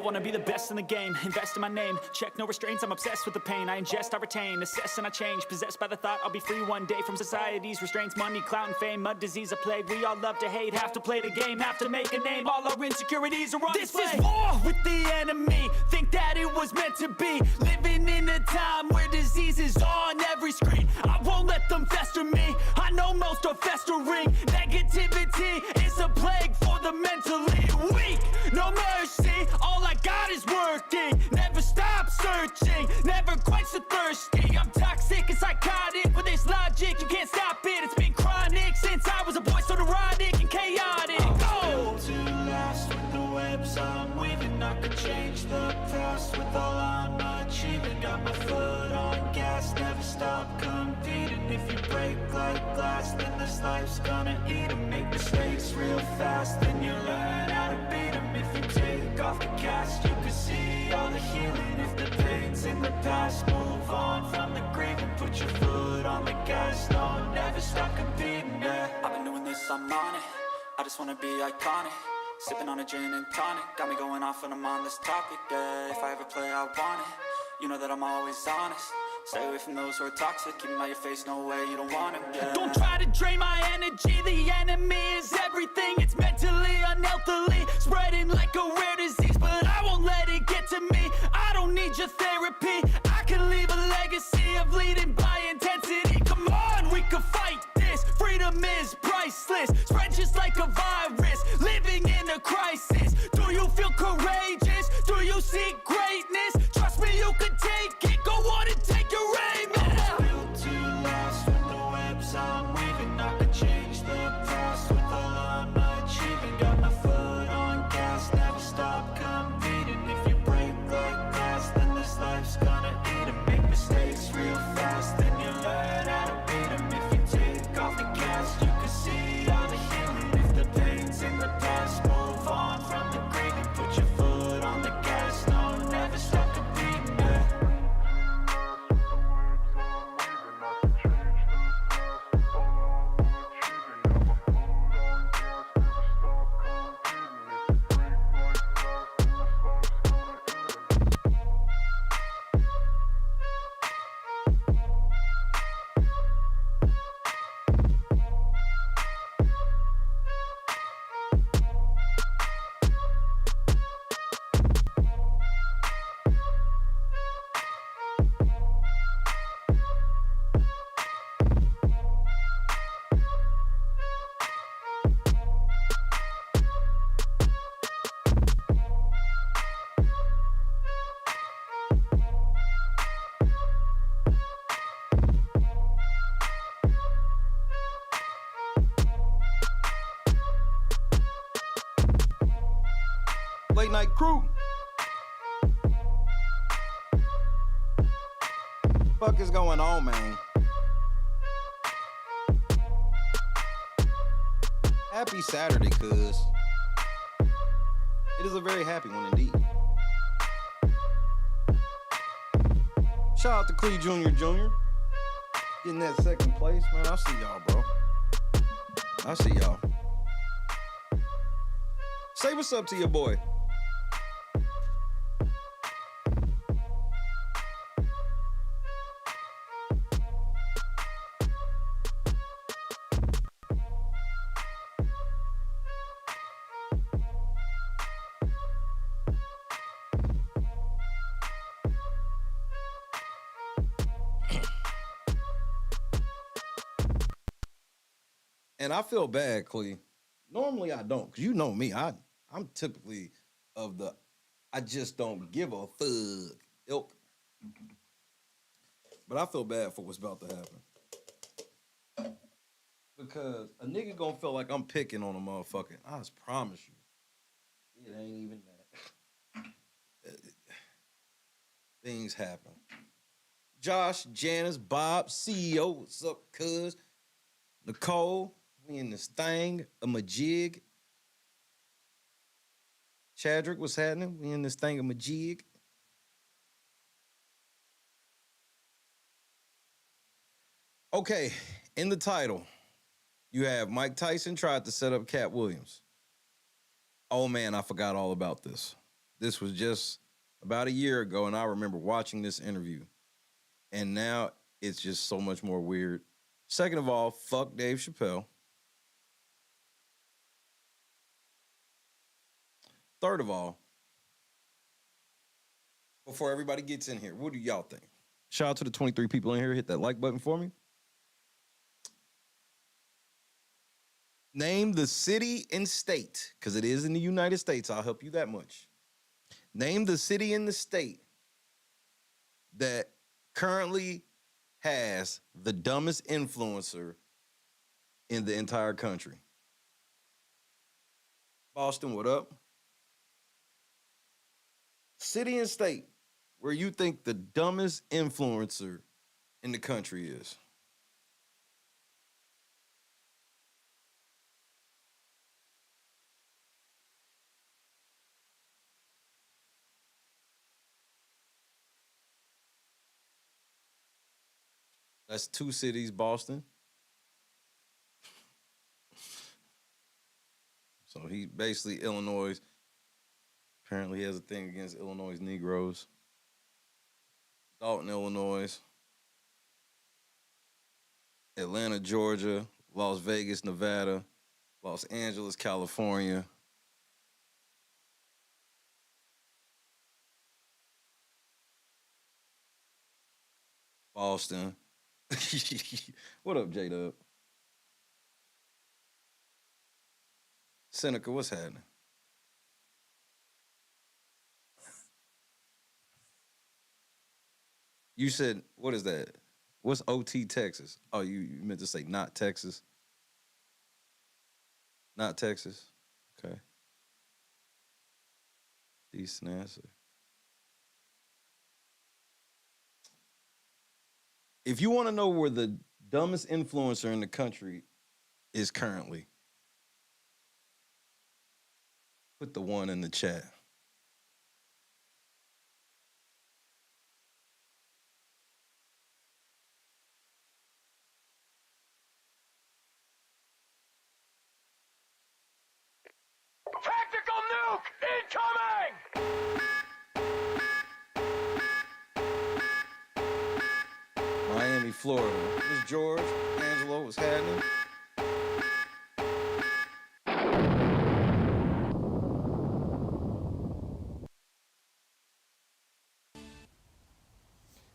wanna be the best in the game, invest in my name, check no restraints, I'm obsessed with the pain. I ingest, I retain, assess and I change, possessed by the thought I'll be free one day from society's restraints. Money, clout and fame, mud, disease, a plague. We all love to hate, have to play the game, have to make a name. All our insecurities are on display. This is war with the enemy, think that it was meant to be. Living in a time where disease is on every screen. I won't let them fester me, I know most are festering. Negativity is a plague for the mentally weak. No mercy, all I got is working. Never stop searching, never quench the thirsty. I'm toxic and psychotic with this logic, you can't stop it. It's been chronic since I was a boy, so neurotic and chaotic. Built to last with the webs I'm weaving. I could change the past with all I'm achieving. Got my foot on gas, never stop competing. If you break like glass, then this life's gonna eat 'em. Make mistakes real fast, then you learn how to beat 'em. If you take off the cast, you can see all the healing. If the pain's in the past, move on from the grave and put your foot on the gas. No, never stop competing, yeah. I've been doing this, I'm on it, I just wanna be iconic. Sipping on a gin and tonic, got me going off when I'm on this topic, yeah. If I ever play, I want it, you know that I'm always honest. Stay away from those who are toxic, keep them out your face, no way, you don't want it, yeah. Don't try to drain my energy, the enemy is everything. It's mentally, unhealthily, spreading like a rare disease. But I won't let it get to me, I don't need your therapy. I can leave a legacy of leading by intensity. Come on, we can fight this, freedom is priceless. Spread just like a virus, living in a crisis. Do you feel courageous? Do you seek greatness? Trust me, you can take it, go on and take your aim, yeah. Built to last with the webs I'm weaving. I could change the past with all I'm achieving. Got my foot on gas, never stop competing. If you break like glass, then this life's gonna eat 'em. Make mistakes real fast, then you learn how to beat 'em. If you take off the cast, you can see all the healing. If the pain's in the past, move on from the grave and put your foot on the gas. No, never stop competing, yeah. Late night crew. Fuck is going on, man? Happy Saturday, cuz. It is a very happy one indeed. Shout out to Clee Jr. Getting that second place, man. I see y'all, bro. I see y'all. Say what's up to your boy. And I feel bad, Clee. Normally I don't, because you know me. I'm typically of the I just don't give a fuck ilk. But I feel bad for what's about to happen. Because a nigga gonna feel like I'm picking on a motherfucker. I just promise you. It ain't even that. Things happen. Josh, Janice, Bob, CEO, what's up, cuz? Nicole, we in this thing, a majig. Chadrick, what's happening? We in this thing, a majig. Okay, in the title, you have Mike Tyson tried to set up Katt Williams. Oh man, I forgot all about this. This was just about a year ago, and I remember watching this interview. And now it's just so much more weird. Second of all, fuck Dave Chappelle. Third of all, before everybody gets in here, what do y'all think? Shout out to the 23 people in here. Hit that like button for me. Name the city and state, because it is in the United States. I'll help you that much. Name the city and the state that currently has the dumbest influencer in the entire country. Boston, what up? City and state where you think the dumbest influencer in the country is. That's two cities, Boston. So he basically Illinois. Apparently he has a thing against Illinois Negroes. Dalton, Illinois. Atlanta, Georgia. Las Vegas, Nevada. Los Angeles, California. Boston. What up, J-Dub? Seneca, what's happening? You said, what is that? What's OT, Texas? Oh, you meant to say not Texas? Not Texas? Okay. Decent answer. If you want to know where the dumbest influencer in the country is currently, put the one in the chat. Tactical nuke incoming! Miami, Florida. This George, Angelo, what's happening?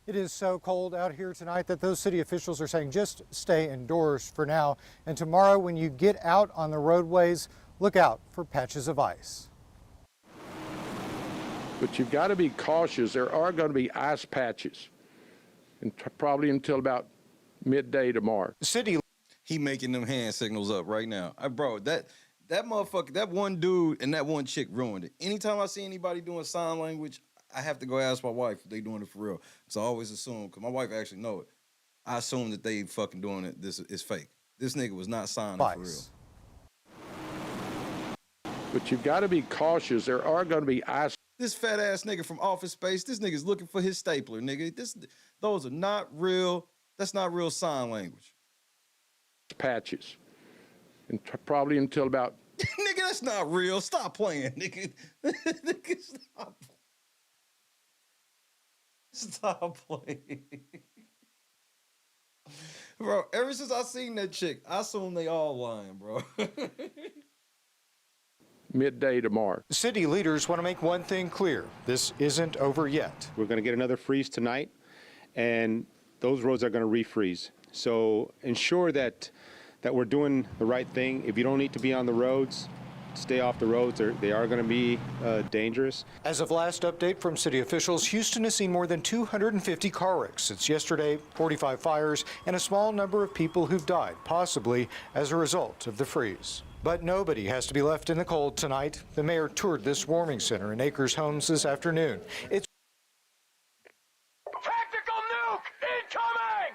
It is so cold out here tonight that those city officials are saying just stay indoors for now. And tomorrow when you get out on the roadways, look out for patches of ice. But you've got to be cautious. There are going to be ice patches, and probably until about midday tomorrow. He making them hand signals up right now. Bro, that motherfucker, that one dude and that one chick ruined it. Anytime I see anybody doing sign language, I have to go ask my wife if they doing it for real. So I always assume, because my wife actually know it, I assume that they fucking doing it. This is fake. This nigga was not signing for real. But you've got to be cautious. There are going to be ice. This fat ass nigga from Office Space, this nigga's looking for his stapler, nigga. Those are not real. That's not real sign language. Patches, and probably until about. Nigga, that's not real. Stop playing, nigga. Nigga, stop. Stop playing. Bro, ever since I seen that chick, I assume they all lying, bro. Midday tomorrow. City leaders want to make one thing clear. This isn't over yet. We're going to get another freeze tonight, and those roads are going to refreeze. So ensure that we're doing the right thing. If you don't need to be on the roads, stay off the roads. They are going to be dangerous. As of last update from city officials, Houston has seen more than 250 car wrecks since yesterday, 45 fires, and a small number of people who've died, possibly as a result of the freeze. But nobody has to be left in the cold tonight. The mayor toured this warming center in Acres Homes this afternoon. It's Tactical nuke incoming!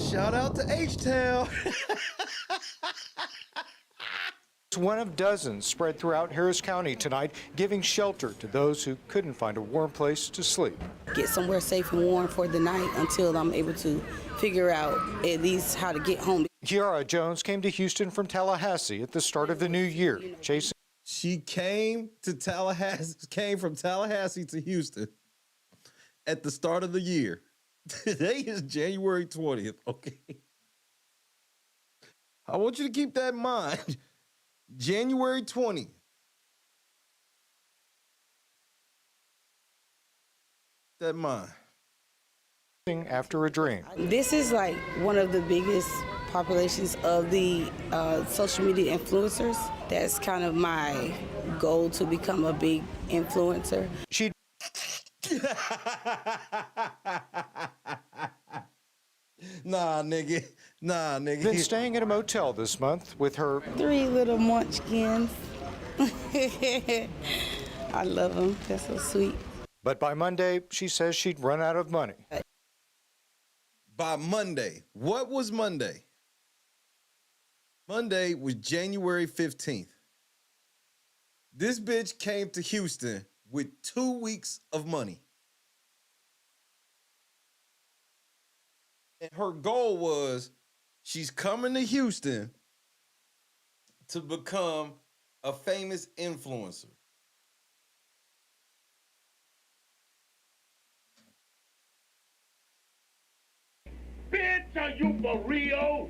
Shout out to H-Town. It's one of dozens spread throughout Harris County tonight, giving shelter to those who couldn't find a warm place to sleep. Get somewhere safe and warm for the night until I'm able to figure out at least how to get home. Kiara Jones came to Houston from Tallahassee at the start of the new year, chasing. She came from Tallahassee to Houston at the start of the year. Today is January 20th, okay? I want you to keep that in mind. January 20th. That in mind. After a dream. This is like one of the biggest populations of the social media influencers. That's kind of my goal, to become a big influencer. She Nah, nigga. been staying at a motel this month with her 3 little munchkins. I love them. They're so sweet. But by Monday, she says she'd run out of money. By Monday. What was Monday? Monday was January 15th. This bitch came to Houston with 2 weeks of money. And her goal was she's coming to Houston to become a famous influencer. Bitch, are you for real?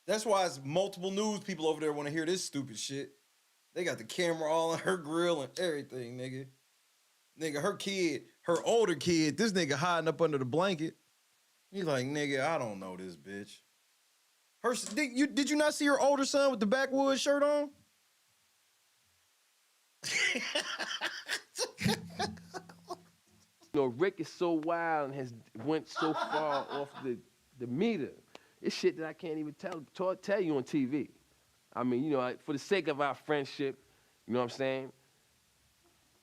That's why it's multiple news people over there want to hear this stupid shit. They got the camera all on her grill and everything, nigga. Nigga, her kid, her older kid, this nigga hiding up under the blanket. He's like, nigga, I don't know this bitch. Did you not see her older son with the backwoods shirt on? You know, Rick is so wild and has went so far off the meter. It's shit that I can't even tell you on TV. I mean, you know, for the sake of our friendship, you know what I'm saying?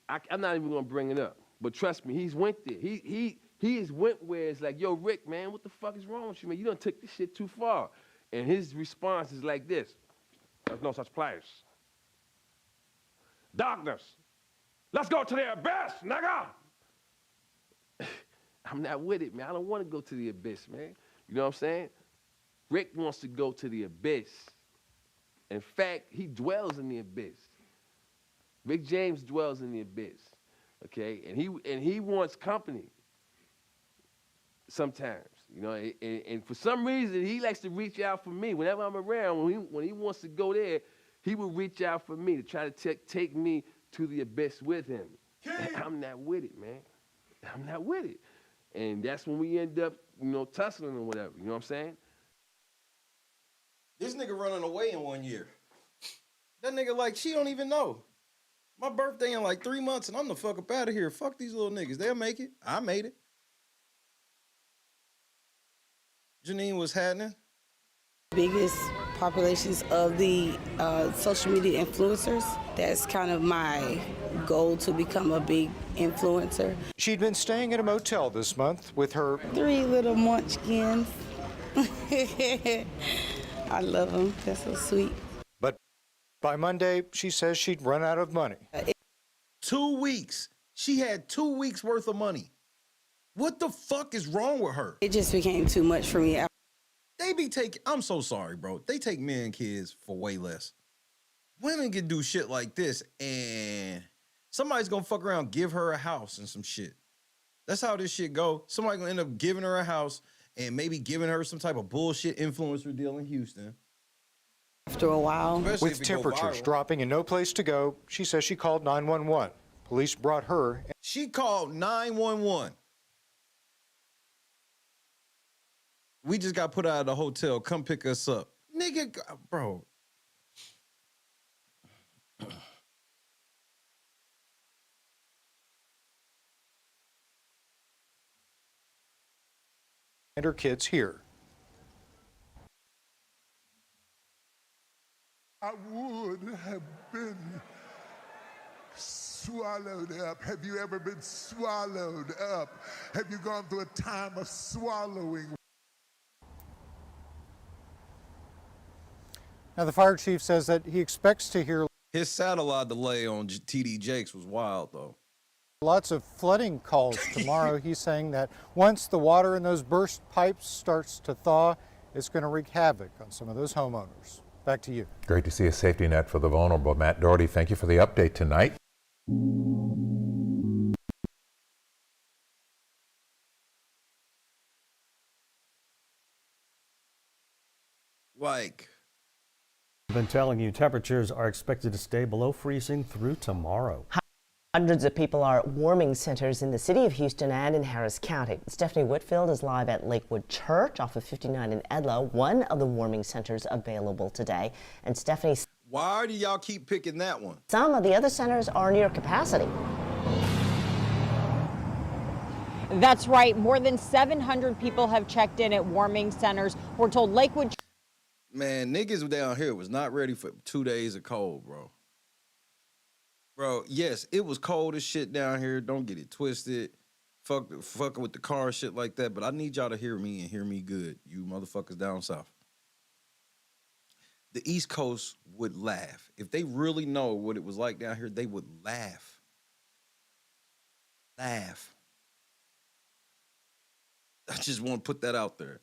I'm not even gonna bring it up. But trust me, he's went there. He has went where it's like, yo, Rick, man, what the fuck is wrong with you, man? You done took this shit too far. And his response is like this: there's no such place. Darkness. Let's go to the abyss, nigga. I'm not with it, man. I don't want to go to the abyss, man. You know what I'm saying? Rick wants to go to the abyss. In fact, he dwells in the abyss. Rick James dwells in the abyss, okay? And he wants company sometimes, you know? And for some reason, he likes to reach out for me. Whenever I'm around, when he wants to go there, he will reach out for me to try to take me to the abyss with him. And I'm not with it, man. I'm not with it. And that's when we end up, you know, tussling or whatever, you know what I'm saying? This nigga running away in 1 year. That nigga like, she don't even know. My birthday in like 3 months and I'm the fuck up out of here. Fuck these little niggas. They'll make it. I made it. Janine, what's happening? Biggest populations of the social media influencers. That's kind of my goal, to become a big influencer. She'd been staying at a motel this month with her 3 little munchkins. I love them. They're so sweet. but by Monday, she says she'd run out of money. 2 weeks. She had 2 weeks worth of money. What the fuck is wrong with her? It just became too much for me. They be taking, I'm so sorry, bro. They take men and kids for way less. Women can do shit like this and somebody's gonna fuck around, give her a house and some shit. That's how this shit go. Somebody gonna end up giving her a house and maybe giving her some type of bullshit influencer deal in Houston. After a while. Especially With if it go temperatures viral. dropping and no place to go, she says she called 911. Police brought her. She called 911. We just got put out of the hotel. Come pick us up. Nigga, bro. And her kids here. I would have been swallowed up. Have you ever been swallowed up? Have you gone through a time of swallowing? Now, the fire chief says that he expects to hear His satellite delay on TD Jakes was wild, though. lots of flooding calls tomorrow. He's saying that once the water in those burst pipes starts to thaw, it's going to wreak havoc on some of those homeowners. Back to you. Great to see a safety net for the vulnerable. Matt Doherty, thank you for the update tonight. Like, I've been telling you, temperatures are expected to stay below freezing through tomorrow. Hundreds of people are at warming centers in the city of Houston and in Harris County. Stephanie Whitfield is live at Lakewood Church off of 59 in Edlow, one of the warming centers available today. And Stephanie, why do y'all keep picking that one? some of the other centers are near capacity. That's right. More than 700 people have checked in at warming centers. We're told Lakewood. Man, niggas down here was not ready for 2 days of cold, bro. Bro, yes, it was cold as shit down here. Don't get it twisted. Fucking with the car shit like that. But I need y'all to hear me and hear me good, you motherfuckers down south. The East Coast would laugh. If they really know what it was like down here, they would laugh. Laugh. I just want to put that out there.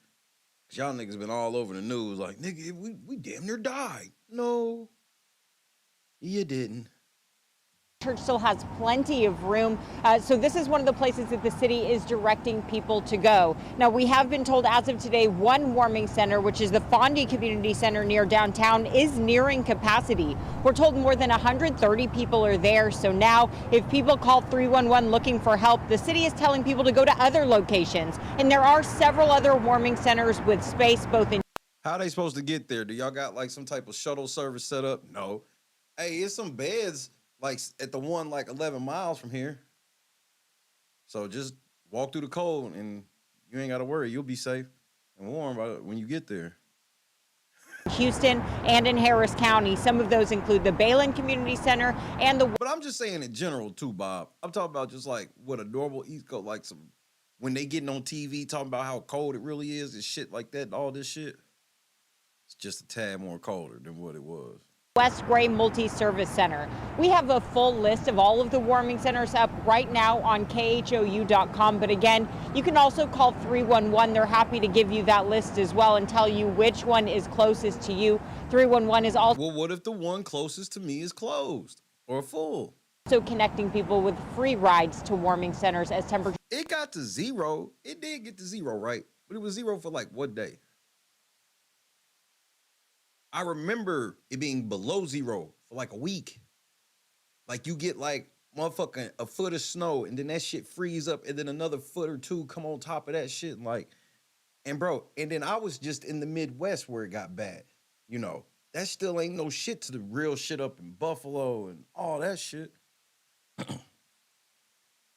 Because y'all niggas been all over the news like, nigga, we damn near died. No, you didn't. Church still has plenty of room, so this is one of the places that the city is directing people to go. Now, we have been told as of today, one warming center, which is the Fondy Community Center near downtown, is nearing capacity. We're told more than 130 people are there, so now if people call 311 looking for help, the city is telling people to go to other locations. And there are several other warming centers with space both in. How they supposed to get there? Do y'all got like some type of shuttle service set up? No. Hey, it's some beds like at the one like 11 miles from here. So just walk through the cold and you ain't got to worry. You'll be safe and warm when you get there. Houston and in Harris County. Some of those include the Balin Community Center and the. But I'm just saying in general too, Bob. I'm talking about just like what a normal East Coast, like some, when they getting on TV talking about how cold it really is and shit like that and all this shit. It's just a tad more colder than what it was. West Gray Multi-Service Center. We have a full list of all of the warming centers up right now on khou.com. But again, you can also call 311. They're happy to give you that list as well and tell you which one is closest to you. 311 is also. Well, what if the one closest to me is closed or full? Also connecting people with free rides to warming centers as temperature. It got to zero. It did get to zero, right? But it was zero for like what day? I remember it being below zero for like a week. Like you get like motherfucking a foot of snow and then that shit freeze up and then another foot or two come on top of that shit. And bro, and then I was just in the Midwest where it got bad. You know, that still ain't no shit to the real shit up in Buffalo and all that shit.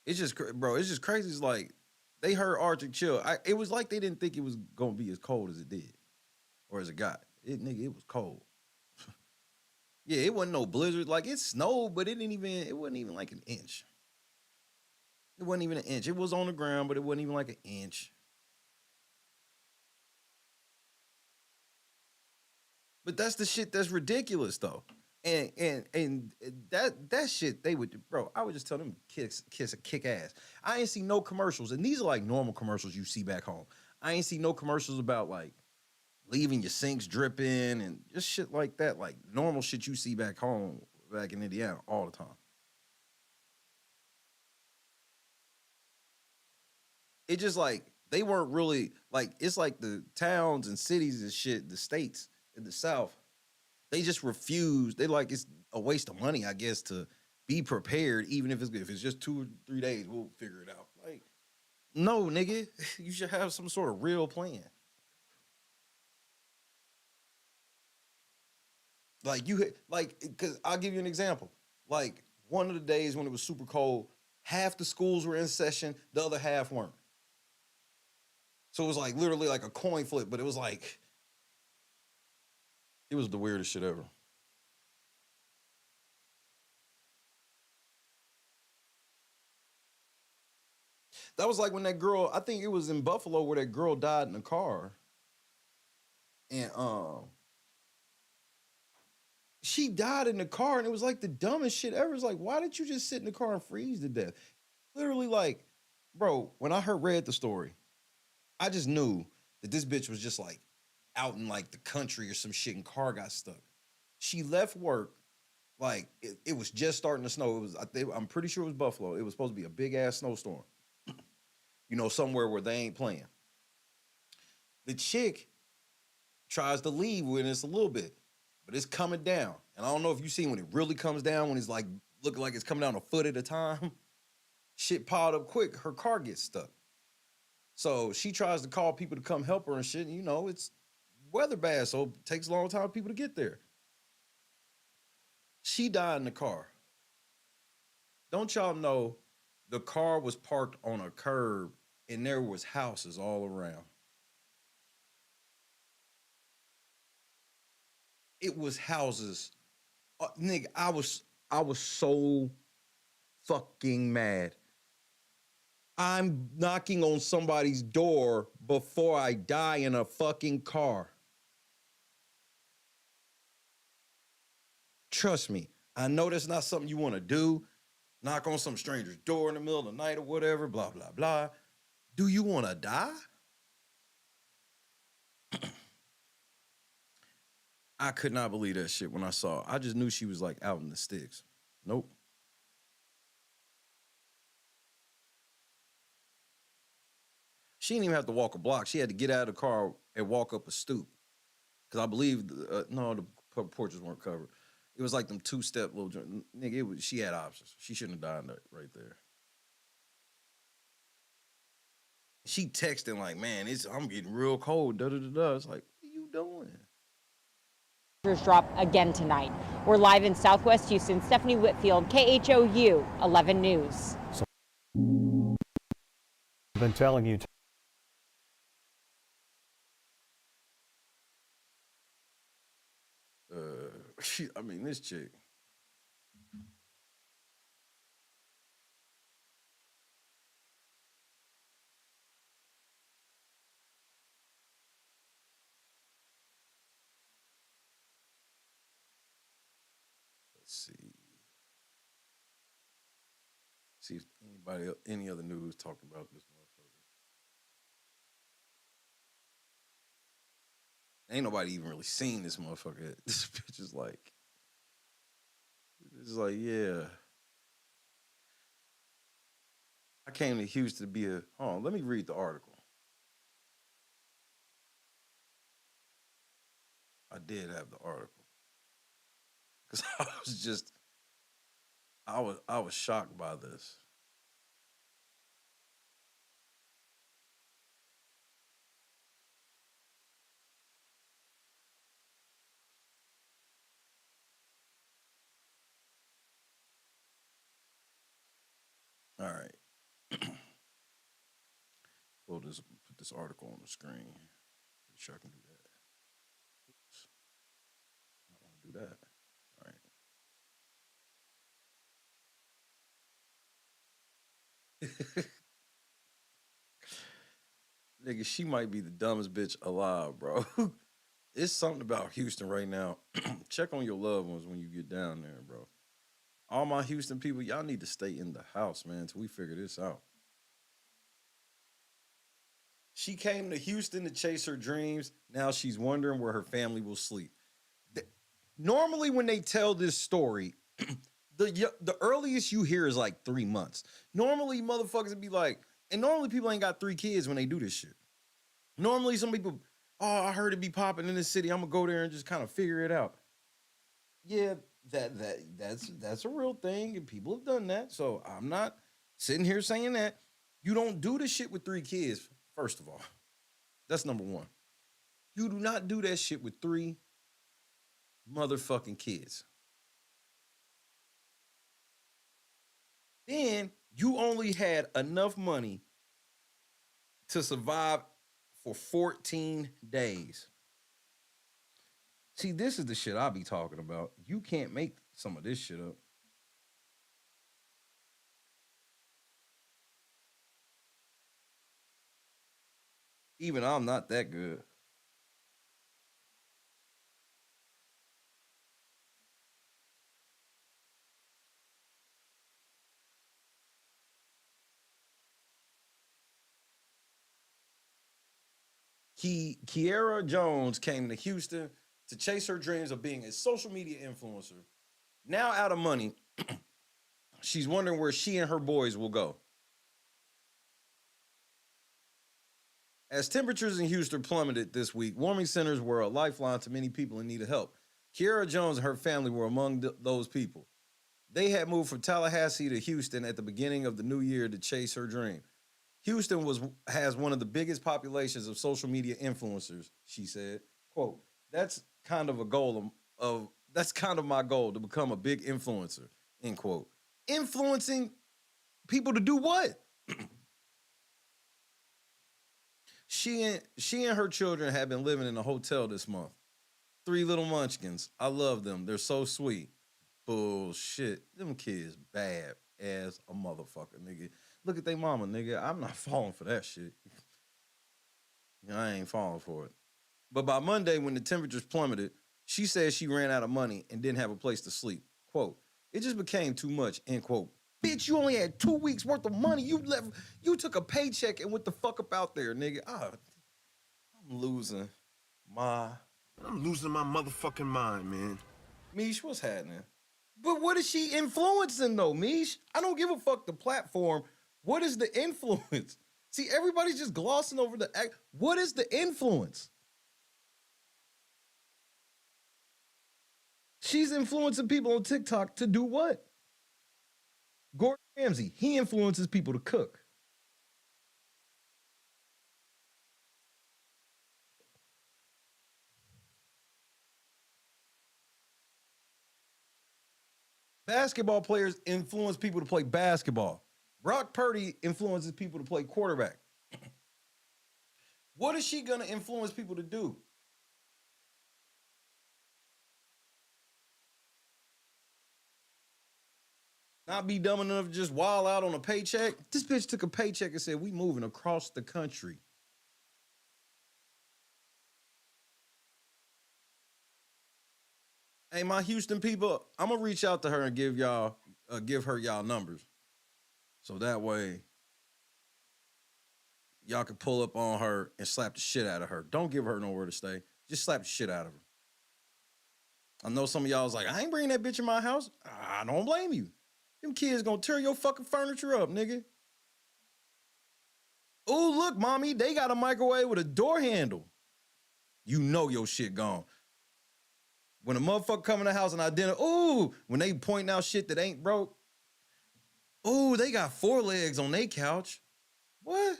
It's just, bro, it's just crazy. It's like they heard Arctic Chill. It was like they didn't think it was going to be as cold as it did or as it got. It was cold. Yeah, it wasn't no blizzard. Like it snowed, but it wasn't even like an inch. It wasn't even an inch. It was on the ground, but it wasn't even like an inch. But that's the shit that's ridiculous though. And that shit they would, bro, I would just tell them kick ass. I ain't see no commercials, and these are like normal commercials you see back home. I ain't see no commercials about like leaving your sinks dripping and just shit like that, like normal shit you see back home, back in Indiana all the time. It just like, they weren't really, like, it's like the towns and cities and shit, the states in the South, they just refuse. They like, it's a waste of money, I guess, to be prepared, even if it's just 2 or 3 days, we'll figure it out. Like, no, nigga, you should have some sort of real plan. Because I'll give you an example. Like, one of the days when it was super cold, half the schools were in session, the other half weren't. So it was like literally like a coin flip, but it was like, it was the weirdest shit ever. That was like when that girl, I think it was in Buffalo where that girl died in a car. And She died in the car, and it was like the dumbest shit ever. It's like, why did you just sit in the car and freeze to death? Literally, like, bro, when I read the story, I just knew that this bitch was just like out in like the country or some shit, and car got stuck. She left work, like it was just starting to snow. It was, I'm pretty sure it was Buffalo. It was supposed to be a big ass snowstorm. You know, somewhere where they ain't playing. The chick tries to leave when it's a little bit, but it's coming down. And I don't know if you seen when it really comes down, when it's like looking like it's coming down a foot at a time. Shit piled up quick. Her car gets stuck. So she tries to call people to come help her and shit. And, you know, it's weather bad, so it takes a long time for people to get there. She died in the car. Don't y'all know the car was parked on a curb and there was houses all around. It was houses. Nigga, I was so fucking mad. I'm knocking on somebody's door before I die in a fucking car. Trust me, I know that's not something you want to do. Knock on some stranger's door in the middle of the night or whatever, blah, blah, blah. Do you want to die? I could not believe that shit when I saw it. I just knew she was like out in the sticks. Nope. She didn't even have to walk a block. She had to get out of the car and walk up a stoop. Because I believe, no, the porches weren't covered. It was like them two-step little joint. Nigga, she had options. She shouldn't have died right there. She texting like, man, I'm getting real cold, da-da-da-da. It's like, what are you doing? Drop again tonight. We're live in Southwest Houston. Stephanie Whitfield, KHOU 11 News. I've been telling you. This chick. Let's see if any other news talking about this motherfucker. Ain't nobody even really seen this motherfucker. This bitch is like, yeah. I came to Houston to be let me read the article. I did have the article. Because I was shocked by this. All right. Put this article on the screen. Pretty sure I can do that. Oops. I don't want to do that. All right. Nigga, she might be the dumbest bitch alive, bro. It's something about Houston right now. Check on your loved ones when you get down there, bro. All my Houston people, y'all need to stay in the house, man, until we figure this out. She came to Houston to chase her dreams. Now she's wondering where her family will sleep. Normally, when they tell this story, the earliest you hear is like 3 months. Normally, motherfuckers would be like, and normally people ain't got 3 kids when they do this shit. Normally, some people, I heard it be popping in the city. I'm gonna go there and just kind of figure it out. Yeah, that's a real thing, and people have done that. So I'm not sitting here saying that. You don't do this shit with 3 kids, first of all. That's number one. You do not do that shit with 3 motherfucking kids. Then you only had enough money to survive for 14 days. See, this is the shit I be talking about. You can't make some of this shit up. Even I'm not that good. Kiara Jones came to Houston to chase her dreams of being a social media influencer. Now out of money, she's wondering where she and her boys will go. As temperatures in Houston plummeted this week, warming centers were a lifeline to many people in need of help. Kiara Jones and her family were among those people. They had moved from Tallahassee to Houston at the beginning of the new year to chase her dream. Houston has one of the biggest populations of social media influencers, she said. Quote, that's kind of my goal, to become a big influencer, end quote. Influencing people to do what? She and her children have been living in a hotel this month. 3 little munchkins. I love them. They're so sweet. Bullshit. Them kids bad as a motherfucker, nigga. Look at they mama, nigga. I'm not falling for that shit. I ain't falling for it. But by Monday, when the temperatures plummeted, she said she ran out of money and didn't have a place to sleep. Quote, it just became too much, end quote. Bitch, you only had 2 weeks worth of money. You took a paycheck and went the fuck up out there, nigga. I'm losing my motherfucking mind, man. Mish, what's happening? But what is she influencing, though, Mish? I don't give a fuck the platform. What is the influence? See, everybody's just glossing over the act. What is the influence? She's influencing people on TikTok to do what? Gordon Ramsay, he influences people to cook. Basketball players influence people to play basketball. Brock Purdy influences people to play quarterback. What is she going to influence people to do? Not be dumb enough to just wild out on a paycheck? This bitch took a paycheck and said, we moving across the country. Hey, my Houston people, I'm going to reach out to her and give her y'all numbers. So that way, y'all can pull up on her and slap the shit out of her. Don't give her nowhere to stay. Just slap the shit out of her. I know some of y'all was like, I ain't bringing that bitch in my house. I don't blame you. Them kids gonna tear your fucking furniture up, nigga. Oh, look, mommy, they got a microwave with a door handle. You know your shit gone. When a motherfucker come in the house and identify, when they pointing out shit that ain't broke, they got 4 legs on their couch. What?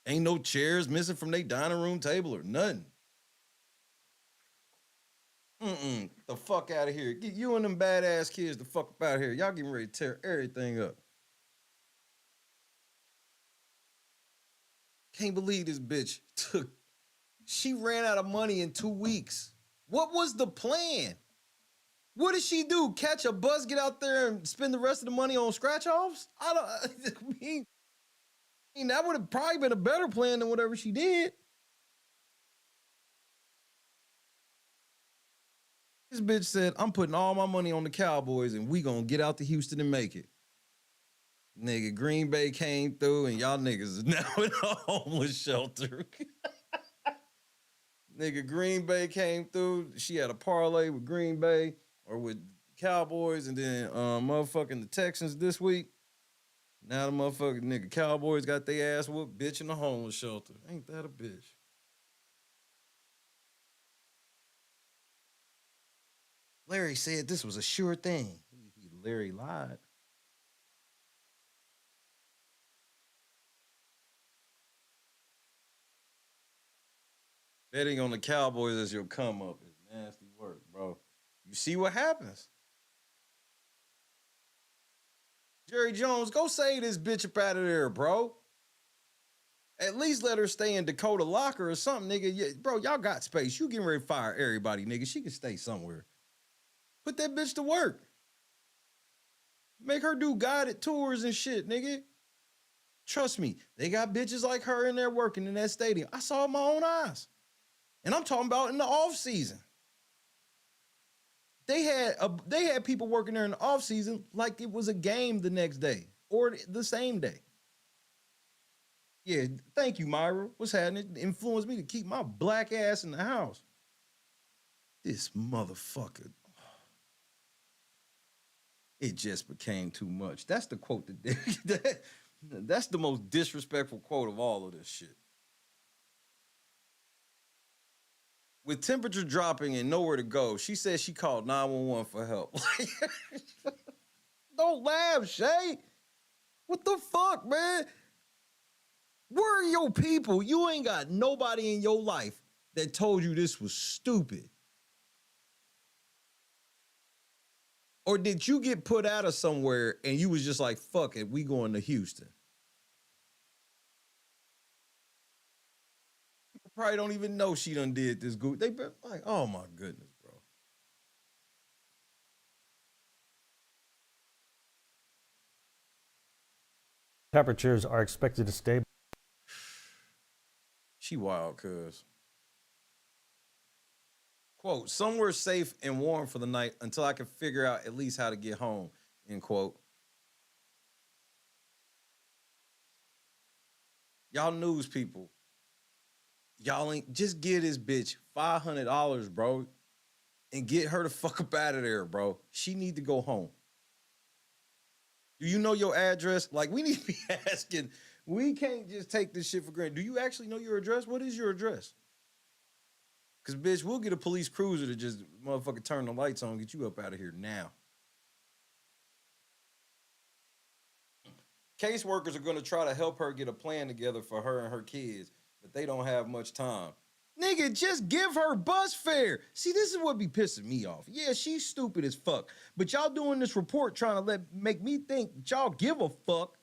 Ain't no chairs missing from their dining room table or nothing. The fuck out of here. Get you and them badass kids the fuck up out of here. Y'all getting ready to tear everything up. Can't believe this bitch she ran out of money in 2 weeks. What was the plan? What did she do? Catch a bus, get out there and spend the rest of the money on scratch-offs? I mean, that would have probably been a better plan than whatever she did. This bitch said, I'm putting all my money on the Cowboys and we gonna get out to Houston and make it. Nigga, Green Bay came through and y'all niggas is now in a homeless shelter. Nigga, Green Bay came through. She had a parlay with Green Bay or with Cowboys and then motherfucking the Texans this week. Now the motherfucking nigga Cowboys got their ass whooped, bitch, in a homeless shelter. Ain't that a bitch? Larry said this was a sure thing. Larry lied. Betting on the Cowboys as your come up is nasty work, bro. You see what happens. Jerry Jones, go save this bitch up out of there, bro. At least let her stay in Dakota Locker or something, nigga. Yeah, bro, y'all got space. You getting ready to fire everybody, nigga. She can stay somewhere. Put that bitch to work. Make her do guided tours and shit, nigga. Trust me, they got bitches like her in there working in that stadium. I saw it with my own eyes. And I'm talking about in the off season. They had people working there in the off season like it was a game the next day or the same day. Yeah, thank you, Myra. What's happening? It influenced me to keep my black ass in the house. This motherfucker. It just became too much. That's the quote that's the most disrespectful quote of all of this shit. With temperature dropping and nowhere to go, she said she called 911 for help. Don't laugh, Shay. What the fuck, man? Where are your people? You ain't got nobody in your life that told you this was stupid. Or did you get put out of somewhere and you was just like, fuck it, we going to Houston? People probably don't even know she done did this goof. They been like, oh my goodness, bro. Temperatures are expected to stay. She wild, cuz. Quote, somewhere safe and warm for the night until I can figure out at least how to get home, end quote. Y'all news people, y'all ain't, just give this bitch $500, bro, and get her the fuck up out of there, bro. She need to go home. Do you know your address? Like, we need to be asking. We can't just take this shit for granted. Do you actually know your address? What is your address? Because, bitch, we'll get a police cruiser to just motherfucking turn the lights on and get you up out of here now. Caseworkers are going to try to help her get a plan together for her and her kids, but they don't have much time. Nigga, just give her bus fare. See, this is what be pissing me off. Yeah, she's stupid as fuck, but y'all doing this report trying to make me think y'all give a fuck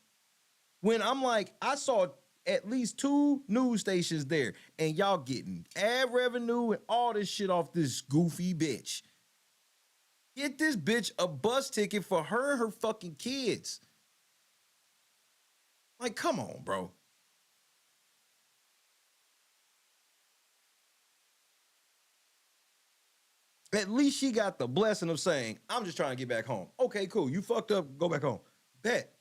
when I'm like, I saw at least 2 news stations there, and y'all getting ad revenue and all this shit off this goofy bitch. Get this bitch a bus ticket for her and her fucking kids. Like, come on, bro. At least she got the blessing of saying, I'm just trying to get back home. Okay, cool. You fucked up. Go back home. Bet.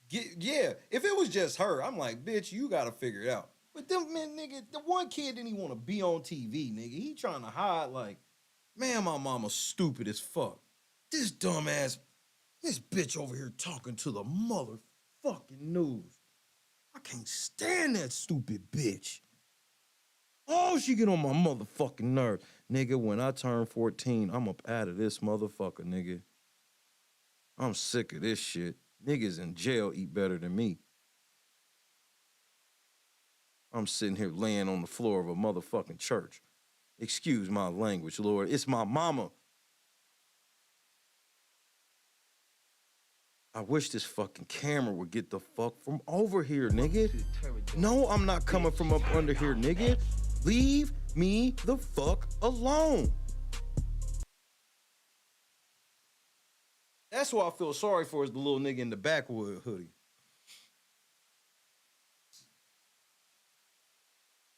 Yeah, if it was just her, I'm like, bitch, you got to figure it out. But them, man, nigga, the one kid didn't even want to be on TV, nigga. He trying to hide like, man, my mama's stupid as fuck. This dumbass, this bitch over here talking to the motherfucking news. I can't stand that stupid bitch. Oh, she get on my motherfucking nerves. Nigga, when I turn 14, I'm up out of this motherfucker, nigga. I'm sick of this shit. Niggas in jail eat better than me. I'm sitting here laying on the floor of a motherfucking church. Excuse my language, Lord. It's my mama. I wish this fucking camera would get the fuck from over here, nigga. No, I'm not coming from up under here, nigga. Leave me the fuck alone. That's who I feel sorry for is the little nigga in the backwood hoodie.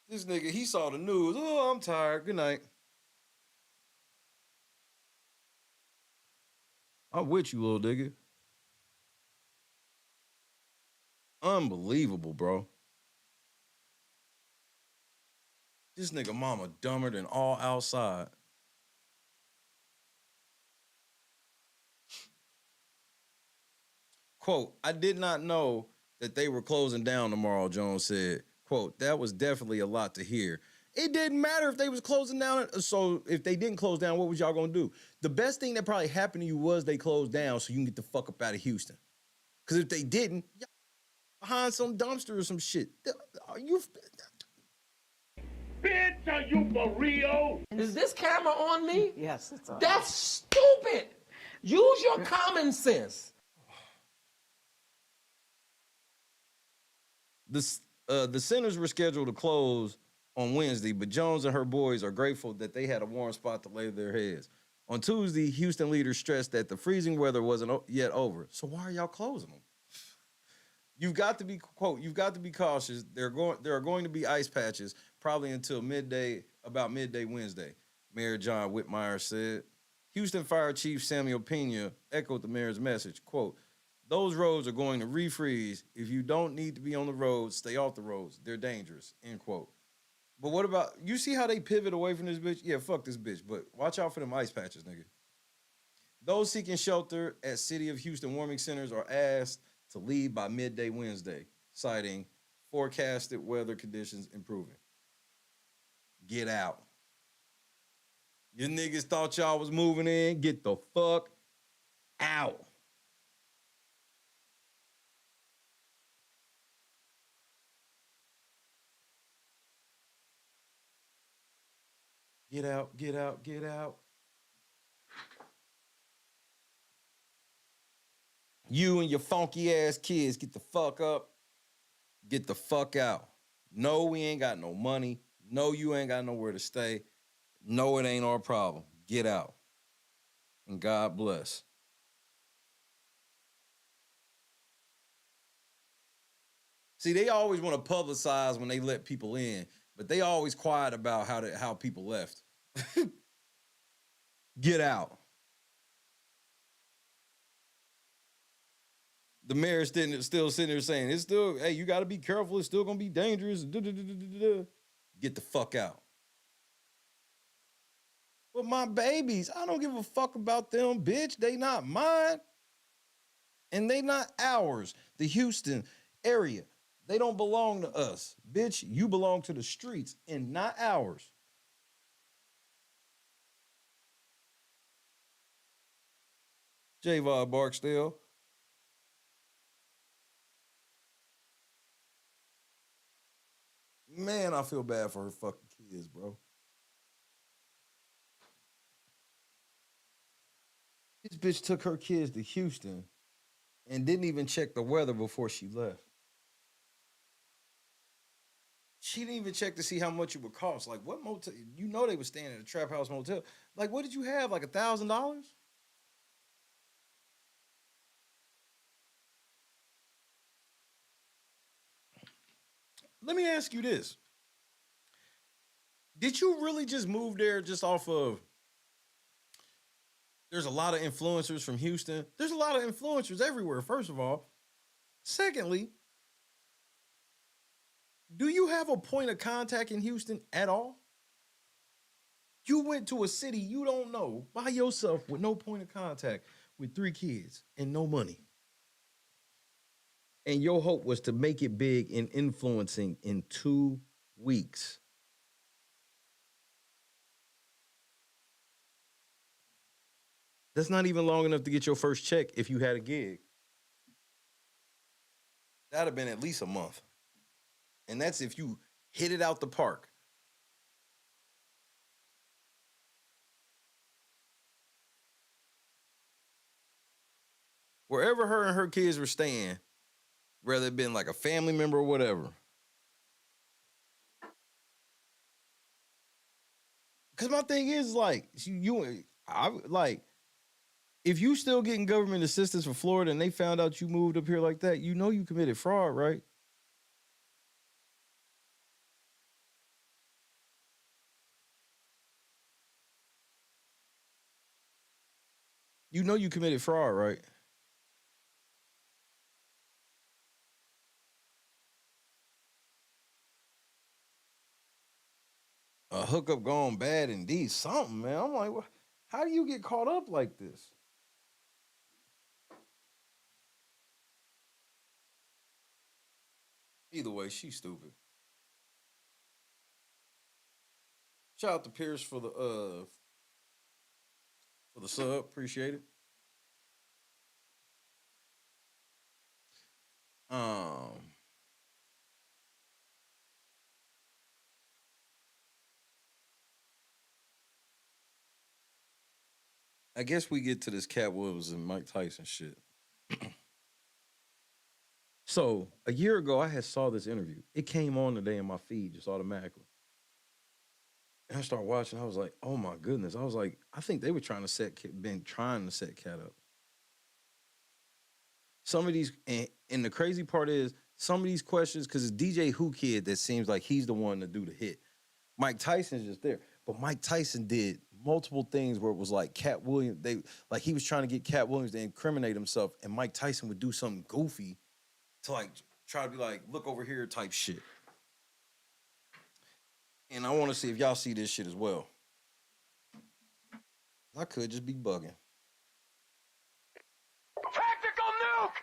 This nigga, he saw the news. Oh, I'm tired. Good night. I'm with you, little nigga. Unbelievable, bro. This nigga mama dumber than all outside. Quote, I did not know that they were closing down tomorrow, Jones said. Quote, that was definitely a lot to hear. It didn't matter if they was closing down. So if they didn't close down, what was y'all gonna do? The best thing that probably happened to you was they closed down so you can get the fuck up out of Houston. Because if they didn't, y'all behind some dumpster or some shit. Are you... Bitch, are you for real? Is this camera on me? Yes, it's on. That's stupid. Use your common sense. The centers were scheduled to close on Wednesday, but Jones and her boys are grateful that they had a warm spot to lay their heads. On Tuesday, Houston leaders stressed that the freezing weather wasn't yet over. So why are y'all closing them? You've got to be, quote, you've got to be cautious. There are going to be ice patches probably until about midday Wednesday, Mayor John Whitmire said. Houston Fire Chief Samuel Pena echoed the mayor's message, quote, Those roads are going to refreeze. If you don't need to be on the roads, stay off the roads. They're dangerous, end quote. But what about, you see how they pivot away from this bitch? Yeah, fuck this bitch, but watch out for them ice patches, nigga. Those seeking shelter at City of Houston warming centers are asked to leave by midday Wednesday, citing forecasted weather conditions improving. Get out. You niggas thought y'all was moving in. Get the fuck out. Get out, get out, get out. You and your funky ass kids, get the fuck up. Get the fuck out. No, we ain't got no money. No, you ain't got nowhere to stay. No, it ain't our problem. Get out. And God bless. See, they always want to publicize when they let people in, but they always quiet about how people left. Get out. The mayor's still sitting there saying, it's still, hey, you got to be careful. It's still going to be dangerous. Get the fuck out. But my babies, I don't give a fuck about them, bitch. They not mine. And they not ours. The Houston area, they don't belong to us. Bitch, you belong to the streets and not ours. J-Vod Barksdale. Man, I feel bad for her fucking kids, bro. This bitch took her kids to Houston and didn't even check the weather before she left. She didn't even check to see how much it would cost. Like, what motel? You know they were staying at a Trap House Motel. Like, what did you have? Like $1,000? Let me ask you this. Did you really just move there just off of, there's a lot of influencers from Houston. There's a lot of influencers everywhere, first of all. Secondly, do you have a point of contact in Houston at all? You went to a city you don't know by yourself with no point of contact with 3 kids and no money. And your hope was to make it big in influencing in 2 weeks. That's not even long enough to get your first check if you had a gig. That'd have been at least a month. And that's if you hit it out the park. Wherever her and her kids were staying, whether it been like a family member or whatever. Because my thing is, like, if you still getting government assistance for Florida and they found out you moved up here like that, you know you committed fraud, right? You know you committed fraud, right? A hookup gone bad indeed. Something, man. I'm like, how do you get caught up like this? Either way, she's stupid. Shout out to Pierce for the sub. Appreciate it. I guess we get to this Katt Williams and Mike Tyson shit. So a year ago, I had saw this interview. It came on today in my feed just automatically. And I started watching. I was like, oh my goodness. I was like, I think they were trying to set Katt up. Some of these, and the crazy part is, some of these questions, because it's DJ Whoo kid that seems like he's the one to do the hit. Mike Tyson's just there. But Mike Tyson did multiple things where it was like Katt Williams, he was trying to get Katt Williams to incriminate himself, and Mike Tyson would do something goofy to like try to be like, look over here type shit. And I want to see if y'all see this shit as well. I could just be bugging. Tactical nuke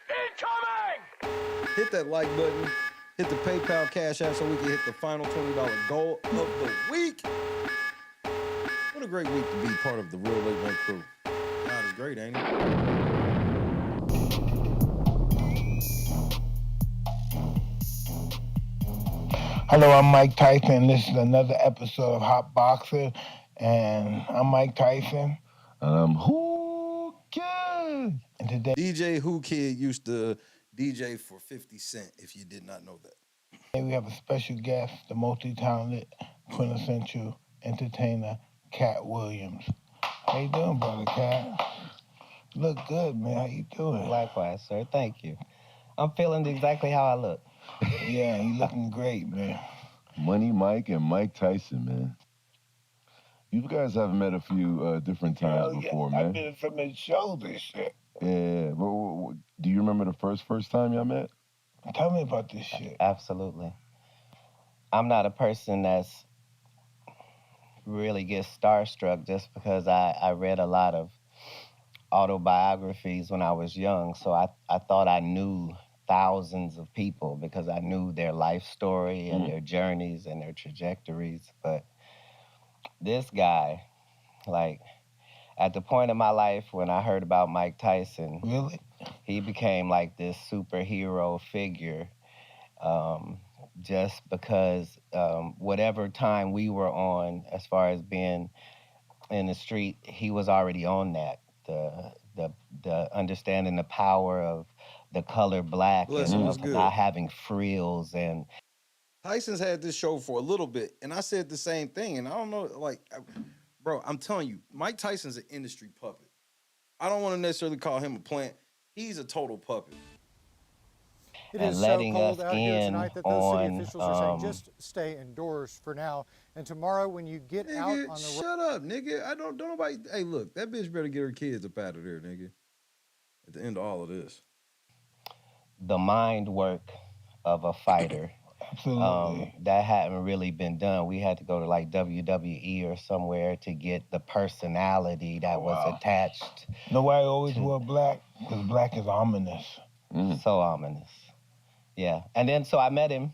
incoming! Hit that like button. Hit the PayPal Cash App so we can hit the final $20 goal of the week. What a great week to be part of the Real Late Night crew. God is great, ain't it? Hello, I'm Mike Tyson. This is another episode of Hot Boxer, and I'm Mike Tyson. Whoo Kid. And today, DJ Whoo Kid used to DJ for 50 Cent, if you did not know that. we have a special guest, the multi-talented, quintessential entertainer, Katt Williams. How you doing, brother Katt? You look good, man. How you doing? Likewise, sir. Thank you. I'm feeling exactly how I look. Yeah, you looking great, man. Money Mike and Mike Tyson, man. You guys have met a few different times before, man. I've been from the shows and shit. Yeah, but do you remember the first time y'all met? Tell me about this shit. Absolutely. I'm not a person that's really gets starstruck just because I read a lot of autobiographies when I was young, so I thought I knew thousands of people because I knew their life story and their journeys and their trajectories. But this guy, like, at the point in my life when I heard about Mike Tyson, really, he became like this superhero figure, just because whatever time we were on, as far as being in the street, he was already on that. The understanding the power of the color black and of not having frills. And Tyson's had this show for a little bit, and I said the same thing. And I don't know, like, bro, I'm telling you, Mike Tyson's an industry puppet. I don't want to necessarily call him a plant. He's a total puppet. It is so cold out here tonight that those city officials are saying just stay indoors for now. And tomorrow when you get out on the road. Shut up, nigga. I don't nobody. Hey, look, that bitch better get her kids up out of there, nigga. At the end of all of this. The mind work of a fighter. Absolutely. That hadn't really been done. We had to go to like WWE or somewhere to get the personality that was attached. Know why I always wore black? Because black is ominous. So ominous. Yeah. And then so I met him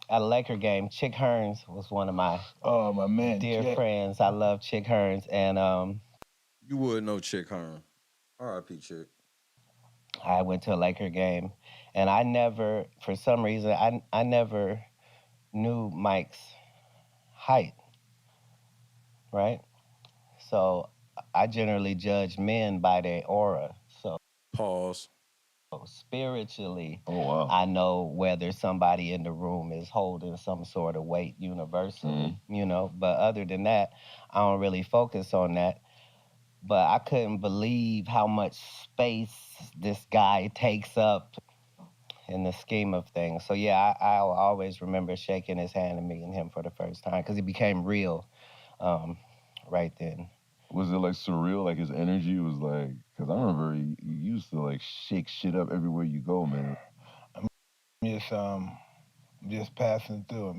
at a Laker game. Chick Hearns was one of my my man, dear friends. I love Chick Hearns. And you would know Chick Hearns. R.I.P. Chick. I went to a Laker game, and I never, for some reason, I never knew Mike's height, right? So I generally judge men by their aura. So pause. Spiritually, I know whether somebody in the room is holding some sort of weight universally, you know, but other than that, I don't really focus on that. But I couldn't believe how much space this guy takes up in the scheme of things. So yeah, I'll always remember shaking his hand and meeting him for the first time because he became real right then. Was it like surreal? Like his energy was like, because I remember he used to like shake shit up everywhere you go, man. I'm just passing through.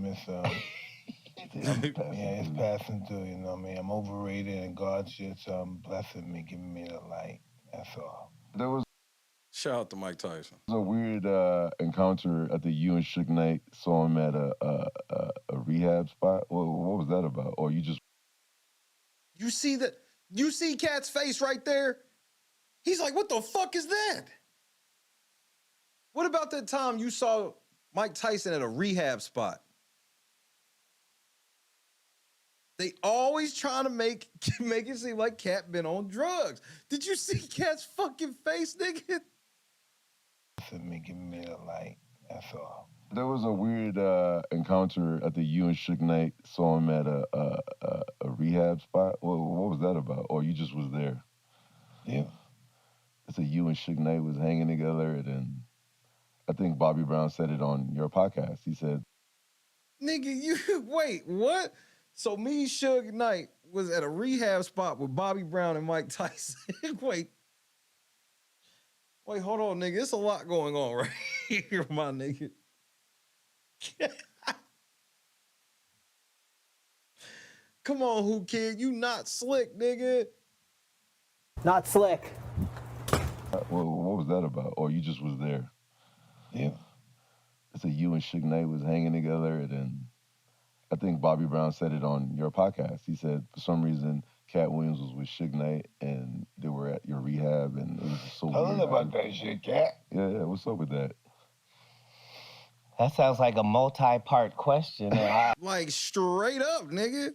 It's passing through, you know what I mean? I'm overrated and God's just blessing me, giving me the light. That's all. There was shout out to Mike Tyson. There was a weird encounter at the You and Suge night. Saw him at a rehab spot. What was that about? Or you just You see Katt's face right there? He's like, what the fuck is that? What about that time you saw Mike Tyson at a rehab spot? They always trying to make it seem like Katt been on drugs. Did you see Katt's fucking face, nigga? Giving me the light. That's all. There was a weird encounter at the You and Suge night. Saw him at a rehab spot. What was that about? Or you just was there? Yeah. It's a You and Suge night was hanging together, and then I think Bobby Brown said it on your podcast. He said, Nigga, wait, what? So me, Suge Knight was at a rehab spot with Bobby Brown and Mike Tyson. Wait, hold on, nigga. It's a lot going on right here, my nigga. Come on, Who Kid, you not slick, nigga. Not slick. What was that about? Or you just was there? Yeah. It's you and Suge Knight was hanging together, and then I think Bobby Brown said it on your podcast. He said for some reason Katt Williams was with Suge Knight and they were at your rehab, and it was so weird. I don't know about that shit, Cat. Yeah, what's up with that? That sounds like a multi-part question. And Like straight up, nigga.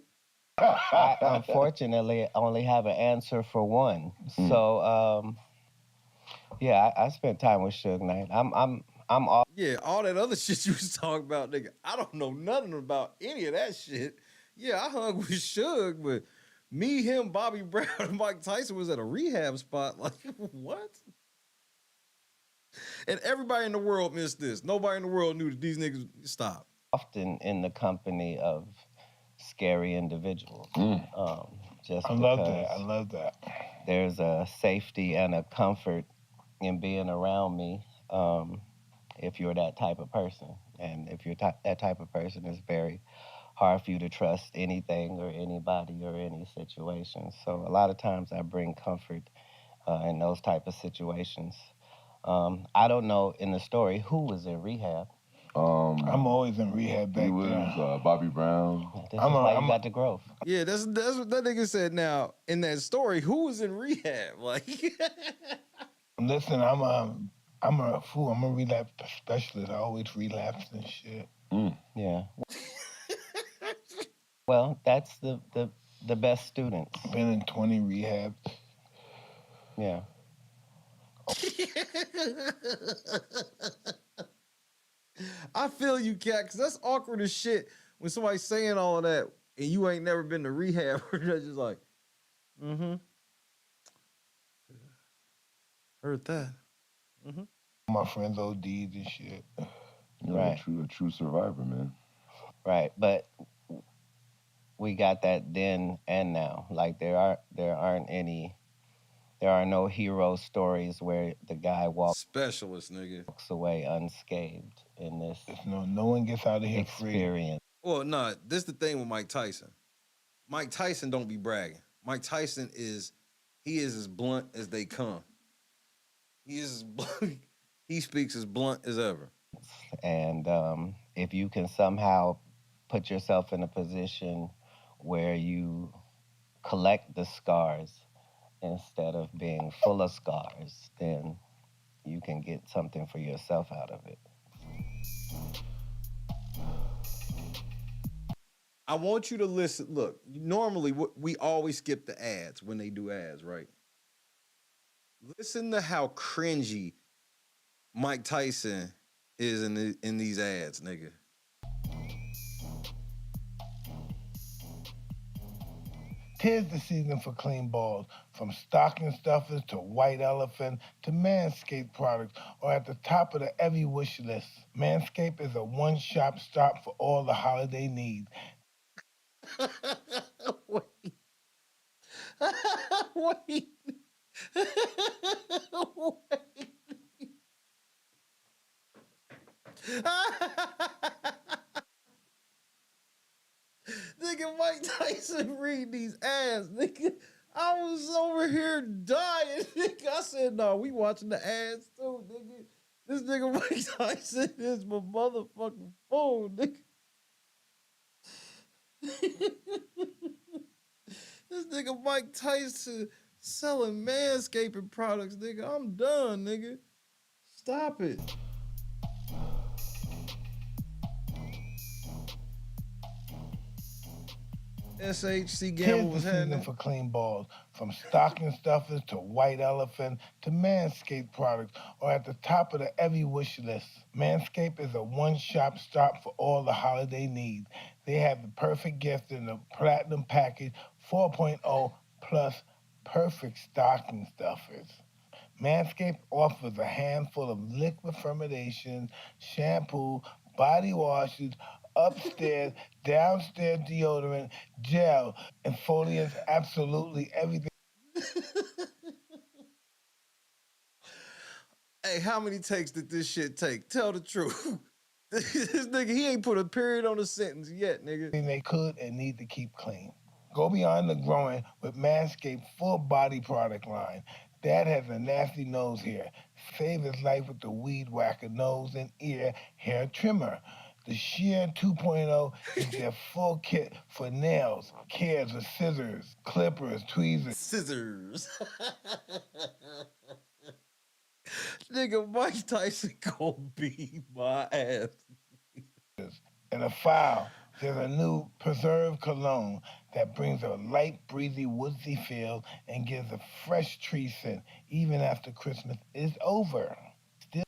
I unfortunately only have an answer for one. So, yeah, I spent time with Suge Knight. I'm all. Yeah, all that other shit you was talking about, nigga. I don't know nothing about any of that shit. Yeah, I hung with Suge, but me, him, Bobby Brown, and Mike Tyson was at a rehab spot. Like, what? And everybody in the world missed this. Nobody in the world knew that these niggas stopped. Often in the company of scary individuals. Just I love that. I love that. There's a safety and a comfort in being around me if you're that type of person. And if you're that type of person, it's very hard for you to trust anything or anybody or any situation. So a lot of times I bring comfort in those type of situations. I don't know in the story who was in rehab. I'm always in rehab back there. Bobby Brown. This is why you got the growth. Yeah, that's what that nigga said. Now, in that story, who was in rehab? Like, Listen, I'm a fool. I'm a relapse specialist. I always relapse and shit. Yeah. Well, that's the best students. Been in 20 rehabs. Yeah. I feel you, Cat, because that's awkward as shit when somebody's saying all of that and you ain't never been to rehab. They're just like, heard that. My friends OD'd and shit. You're Right. a true survivor, man. Right, but we got that then and now. Like there are no hero stories where the guy walks away unscathed in this. No one gets out of here experience. Well, no, this is the thing with Mike Tyson. Mike Tyson don't be bragging. Mike Tyson is as blunt as they come. He is as blunt. He speaks as blunt as ever. And if you can somehow put yourself in a position where you collect the scars instead of being full of scars, then you can get something for yourself out of it. I want you to listen. Look, normally we always skip the ads when they do ads, right? Listen to how cringy Mike Tyson is in these ads, nigga. Tis the season for clean balls, from stocking stuffers to white elephant to Manscaped products, or at the top of the every wish list. Manscaped is a one-stop shop for all the holiday needs. Wait. Nigga, Mike Tyson read these ads, nigga. I was over here dying, nigga. I said, no, we watching the ads too, nigga. This nigga Mike Tyson is my motherfucking fool, nigga. This nigga Mike Tyson selling manscaping products, nigga. I'm done, nigga. Stop it. SHC Gamble was Tis the season for clean balls, from stocking stuffers to white elephant to Manscaped products, or at the top of the every wish list. Manscaped is a one-stop shop for all the holiday needs. They have the perfect gift in the Platinum Package 4.0 plus perfect stocking stuffers. Manscaped offers a handful of liquid fermentation, shampoo, body washes, upstairs, downstairs deodorant, gel, exfoliants, absolutely everything. Hey, how many takes did this shit take? Tell the truth. This nigga, he ain't put a period on a sentence yet, nigga. They could and need to keep clean. Go beyond the growing with Manscaped full body product line. Dad has a nasty nose hair. Save his life with the Weed Whacker nose and ear hair trimmer. The Shear 2.0 is their full kit for nails, cares with scissors, clippers, tweezers. Scissors. Nigga, Mike Tyson gon' beat my ass. And a file. There's a new preserved cologne that brings a light, breezy, woodsy feel and gives a fresh tree scent even after Christmas is over. Still.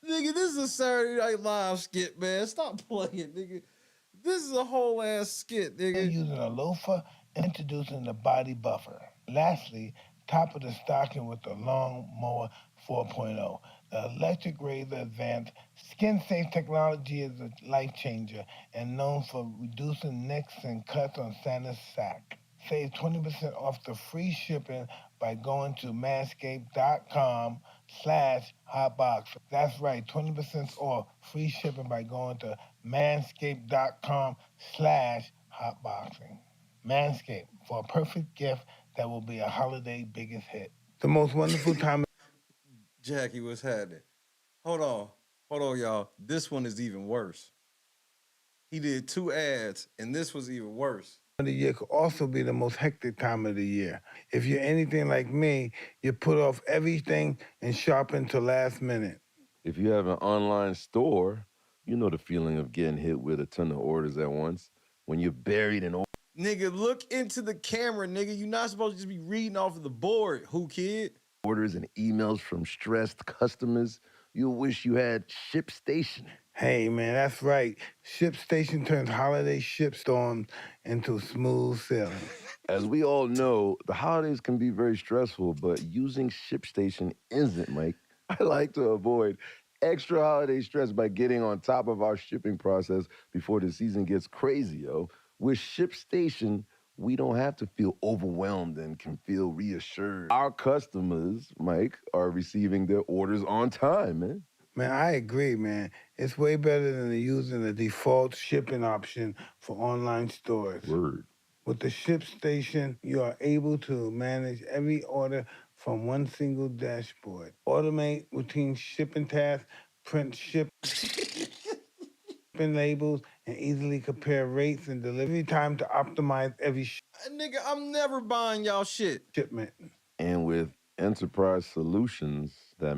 Nigga, this is a Saturday Night Live skit, man. Stop playing, nigga. This is a whole ass skit, nigga. Using a loafer, introducing the body buffer. Lastly, top of the stocking with the Lawn Mower 4.0. The electric razor advanced skin-safe technology is a life changer and known for reducing nicks and cuts on Santa's sack. Save 20% off the free shipping by going to manscaped.com/hotbox. That's right, 20% off free shipping by going to manscaped.com/hotboxing. Manscaped, for a perfect gift that will be a holiday biggest hit. The most wonderful time. Jackie, what's happening? Hold on, y'all. This one is even worse. He did 2 ads, and this was even worse. The year could also be the most hectic time of the year. If you're anything like me, you put off everything and shop until last minute. If you have an online store, you know the feeling of getting hit with a ton of orders at once. When you're buried in orders. Nigga, look into the camera, nigga. You're not supposed to just be reading off of the board, who kid? Orders and emails from stressed customers. You'll wish you had ShipStation. Hey, man, that's right. ShipStation turns holiday shipstorms into smooth sailing. As we all know, the holidays can be very stressful, but using ShipStation isn't, Mike. I like to avoid extra holiday stress by getting on top of our shipping process before the season gets crazy, yo. With ShipStation, we don't have to feel overwhelmed and can feel reassured. Our customers, Mike, are receiving their orders on time, man. Man, I agree, man. It's way better than using the default shipping option for online stores. Word. With the ShipStation, you are able to manage every order from one single dashboard. Automate routine shipping tasks, print shipping labels, and easily compare rates and delivery time to optimize every Nigga, I'm never buying y'all shit. shipment. And with enterprise solutions that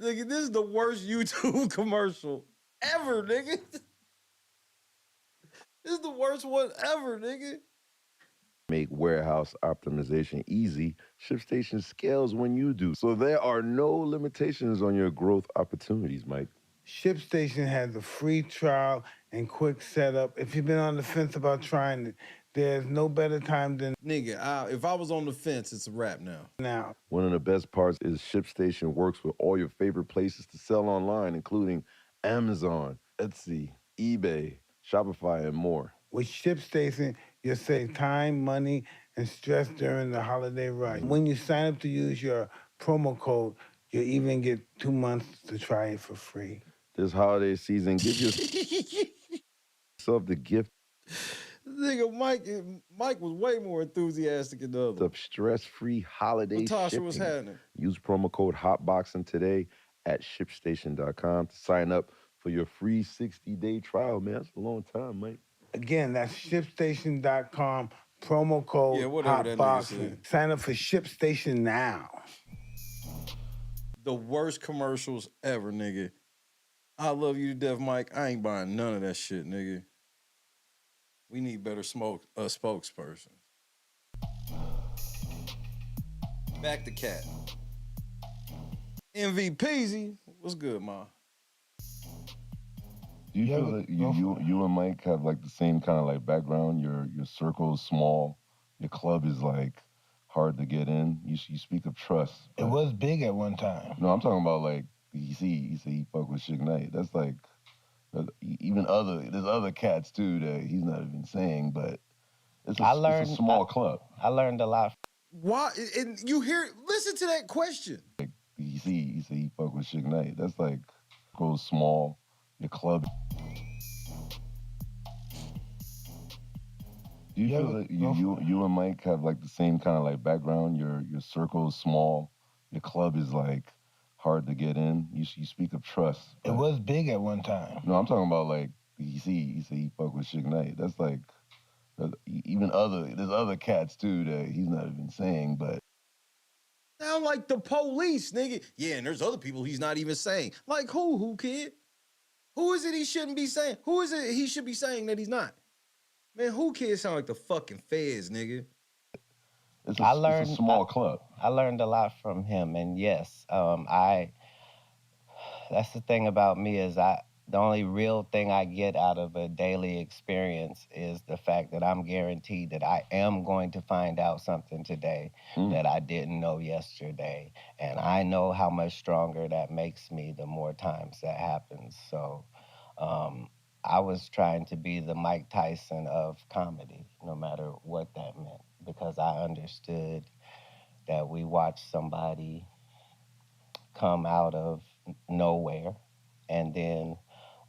Nigga, this is the worst YouTube commercial ever, nigga. This is the worst one ever, nigga. make warehouse optimization easy, ShipStation scales when you do. So there are no limitations on your growth opportunities, Mike. ShipStation has a free trial and quick setup. If you've been on the fence about trying it, there's no better time than Nigga, if I was on the fence, it's a wrap now. One of the best parts is ShipStation works with all your favorite places to sell online, including Amazon, Etsy, eBay, Shopify, and more. With ShipStation, you'll save time, money, and stress during the holiday rush. When you sign up to use your promo code, you'll even get 2 months to try it for free. This holiday season, give yourself the gift Nigga, Mike was way more enthusiastic than the other. of stress-free holiday Natasha, shipping. what's happening? Use promo code HOTBOXING today at ShipStation.com to sign up for your free 60-day trial, man. That's a long time, Mike. Again, that's ShipStation.com, promo code whatever that nigga HOTBOXING. said. Sign up for ShipStation now. The worst commercials ever, nigga. I love you to death, Mike. I ain't buying none of that shit, nigga. We need better spokespersons. Back to Katt. MVPeasy. What's good, Ma? Do you feel like you and Mike have like the same kind of like background? Your circle is small. Your club is like hard to get in. You speak of trust. It was big at one time. No, I'm talking about like he said he fuck with Suge Knight. That's like, there's other cats too that he's not even saying, but it's a small club. I learned a lot. Why? And you listen to that question. He said he fuck with Suge Knight. That's like, goes small, your club. Do you feel that you and Mike have like the same kind of like background? Your circle is small, your club is like hard to get in. You speak of trust. It was big at one time. No, I'm talking about like he said he fuck with Suge Knight. That's like, there's other cats too that he's not even saying, but. Sound like the police, nigga. Yeah, and there's other people he's not even saying. Like who, kid? Who is it he shouldn't be saying? Who is it he should be saying that he's not? Man, who kid sound like the fucking feds, nigga? It's a small club. I learned a lot from him, and yes, that's the thing about me is the only real thing I get out of a daily experience is the fact that I'm guaranteed that I am going to find out something today that I didn't know yesterday. And I know how much stronger that makes me the more times that happens. So I was trying to be the Mike Tyson of comedy, no matter what that meant, because I understood that we watched somebody come out of nowhere, and then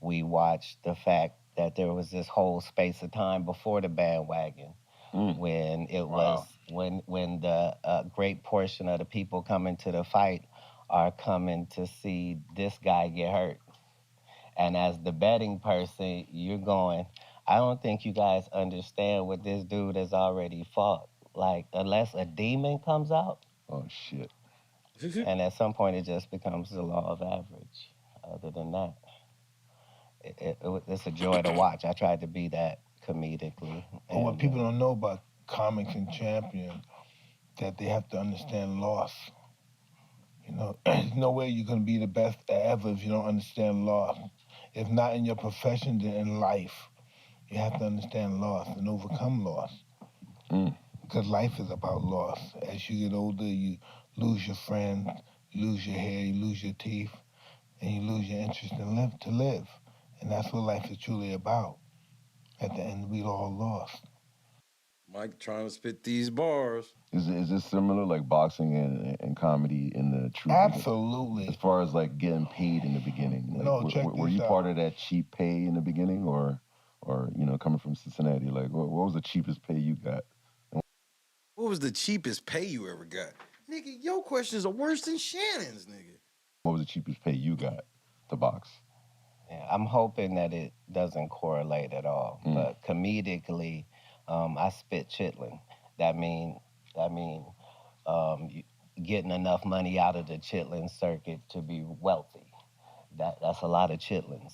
we watched the fact that there was this whole space of time before the bandwagon when it was when the great portion of the people coming to the fight are coming to see this guy get hurt. And as the betting person, you're going, I don't think you guys understand what this dude has already fought. Like, unless a demon comes out. Oh, shit. And at some point, it just becomes the law of average. Other than that, it's a joy to watch. I tried to be that comedically. But what people don't know about comics and champions, that they have to understand loss. You know, there's no way you're going to be the best ever if you don't understand loss. If not in your profession, then in life. You have to understand loss and overcome loss. Because life is about loss. As you get older, you lose your friends, you lose your hair, you lose your teeth, and you lose your interest in to live. And that's what life is truly about. At the end, we all lost. Mike trying to spit these bars. Is this similar, like boxing and comedy in the truth? Absolutely. As far as like getting paid in the beginning. Like, No, check were you part of that cheap pay in the beginning, or you know, coming from Cincinnati? Like, what was the cheapest pay you got? What was the cheapest pay you ever got? Nigga, your questions are worse than Shannon's, nigga. What was the cheapest pay you got to box? Yeah, I'm hoping that it doesn't correlate at all. But comedically, I spit chitlin. That mean getting enough money out of the chitlin circuit to be wealthy. That's a lot of chitlins.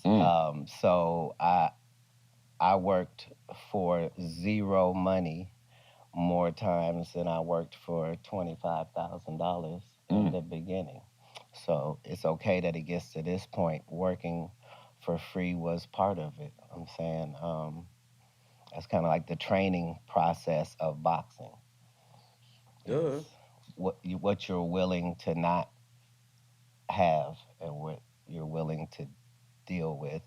So I worked for zero money more times than I worked for $25,000 in the beginning. So it's okay that it gets to this point. Working for free was part of it. I'm saying that's kind of like the training process of boxing. Yeah. What you're willing to not have and what you're willing to deal with.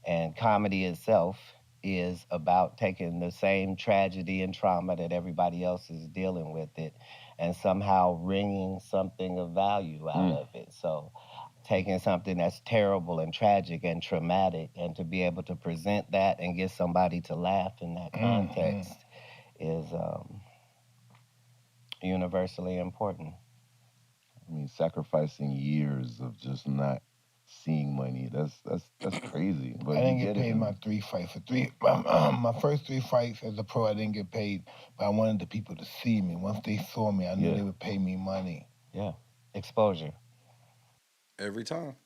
And comedy itself is about taking the same tragedy and trauma that everybody else is dealing with it and somehow wringing something of value out of it. So taking something that's terrible and tragic and traumatic and to be able to present that and get somebody to laugh in that context is universally important. I mean, sacrificing years of just not seeing money, that's crazy. But I didn't get paid my 3 fights. My first 3 fights as a pro, I didn't get paid, but I wanted the people to see me. Once they saw me, I knew they would pay me money. Yeah, exposure. Every time.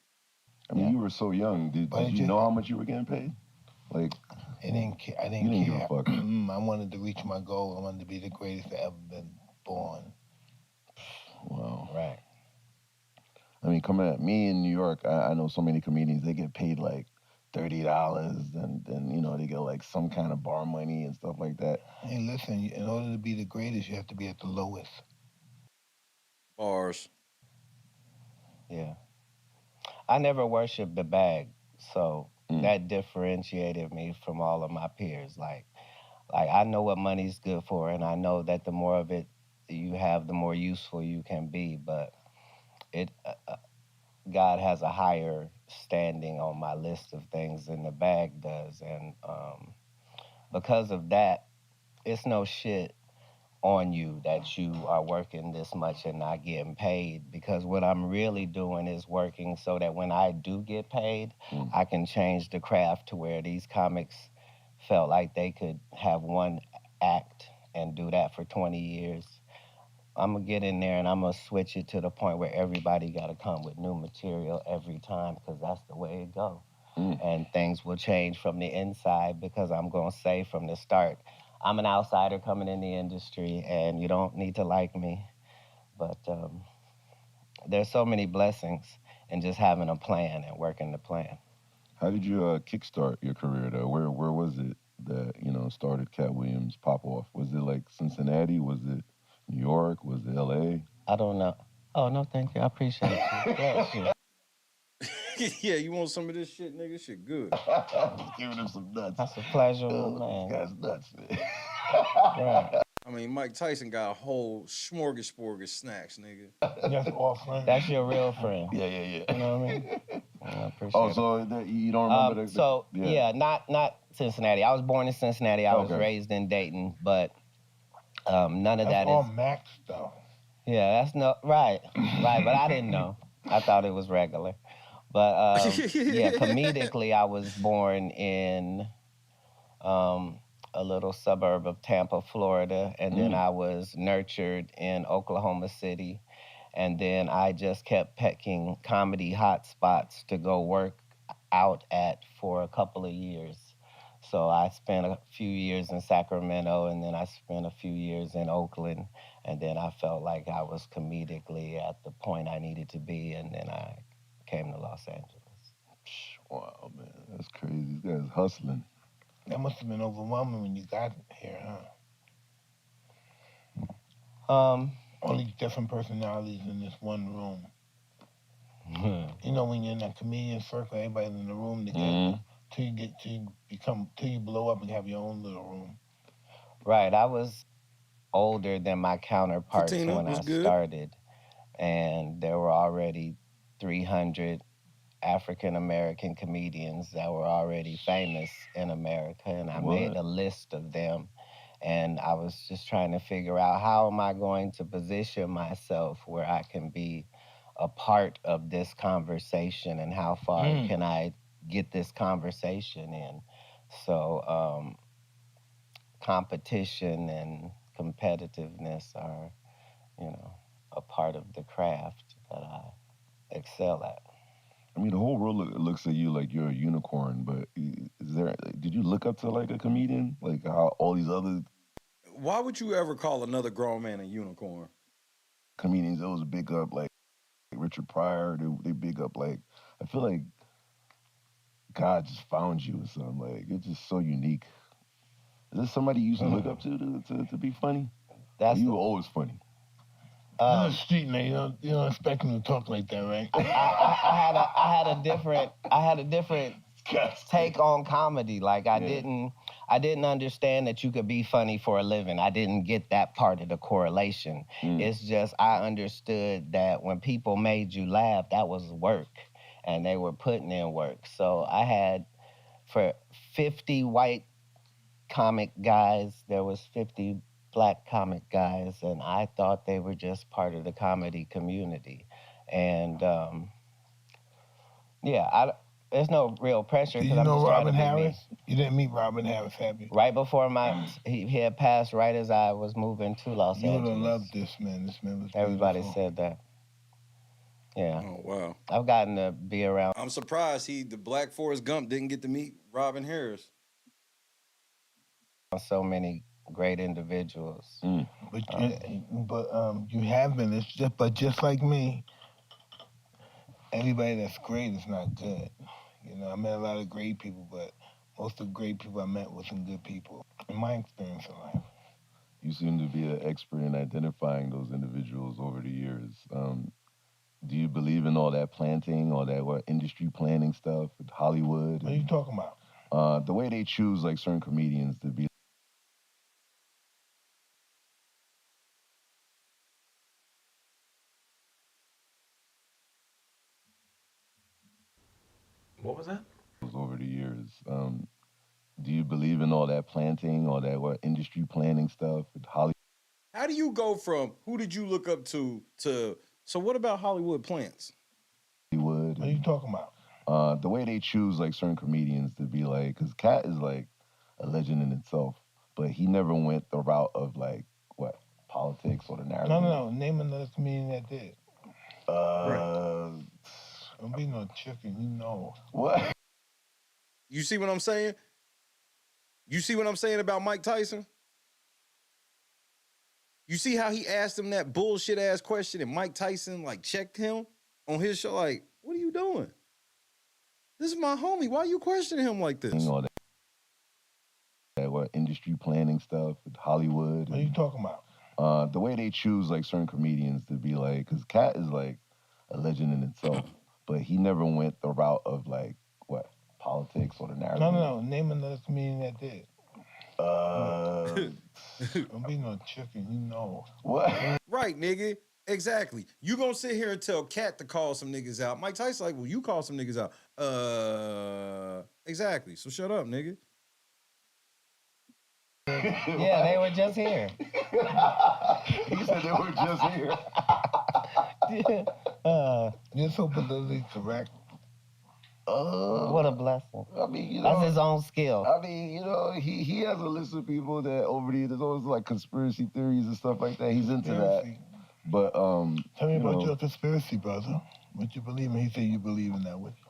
I mean, you were so young. Did you know how much you were getting paid? Like, I didn't care. You didn't give a fuck. I wanted to reach my goal. I wanted to be the greatest that ever been born. Wow. Right. I mean, coming at me in New York, I know so many comedians, they get paid like $30 and then, you know, they get like some kind of bar money and stuff like that. Hey, listen, in order to be the greatest, you have to be at the lowest. Bars. Yeah. I never worshiped the bag, so that differentiated me from all of my peers. Like I know what money's good for, and I know that the more of it you have, the more useful you can be. But it, God has a higher standing on my list of things than the bag does, and because of that, it's no shit on you that you are working this much and not getting paid, because what I'm really doing is working so that when I do get paid, I can change the craft to where these comics felt like they could have one act and do that for 20 years. I'm gonna get in there and I'm gonna switch it to the point where everybody gotta come with new material every time, because that's the way it go. And things will change from the inside, because I'm gonna say from the start, I'm an outsider coming in the industry and you don't need to like me. But there's so many blessings in just having a plan and working the plan. How did you kickstart your career though? Where was it that, you know, started Katt Williams pop off? Was it like Cincinnati? Was it New York? Was it LA? I don't know. Oh, no, thank you. I appreciate you. Bless you. Yeah, you want some of this shit, nigga? This shit good. Giving him some nuts. That's a pleasure, man. This guy's nuts, man. Right. I mean, Mike Tyson got a whole smorgasbord of snacks, nigga. That's all friend. That's your real friend. Yeah. You know what I mean? I appreciate Oh, it. so you don't remember not Cincinnati. I was born in Cincinnati. I was raised in Dayton, but none of That's that all is. Mac stuff. Yeah, that's no right, but I didn't know. I thought it was regular. But yeah, comedically, I was born in a little suburb of Tampa, Florida, and then I was nurtured in Oklahoma City, and then I just kept pecking comedy hotspots to go work out at for a couple of years. So I spent a few years in Sacramento, and then I spent a few years in Oakland, and then I felt like I was comedically at the point I needed to be, and then I came to Los Angeles. Wow, man, that's crazy. This guy's hustling. That must have been overwhelming when you got here, huh? All these different personalities in this one room. You know, when you're in that comedian circle, everybody's in the room together till you blow up and have your own little room. Right, I was older than my counterparts when I started, and there were already 300 African-American comedians that were already famous in America, and I made a list of them, and I was just trying to figure out, how am I going to position myself where I can be a part of this conversation, and how far can I get this conversation in? So competition and competitiveness are, you know, a part of the craft that I excel at. I mean, the whole world looks at you like you're a unicorn, but did you look up to like a comedian? Like how all these other... Why would you ever call another grown man a unicorn? Comedians always big up like Richard Pryor, they big up like, I feel like God just found you or something. Like, it's just so unique. Is this somebody you used to look up to be funny? You were always funny. On the street, man, you don't expect him to talk like that, right? I had a different take on comedy. Like I didn't understand that you could be funny for a living. I didn't get that part of the correlation. It's just I understood that when people made you laugh, that was work, and they were putting in work. So I had, for 50 white comic guys, there was 50 Black comic guys, and I thought they were just part of the comedy community. And there's no real pressure. Did you know Robin Harris? You didn't meet Robin Harris, have you? Right before he had passed right as I was moving to Los Angeles. You would have loved this man. This man was Everybody beautiful. Said that. Yeah. Oh, wow. I've gotten to be around. I'm surprised the Black Forrest Gump didn't get to meet Robin Harris. So many great individuals. But you have been. It's just like me. Everybody that's great is not good. You know, I met a lot of great people, but most of the great people I met wasn't good people. In my experience in life. You seem to be an expert in identifying those individuals over the years. Do you believe in all that planting, all that industry planning stuff with Hollywood? What are you talking about? The way they choose like certain comedians to be. What was that? Over the years, do you believe in all that planting, all that industry planning stuff with Hollywood? How do you go from who did you look up to so what about Hollywood plants? What are you talking about? The way they choose like certain comedians to be like, because Katt is like a legend in itself, but he never went the route of like politics or the narrative. No. Name another comedian that did. Don't be no chicken, you know. What? You see what I'm saying? You see what I'm saying about Mike Tyson? You see how he asked him that bullshit ass question and Mike Tyson like checked him on his show like, what are you doing? This is my homie. Why are you questioning him like this? All that industry planning stuff with Hollywood. What are you talking about? The way they choose like certain comedians to be like, because Katt is like a legend in itself, but he never went the route of like politics or the narrative. No. Name another comedian that did. Don't be no chicken, you know. What? Right, nigga. Exactly. You gonna sit here and tell Katt to call some niggas out. Mike Tyson like, well, you call some niggas out. Exactly. So shut up, nigga. Yeah, they were just here. He said they were just here. You're so politically correct. What a blessing. I mean, that's his own skill. I mean, he has a list of people that over the years, there's always like conspiracy theories and stuff like that. He's into that. But tell me about your conspiracy, brother. What you believe in? He said you believe in that with you.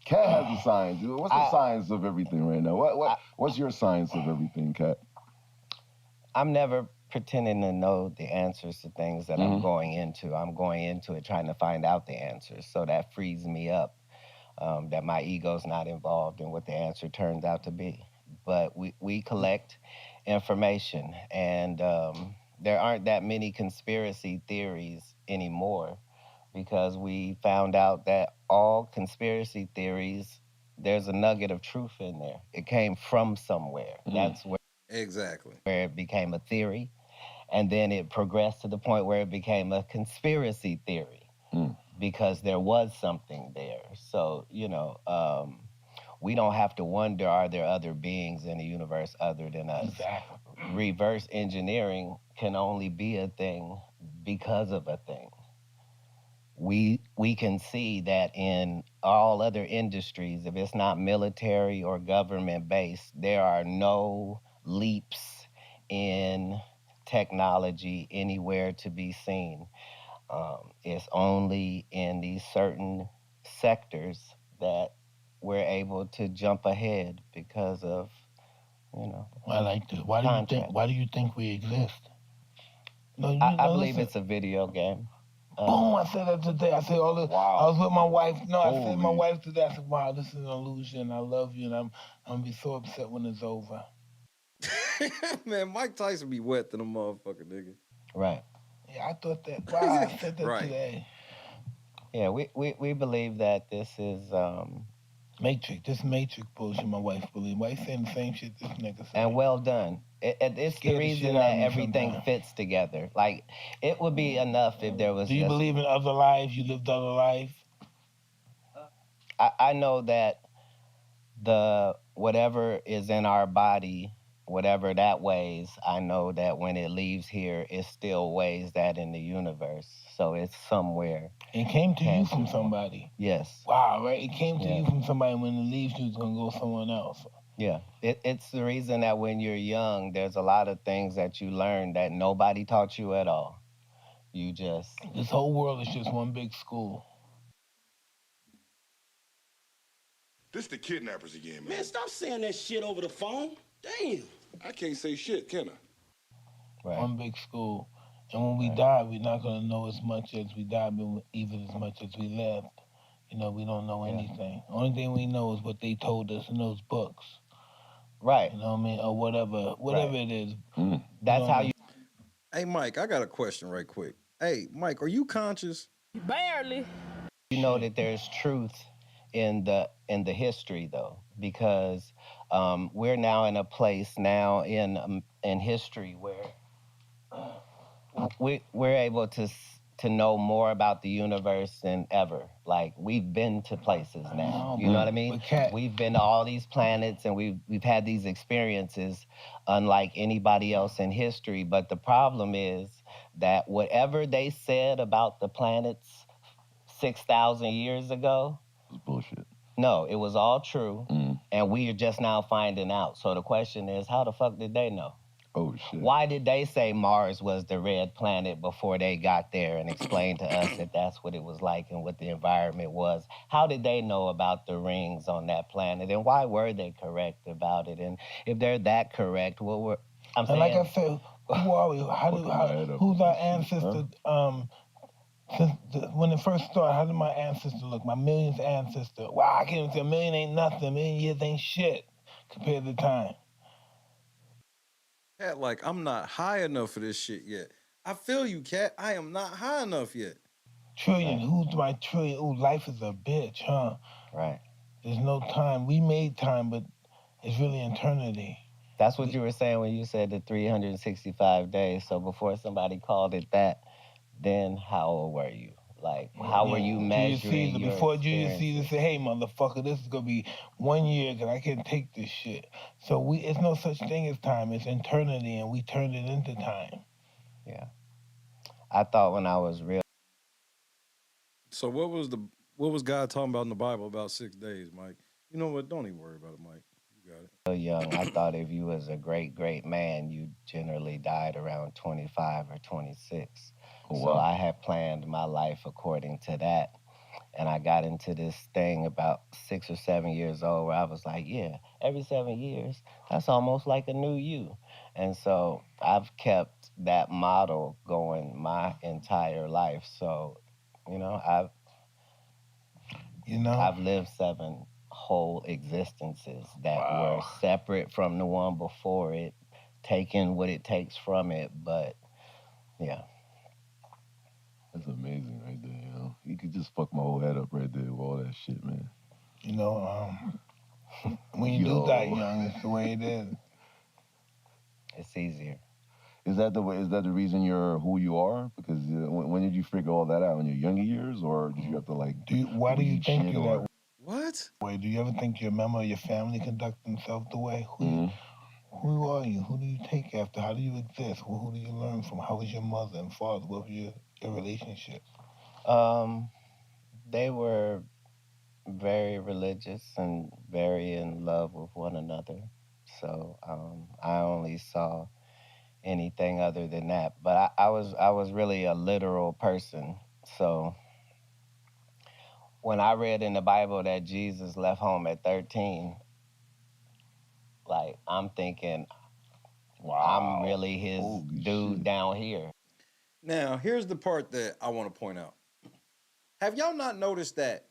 Katt has the science. What's the science of everything right now? What's your science of everything, Katt? I'm never pretending to know the answers to things that I'm going into. I'm going into it trying to find out the answers. So that frees me up, that my ego's not involved in what the answer turns out to be. But we collect information, and there aren't that many conspiracy theories anymore because we found out that all conspiracy theories, there's a nugget of truth in there. It came from somewhere. That's where where it became a theory. And then it progressed to the point where it became a conspiracy theory because there was something there. So, we don't have to wonder, are there other beings in the universe other than us? Exactly. Reverse engineering can only be a thing because of a thing. We can see that in all other industries, if it's not military or government-based, there are no leaps in technology anywhere to be seen. It's only in these certain sectors that we're able to jump ahead because of, I like this. Why do you think we exist? No, I believe it's a video game. Boom! I said that today. I said all this. Wow. I was with my wife. No, I said to my wife today. I said, "Wow, this is an illusion. I love you, and I'm gonna be so upset when it's over." Man, Mike Tyson be wet than a motherfucker, nigga. Right. Yeah, I thought that. Wow, I said that today. Yeah, we believe that this is Matrix. This Matrix bullshit. My wife believes. Why you saying the same shit this nigga said? And well done. It's the reason that everything fits together. Like, it would be enough if there was. Do you believe in other lives? You lived other life? I know that the whatever is in our body, whatever that weighs, I know that when it leaves here, it still weighs that in the universe. So it's somewhere. It came to you from somebody. Yes. Wow, right? It came to you from somebody. When it leaves you, it's going to go someone else. Yeah. It's the reason that when you're young, there's a lot of things that you learn that nobody taught you at all. You just... This whole world is just one big school. This the kidnappers again, man. Man, stop saying that shit over the phone. Damn. I can't say shit, can I? Right. One big school. And when we die, we're not going to know as much as we died, but even as much as we lived. We don't know anything. Only thing we know is what they told us in those books. Right. You know what I mean? Or whatever it is. That's how you... Hey, Mike, I got a question right quick. Hey, Mike, are you conscious? Barely. You know that there's truth in the history though, because we're now in a place now in history where we're able to know more about the universe than ever. Like, we've been to places now. You know what I mean? We've been to all these planets and we've had these experiences unlike anybody else in history. But the problem is that whatever they said about the planets 6,000 years ago, It's bullshit. no, it was all true, and we are just now finding out. So the question is, how the fuck did they know? Oh, shit. Why did they say Mars was the red planet before they got there and explained to us that that's what it was like and what the environment was? How did they know about the rings on that planet, and why were they correct about it? And if they're that correct, I'm saying... And like I said, who are we? Who's our ancestor? When it first started, how did my ancestor look? My millionth ancestor. Wow, I can't even say a million ain't nothing. A million years ain't shit compared to time. Cat, like, I'm not high enough for this shit yet. I feel you, Cat. I am not high enough yet. Trillion, who's my trillion? Ooh, life is a bitch, huh? Right. There's no time. We made time, but it's really eternity. That's what you were saying when you said the 365 days. So before somebody called it that, then how old were you? Like, how were you measuring your Before Julius Caesar said, hey, motherfucker, this is going to be 1 year because I can't take this shit. So it's no such thing as time. It's eternity, and we turned it into time. Yeah. I thought when I was real... So what was God talking about in the Bible about 6 days, Mike? You know what? Don't even worry about it, Mike. You got it. So young, I thought if you was a great, great man, you generally died around 25 or 26. Oh, so wow. I had planned my life according to that. And I got into this thing about 6 or 7 years old where I was like, yeah, every 7 years, that's almost like a new you. And so I've kept that model going my entire life. So, I've lived 7 whole existences that were separate from the one before it, taking what it takes from it, but yeah. That's amazing right there, you know? You could just fuck my whole head up right there with all that shit, man. You know, when you do die young, it's the way it is. It's easier. Is that the reason you're who you are? Because when did you figure all that out? In your younger years, or did you have to like? Why do you think you're that way? What? Wait, do you ever think your member of your family conduct themselves the way? Who are you? Who do you take after? How do you exist? Who do you learn from? How was your mother and father? What was your relationship? They were very religious and very in love with one another. So I only saw anything other than that. But I was really a literal person. So when I read in the Bible that Jesus left home at 13, like, I'm thinking, wow, I'm really his dude down here. Now, here's the part that I want to point out. Have y'all not noticed that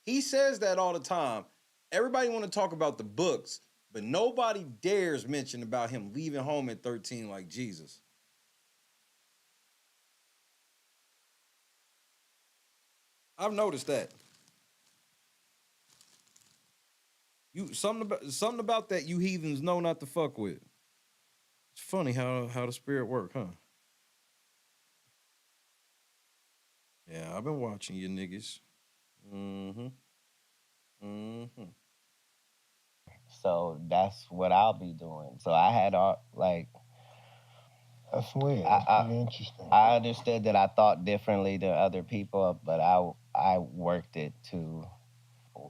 he says that all the time? Everybody want to talk about the books, but nobody dares mention about him leaving home at 13 like Jesus. I've noticed that. Something about that you heathens know not to fuck with. It's funny how the spirit work, huh? Yeah, I've been watching you niggas. So that's what I'll be doing. So I had that's weird. That's pretty interesting. I understood that I thought differently than other people, but I worked it to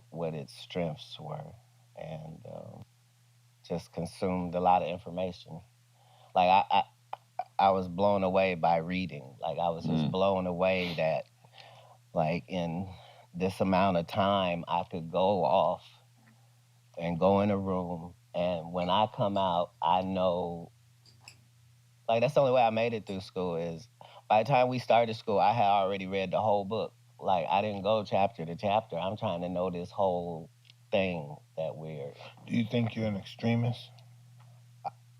what its strengths were, and just consumed a lot of information. Like I was blown away by reading. Like, I was just blown away that, like, in this amount of time, I could go off and go in a room, and when I come out, I know, like, that's the only way I made it through school is by the time we started school, I had already read the whole book. Like, I didn't go chapter to chapter. I'm trying to know this whole thing that we're... Do you think you're an extremist?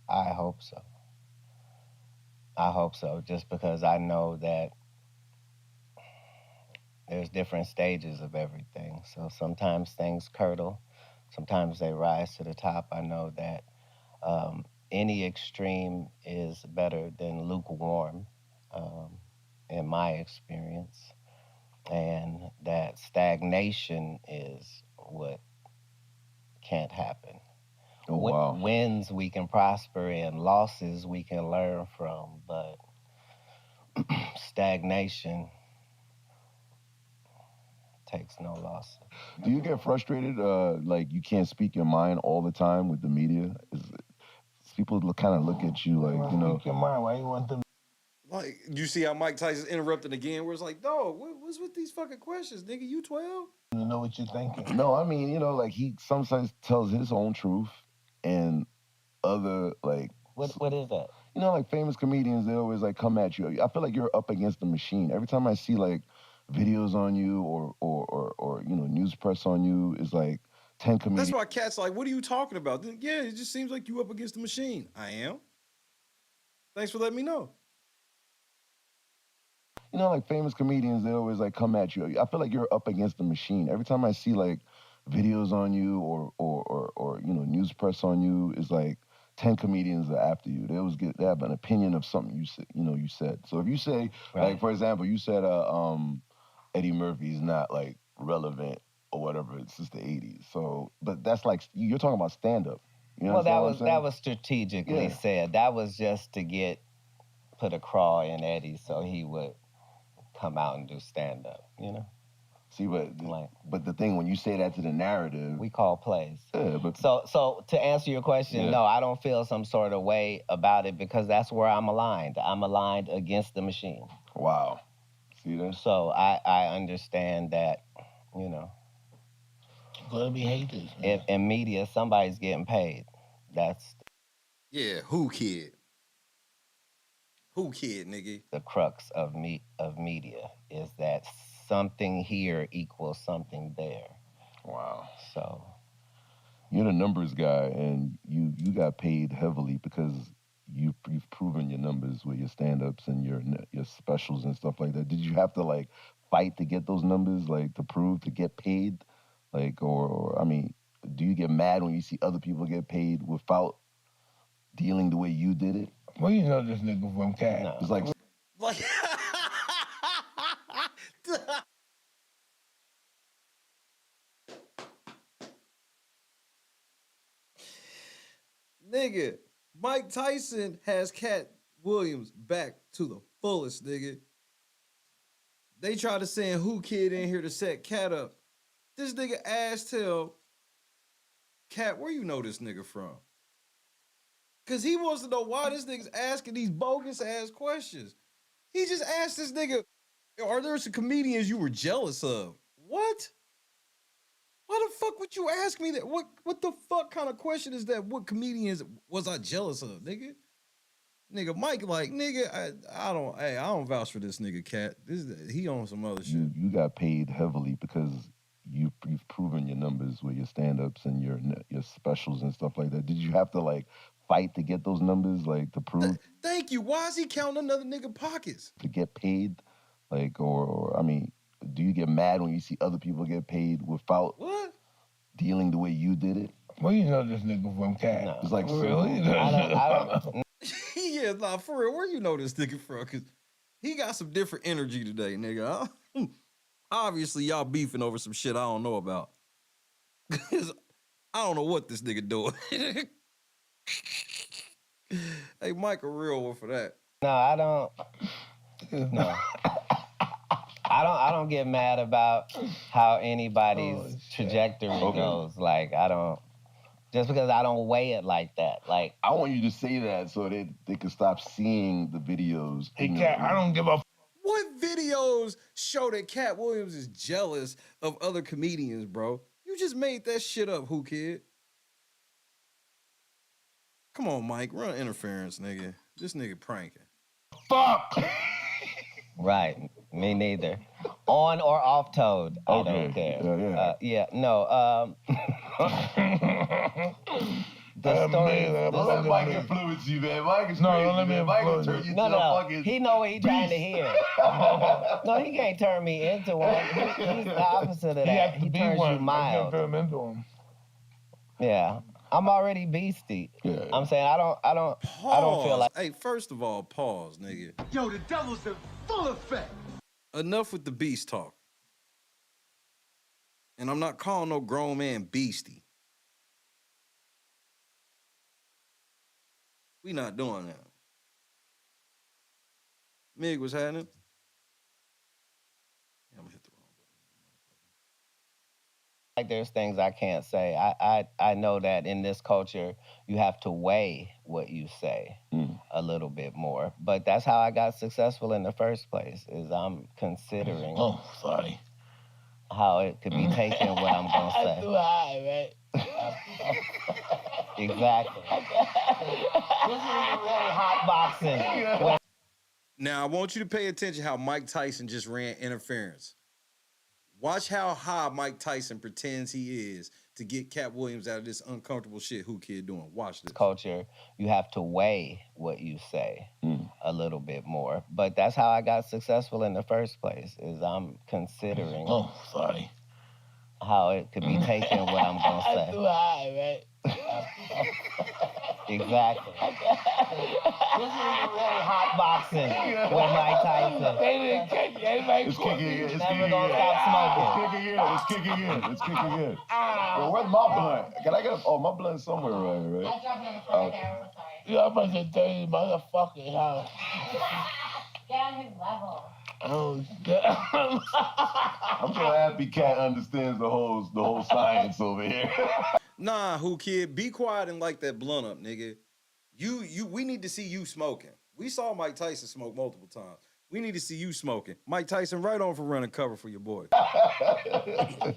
I hope so. I hope so, just because I know that there's different stages of everything. So sometimes things curdle, sometimes they rise to the top. I know that any extreme is better than lukewarm, in my experience, and that stagnation is what can't happen. Oh, wow. Wins we can prosper in, losses we can learn from, but stagnation takes no loss. Do you get frustrated, like you can't speak your mind all the time with the media? People kind of look at you like, you know. Speak your mind. Why you want them? Like, you see how Mike Tyson interrupted again, where it's like, dog, what's with these fucking questions, nigga? You 12? You know what you're thinking. No, I mean, you know, like he sometimes tells his own truth, and other like. What is that? You know, like famous comedians, they always like come at you. I feel like you're up against the machine. Every time I see like videos on you or you know, news press on you, is like 10 comedians. That's why Katt's like, what are you talking about? Yeah, it just seems like you up against the machine. I am. Thanks for letting me know. You know, like famous comedians, they always like come at you. I feel like you're up against the machine. Every time I see like videos on you or you know, news press on you, is like 10 comedians are after you. They have an opinion of something you said. So if you say, like, for example, you said Eddie Murphy's not like relevant or whatever, it's just the 80s. So, but that's like, you're talking about stand-up. You know well, that was strategically said. That was just to put a crawl in Eddie so he would come out and do stand-up, you know? See, but the thing, when you say that to the narrative... We call plays. Yeah, but... So to answer your question, no, I don't feel some sort of way about it because that's where I'm aligned. I'm aligned against the machine. Wow. See that? So I understand that, you know... Gonna be haters. In media, somebody's getting paid. That's... Yeah, who kid? Who kid, nigga? The crux of media is that something here equals something there. Wow. So you're the numbers guy, and you got paid heavily because you've proven your numbers with your stand-ups and your specials and stuff like that. Did you have to like fight to get those numbers, like to get paid, like or I mean, do you get mad when you see other people get paid without dealing the way you did it? Well, you know this nigga from Katt. No. It's like nigga, Mike Tyson has Katt Williams back to the fullest, nigga. They tried to send Who Kid in here to set Katt up. This nigga asked him, Katt, where you know this nigga from? Because he wants to know why this nigga's asking these bogus-ass questions. He just asked this nigga, are there some comedians you were jealous of? What? Why the fuck would you ask me that? What the fuck kind of question is that? What comedians was I jealous of, nigga? Nigga, Mike, like, nigga, I don't vouch for this nigga, Katt. He on some other shit. You got paid heavily because you've proven your numbers with your stand-ups and your specials and stuff like that. Did you have to like fight to get those numbers, like to prove? Thank you. Why is he counting another nigga pockets? To get paid, like, or I mean, do you get mad when you see other people get paid without dealing the way you did it? Well, you know this nigga from Katt. No. It's like, really? I don't. Yeah, nah, for real. Where you know this nigga from? Cause he got some different energy today, nigga. Obviously, y'all beefing over some shit I don't know about. Cause I don't know what this nigga doing. Hey, Mike, a real one for that. No, I don't. No. I don't get mad about how anybody's trajectory goes. Like, I don't, just because I don't weigh it like that. Like, I want you to say that so they can stop seeing the videos. Hey, Katt, I don't give a... What videos show that Katt Williams is jealous of other comedians, bro? You just made that shit up, Who Kid? Come on, Mike, run interference, nigga. This nigga pranking. Fuck! Right, me neither. On or off toed, I don't care. Yeah. No. The story. Don't let Mike influence you, man. Mike is No, crazy, don't let me man. Mike will influence turn you No, to a no, fucking he know what he trying to hear. No, he can't turn me into one. He's the opposite of He that. has to He be turns one. you I can't mild. turn him into him. Yeah, I'm already beastie. Yeah. I'm saying I don't feel like. Hey, first of all, pause, nigga. Yo, the devil's in full effect. Enough with the beast talk. And I'm not calling no grown man beastie. We not doing that. Mig, what's happening? Yeah, I'm gonna hit the wrong Like there's things I can't say. I know that in this culture you have to weigh what you say a little bit more. But that's how I got successful in the first place. Is I'm considering. Oh, sorry. How it could be taken what I'm gonna say. Too high, right? Exactly. This is really hot boxing. Now, I want you to pay attention how Mike Tyson just ran interference. Watch how high Mike Tyson pretends he is to get Katt Williams out of this uncomfortable shit Whoo Kid doing. Watch this. Culture, you have to weigh what you say a little bit more. But that's how I got successful in the first place, is I'm considering. Oh, sorry. How it could be taken what I'm gonna say. Too high, right? Exactly. This is really hot boxing with Mike Tyson. They didn't catch you. Everybody It's kicking in. It's Never kicking gonna in. stop smoking. It's kicking in. It's kicking in. It's kicking in. Well, where's my blunt? Can I get a... Oh, my blunt's somewhere around here, right? I dropped it on the floor there. I'm sorry. Yeah, I'm about to tell you, motherfucker, how. Get on his level. Oh, God. I'm so happy Cat understands the whole science over here. Nah, Whoo Kid, be quiet and light that blunt up, nigga. We need to see you smoking. We saw Mike Tyson smoke multiple times. We need to see you smoking. Mike Tyson, right on for running cover for your boy. I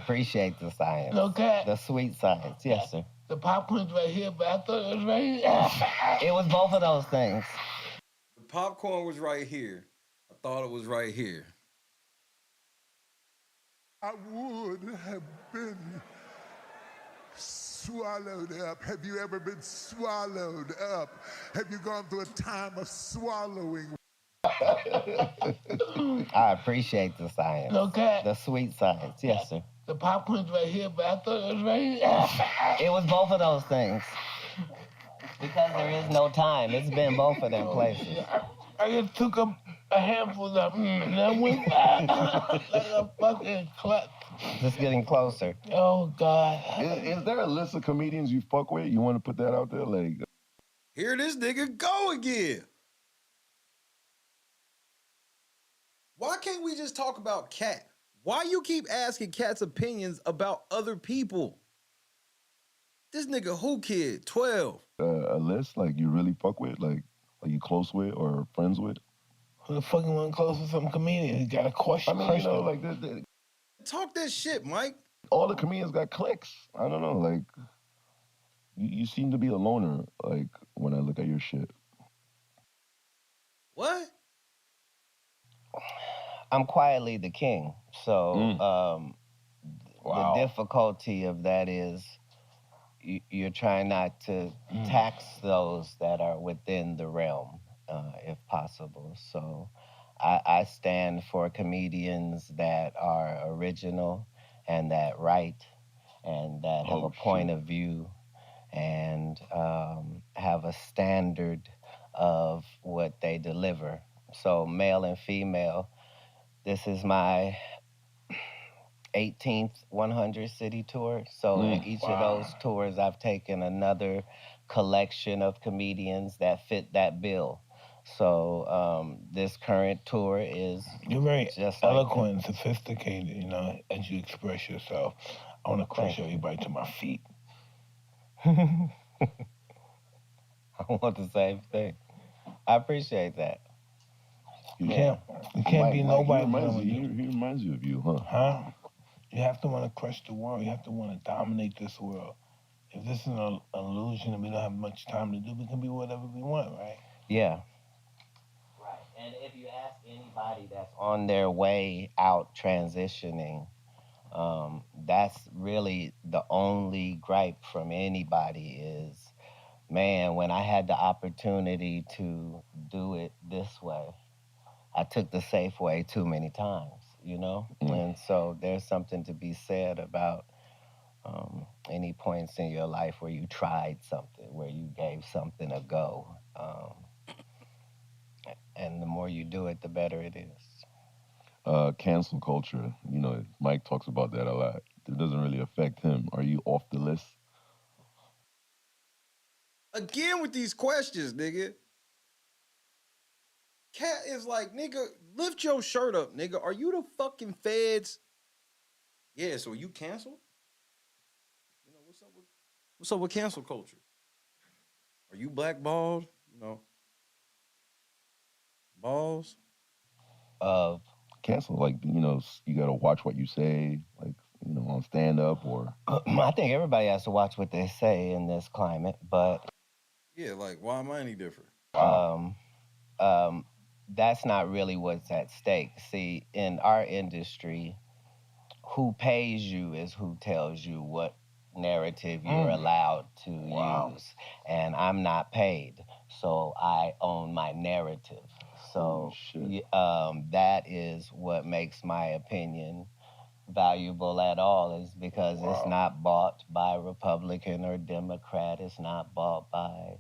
appreciate the science. Okay. The sweet science. Yes, sir. The popcorn's right here, but I thought it was right here. It was both of those things. The popcorn was right here. I thought it was right here. I would have been swallowed up. Have you ever been swallowed up? Have you gone through a time of swallowing? I appreciate the science. Okay. The sweet science. Yes, sir. The popcorn's right here, but I thought it was right here. It was both of those things. Because there is no time. It's been both of them places. I just took a handful of and then went back like a fucking clutch. Just getting closer. Oh, God. Is there a list of comedians you fuck with? You want to put that out there? Like, Here this nigga go again. Why can't we just talk about Katt? Why you keep asking Katt's opinions about other people? This nigga Whoo Kid, 12. a list like you really fuck with, like you close with or friends with? Who the fucking one close with some comedian? He got a question. I mean, you know, like Talk that shit, Mike. all the comedians got clicks. I don't know, like you seem to be a loner, like when I look at your shit. What? I'm quietly the king. So Wow. the difficulty of that is you're trying not to tax those that are within the realm, if possible. So I stand for comedians that are original and that write and that have a point of view and have a standard of what they deliver. So male and female, this is my 18th 100 city tour. So in each of those tours, I've taken another collection of comedians that fit that bill. So this current tour is You're very just eloquent and sophisticated, you know, as you express yourself. I want to crush everybody to my feet. I want the same thing. I appreciate that. You can't be nobody. He reminds you of you, huh? Huh? You have to want to crush the world. You have to want to dominate this world. If this is an illusion and we don't have much time to do, we can be whatever we want, right? Yeah. Right. And if you ask anybody that's on their way out transitioning, That's really the only gripe from anybody is, man, when I had the opportunity to do it this way, I took the safe way too many times, you know? And so there's something to be said about any points in your life where you tried something, where you gave something a go. And the more you do it, the better it is. Cancel culture, you know, Mike talks about that a lot. It doesn't really affect him. Are you off the list? Again with these questions, nigga. Katt is like, nigga, lift your shirt up, nigga. Are you the fucking feds? Yeah, so you canceled? You know, what's up with cancel culture? Are you blackballed? You know, balls? Cancel, like, you know, you got to watch what you say, like, you know, on stand-up or... I think everybody has to watch what they say in this climate, but... Yeah, like, why am I any different? That's not really what's at stake. See, in our industry, who pays you is who tells you what narrative you're allowed to use. And I'm not paid, so I own my narrative. So that is what makes my opinion valuable at all, is because it's not bought by Republican or Democrat. It's not bought by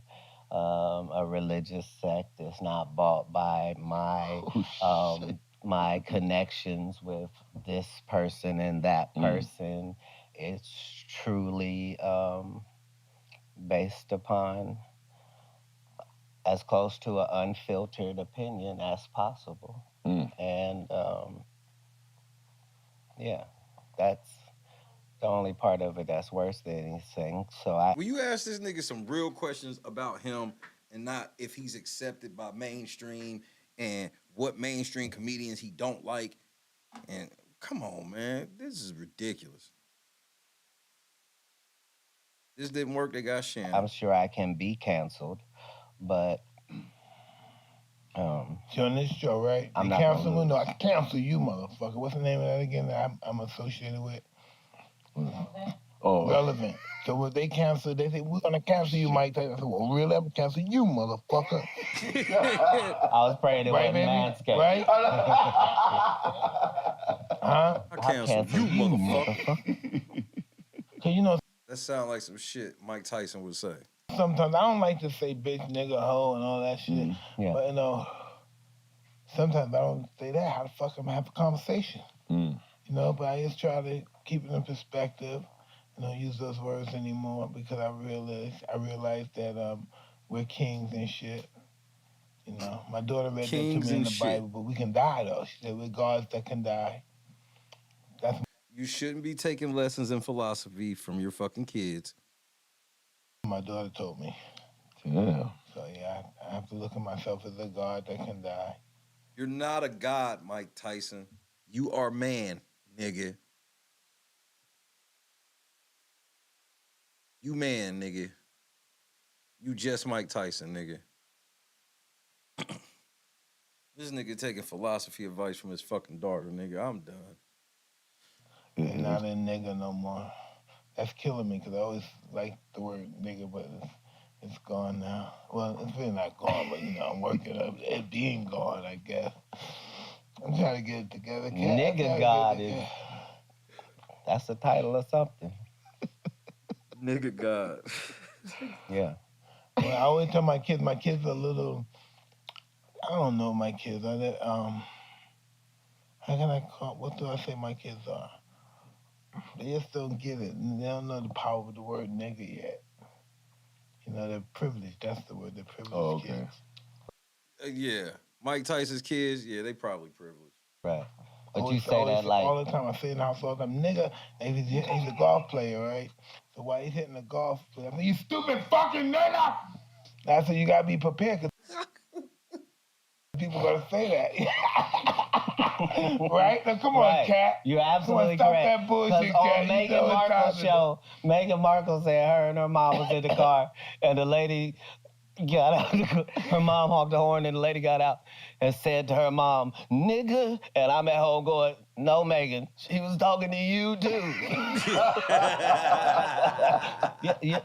a religious sect. It's not bought by my my connections with this person and that person. It's truly based upon as close to an unfiltered opinion as possible. And yeah, that's the only part of it that's worse than anything. So Will you ask this nigga some real questions about him and not if he's accepted by mainstream and what mainstream comedians he don't like? And come on, man, this is ridiculous. This didn't work, they got Shannon. I'm sure I can be canceled, but See, on this show, right? I'm They not cancel gonna me. No, I cancel you, motherfucker. What's the name of that again that I'm associated with? Relevant. So when they cancel, they say, we're going to cancel you, Mike Tyson. I said, well, really? I'm going to cancel you, motherfucker. I was praying it Right, wasn't baby? Manscaped. Right? Huh? I cancel you, motherfucker. Cause you know, That sounds like some shit Mike Tyson would say. sometimes I don't like to say bitch, nigga, hoe, and all that shit. But, you know, sometimes I don't say that. How the fuck am I have a conversation? You know, but I just try to keep it in perspective. You don't use those words anymore because I realize that we're kings and shit. You know, my daughter read that to me in the Bible, but we can die though. She said we're gods that can die. You shouldn't be taking lessons in philosophy from your fucking kids. My daughter told me. Yeah. So yeah, I have to look at myself as a god that can die. You're not a god, Mike Tyson. You are man, nigga. You man, nigga. You just Mike Tyson, nigga. This nigga taking philosophy advice from his fucking daughter, nigga. I'm done. Not a nigga no more. That's killing me because I always liked the word nigga, but it's gone now. Well, it's really not gone, but you know, I'm working up it being gone, I guess. I'm trying to get it together. Nigga God is... That's the title of something. Nigga God. Yeah. Well, I always tell my kids are a little, I don't know my kids. How can I call, what do I say my kids are? They just don't get it. They don't know the power of the word nigga yet. You know, they're privileged. That's the word. They're privileged kids. Yeah. Mike Tyson's kids, yeah, they probably privileged. Right. But Always, you say that like... all the time. I say in the house all the time, nigga, and he's a golf player, right? So while he's hitting the golf, I say, you stupid fucking nigga! I said, you gotta be prepared, because people gonna say that. Right? Now, come on, Kat. You're absolutely stop correct. That bullshit, on Meghan Markle's show, Meghan Markle said her and her mom was in the car, and the lady got out. Her mom honked the horn, and the lady got out and said to her mom, "Nigga," and I'm at home going, "No, Megan, she was talking to you too."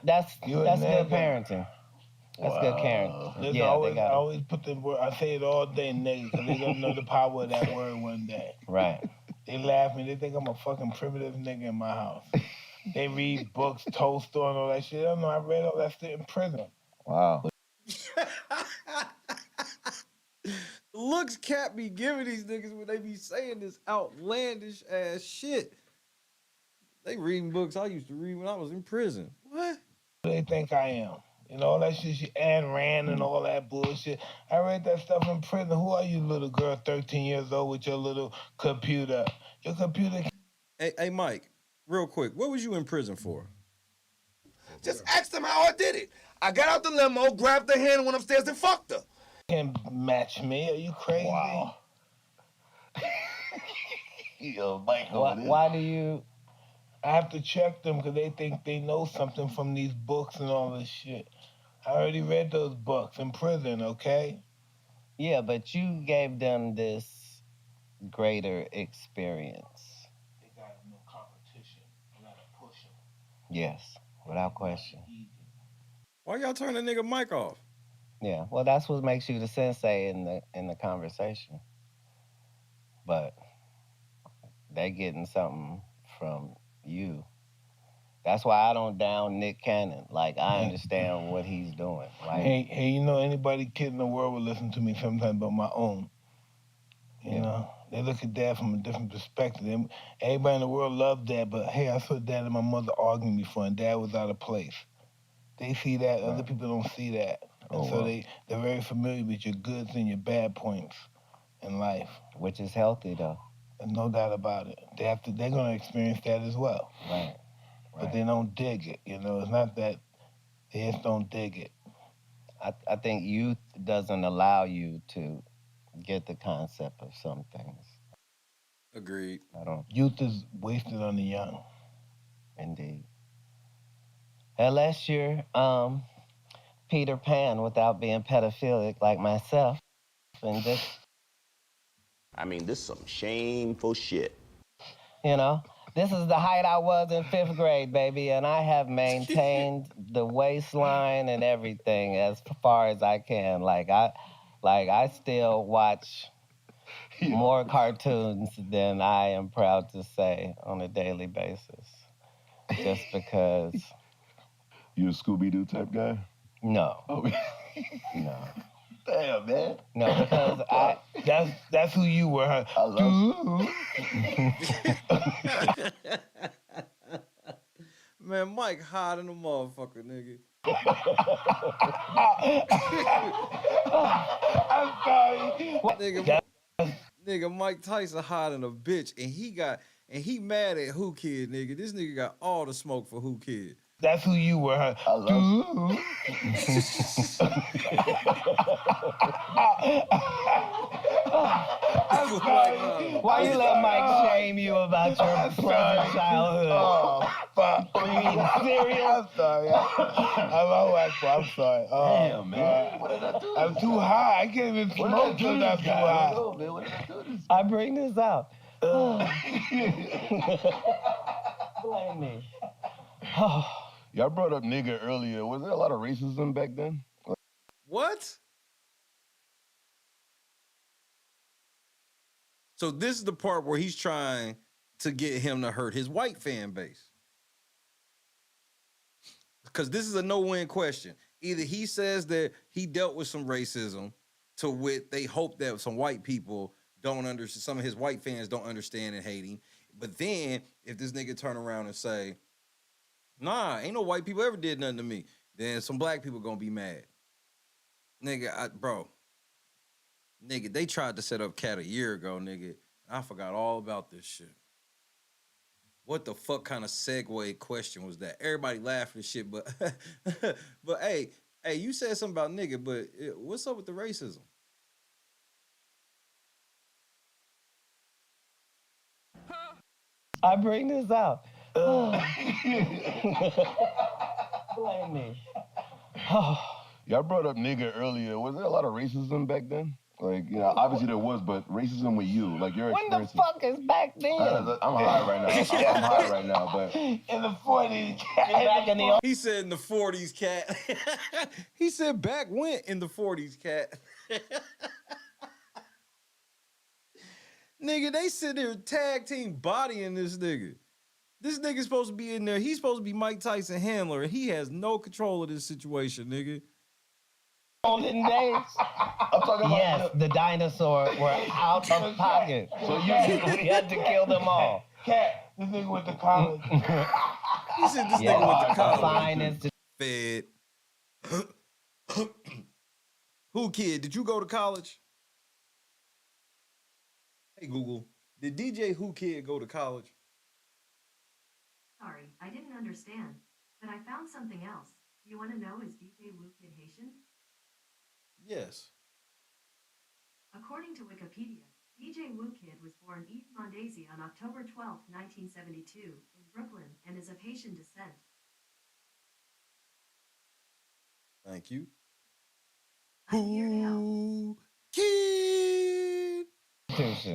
That's good parenting. That's good parenting. Listen, Yeah, I always put the word. I say it all day, nigga, because they don't know the power of that word one day. Right. They laugh at me. They think I'm a fucking primitive nigga in my house. They read books, Tolstoy, and all that shit. I don't know. I read all that shit in prison. Wow. Looks Katt be giving these niggas when they be saying this outlandish ass shit. They reading books I used to read when I was in prison. What? They think I am. You know, all that shit, Ayn Rand and all that bullshit. I read that stuff in prison. Who are you, little girl, 13 years old, with your little computer? Your computer... Hey, Mike, real quick, what was you in prison for? Just ask them how I did it. I got out the limo, grabbed her hand, went upstairs and fucked her. Can't match me. Are you crazy? Wow. Yo, Mike, why do you... I have to check them because they think they know something from these books and all this shit. I already read those books in prison, okay? Yeah, but you gave them this greater experience. They got no competition. I gotta push them. Yes, without question. Why y'all turn the nigga mic off? Yeah, well, that's what makes you the sensei in the conversation. But they getting something from you. That's why I don't down Nick Cannon. Like, I understand what he's doing. Like, hey, you know, anybody kid in the world will listen to me sometime but my own. You know, they look at Dad from a different perspective. Everybody in the world loved Dad, but hey, I saw Dad and my mother arguing before, and Dad was out of place. They see that, other people don't see that. And so they're very familiar with your goods and your bad points in life. Which is healthy, though. And no doubt about it. They're gonna experience that as well. Right. But they don't dig it, you know. It's not that they just don't dig it. I think youth doesn't allow you to get the concept of some things. Agreed. I don't. Youth is wasted on the young. Indeed. Unless you're Peter Pan without being pedophilic like myself, and just... I mean, this is some shameful shit. You know, this is the height I was in 5th grade, baby, and I have maintained the waistline and everything as far as I can. Like I still watch more cartoons than I am proud to say on a daily basis, just because. You a Scooby-Doo type guy? No. Oh, no. Damn, man. No, because that's who you were. Huh? I love Man, Mike hot in the motherfucker, nigga. I'm sorry. Nigga, Mike Tyson hot in a bitch, and he mad at Whoo Kid, nigga. This nigga got all the smoke for Whoo Kid. That's who you were. Huh? I love Why you let Mike shame you about your pleasant childhood? Oh, fuck. You eating cereal? I'm sorry. I'm sorry. Oh, damn, man. What did I do? I'm too high. I can't even smoke till I'm too high. What did I do this? I bring this out. Blame me. Y'all brought up nigga earlier. Was there a lot of racism back then? What? So this is the part where he's trying to get him to hurt his white fan base. Because this is a no-win question. Either he says that he dealt with some racism to wit, they hope that some white people don't understand, some of his white fans don't understand and hate him. But then if this nigga turn around and say, nah, ain't no white people ever did nothing to me, then some black people gonna be mad. Nigga, nigga, they tried to set up Katt a year ago, nigga. I forgot all about this shit. What the fuck kind of segue question was that? Everybody laughing and shit, but but hey, you said something about nigga, but what's up with the racism? I bring this out. Blame me. Y'all brought up nigga earlier. Was there a lot of racism back then? Like, you know, obviously there was, but racism with you, like your When the experiences. fuck is back then? I'm high right now. I'm high right now, but In the 40s. Back in the He said in the 40s, Cat. He said back when in the 40s, Cat. Nigga, they sit there tag team bodying this nigga. This nigga's supposed to be in there. He's supposed to be Mike Tyson handler, and he has no control of this situation, nigga. olden days. I'm talking about yes, the dinosaurs were out of pocket. So we had to kill them all. Cat, this nigga went to college. He said this nigga went to college. Fed. Who kid? Did you go to college? Hey Google, did DJ Who Kid go to college? Sorry, I didn't understand, but I found something else. You want to know, is DJ Whoo Kid Haitian? Yes. According to Wikipedia, DJ Whoo Kid was born Yves Mondesi on October 12, 1972, in Brooklyn, and is of Haitian descent. Thank you. Who Kid? What's the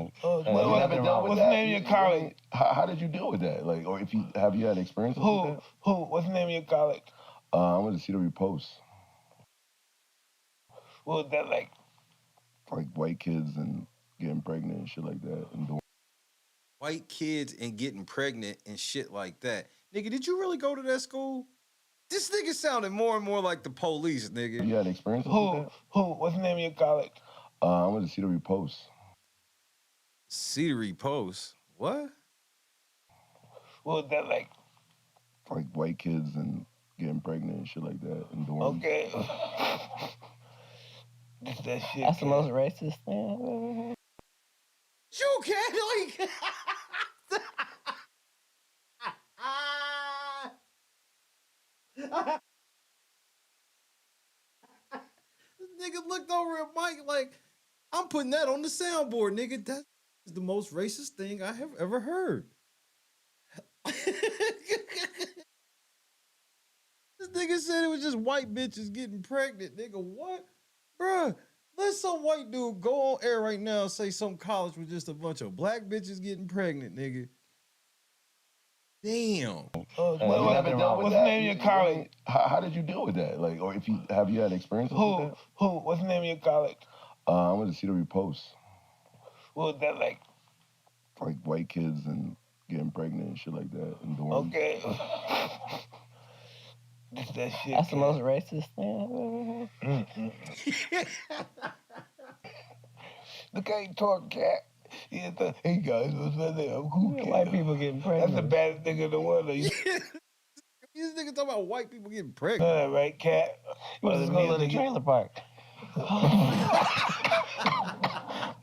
name of your college? How did you deal with that? Like, or if you have you had experience with that? What's the name of your college? I went to CW Post. What was that like? Like white kids and getting pregnant and shit like that. And doing White kids and getting pregnant and shit like that. Nigga, did you really go to that school? This nigga sounded more and more like the police, nigga. You had experience with that? What's the name of your college? I went to CW Post. Cedary Post? What? What was that like? Like white kids and getting pregnant and shit like that. And doing Okay. That shit. That's the most racist thing I've ever heard. You can't like. This nigga looked over at Mike like, I'm putting that on the soundboard, nigga. That is the most racist thing I have ever heard. This nigga said it was just white bitches getting pregnant. Nigga, what? Bruh, let some white dude go on air right now and say some college was just a bunch of black bitches getting pregnant, nigga. Damn. What's the name of your college? How did you deal with that? Like, or if you have you had experience with that? What's the name of your college? I went to CW Post. What was that like? Like white kids and getting pregnant and shit like that. And doing Okay. That shit. That's the most racist thing I've ever heard. Look how you talk, Cat. Hey guys, what's my name? I'm Cool Cat. White people getting pregnant. That's the baddest thing in the world. This nigga talking about white people getting pregnant. Right, Cat? Let's just go to the trailer park.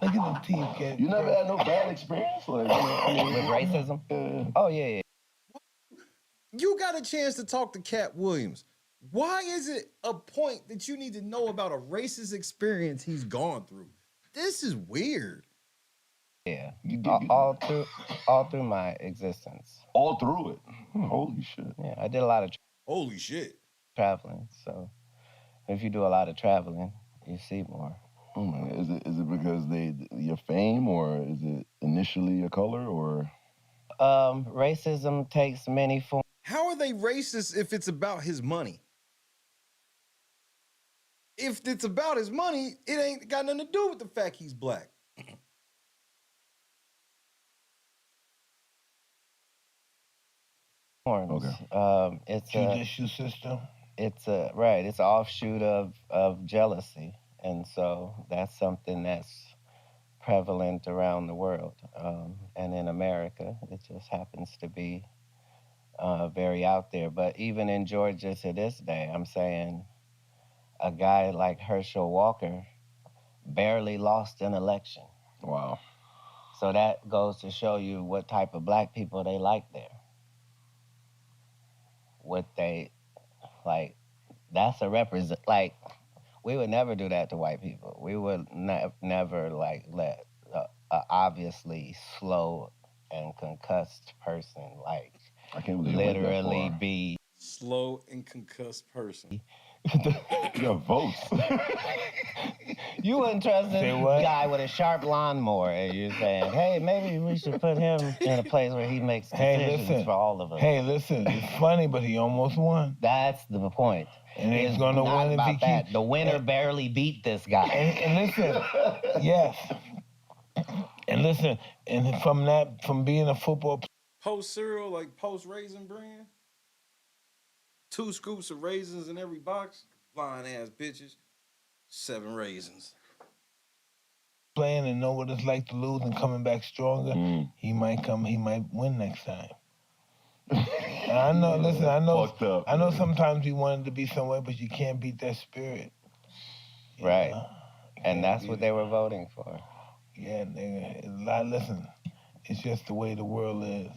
Look at the teeth, Cat. You never had no bad experience? Like, with racism? Oh, yeah. You got a chance to talk to Katt Williams. Why is it a point that you need to know about a racist experience he's gone through? This is weird. Yeah, all through my existence. All through it? Holy shit. Yeah, I did a lot of holy shit traveling. So if you do a lot of traveling, you see more. Is it because your fame, or is it initially your color, or? Racism takes many forms. How are they racist if it's about his money? If it's about his money, it ain't got nothing to do with the fact he's black. Okay. It's judicial system. It's a right. It's an offshoot of jealousy, and so that's something that's prevalent around the world, and in America, it just happens to be very out there. But even in Georgia to this day, I'm saying a guy like Herschel Walker barely lost an election. Wow. So that goes to show you what type of black people they like there. What they like, that's a represent. Like, we would never do that to white people. We would never like let a obviously slow and concussed person like I can't believe literally be slow and concussed person. You got votes. You wouldn't trust Say this what? guy with a sharp lawnmower, and you're saying, hey, maybe we should put him in a place where he makes decisions for all of us. Hey, listen, it's funny, but he almost won. That's the point. And he's It's going to not win if about he that. keeps... The winner barely beat this guy. And listen, yes. And listen, and from being a football... Post cereal, like post Raisin Bran. 2 scoops of raisins in every box. Flying ass bitches. 7 raisins. Playing and know what it's like to lose and coming back stronger, he might win next time. I know, listen, I know sometimes we wanted to be somewhere, but you can't beat that spirit. Right. And that's what they were voting for. Yeah, nigga. Listen, it's just the way the world is.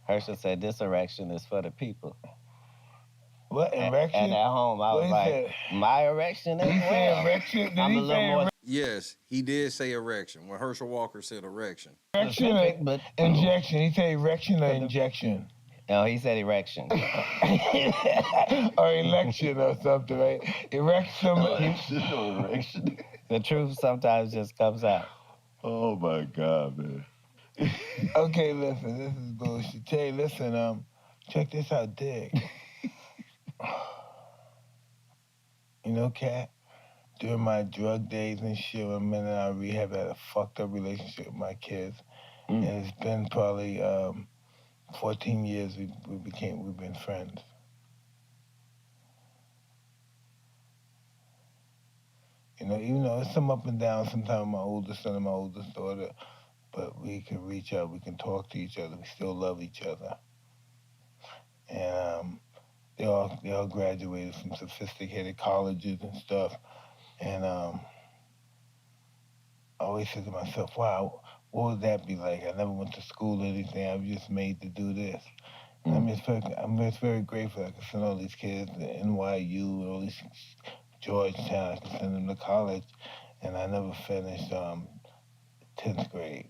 Herschel said this erection is for the people. What, erection? And at home, I was like, my erection as well. Erection? I'm a little more... Yes, he did say erection when Herschel Walker said erection. Erection or injection? He said erection or injection? No, he said erection. Or election or something, right? Erection. The truth sometimes just comes out. Oh my God, man. Okay, listen, this is bullshit. Hey, listen, check this out, Dig. You know, Katt, during my drug days and shit, when I'm in and out of rehab, I had a fucked up relationship with my kids. And it's been probably 14 years we've been friends. You know, even though it's some up and down sometimes with my oldest son and my oldest daughter, but we can reach out, we can talk to each other, we still love each other. And they all graduated from sophisticated colleges and stuff. And I always said to myself, wow, what would that be like? I never went to school or anything, I was just made to do this. I'm just very grateful I can send all these kids to NYU, all these Georgetown, I can send them to college, and I never finished 10th grade.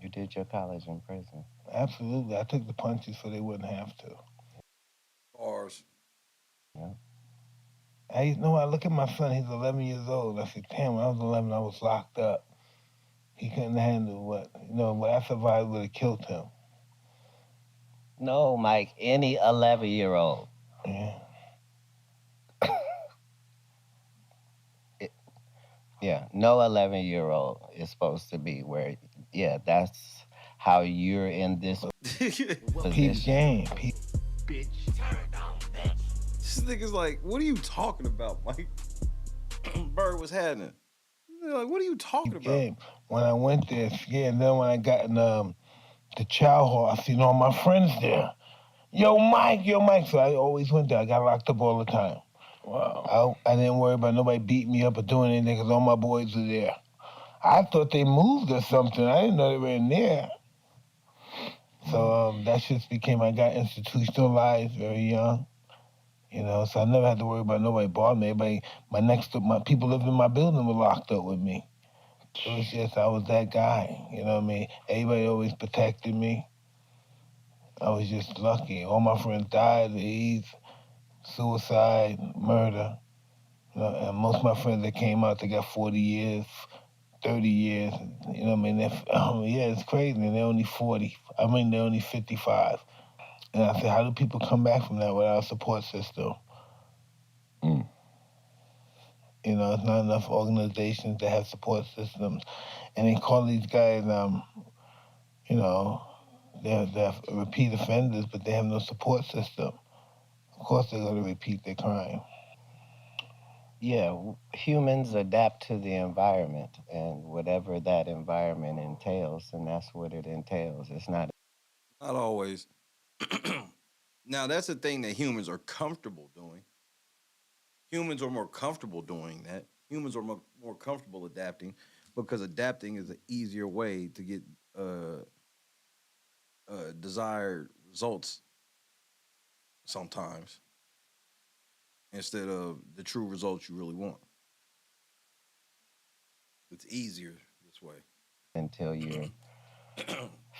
You did your college in prison? Absolutely. I took the punches so they wouldn't have to. Bars. Yeah. I look at my son, he's 11 years old. I said, damn, when I was 11, I was locked what he couldn't handle what I survived would have killed him. No, Mike, any 11-year-old. Yeah. Yeah, no 11-year-old is supposed to be where, that's how you're in this position. Peep game. Bitch. This nigga's like, what are you talking about, Mike? Bird was happening. Like, what are you talking about? Game. When I went there, scared, and then when I got in the chow hall, I seen all my friends there. Yo, Mike. So I always went there. I got locked up all the time. Wow. I didn't worry about nobody beating me up or doing anything because all my boys were there. I thought they moved or something. I didn't know they were in there. So that just became, I got institutionalized very young. You know, so I never had to worry about nobody bothering me. My people living in my building were locked up with me. It was just, I was that guy, you know what I mean? Everybody always protected me. I was just lucky. All my friends died of AIDS, suicide, murder. You know, and most of my friends that came out, they got 40 years, 30 years. You know what I mean? It's crazy. And they're only 40. They're only 55. And I said, how do people come back from that without a support system? You know, it's not enough organizations that have support systems. And they call these guys, you know, they're repeat offenders, but they have no support system. Of course they're going to repeat their crime. Yeah, humans adapt to the environment and whatever that environment entails, and that's what it entails. It's not always. Now, that's the thing that humans are comfortable doing. Humans are more comfortable doing that. Humans are more comfortable adapting because adapting is an easier way to get desired results sometimes instead of the true results you really want. It's easier this way. Until you're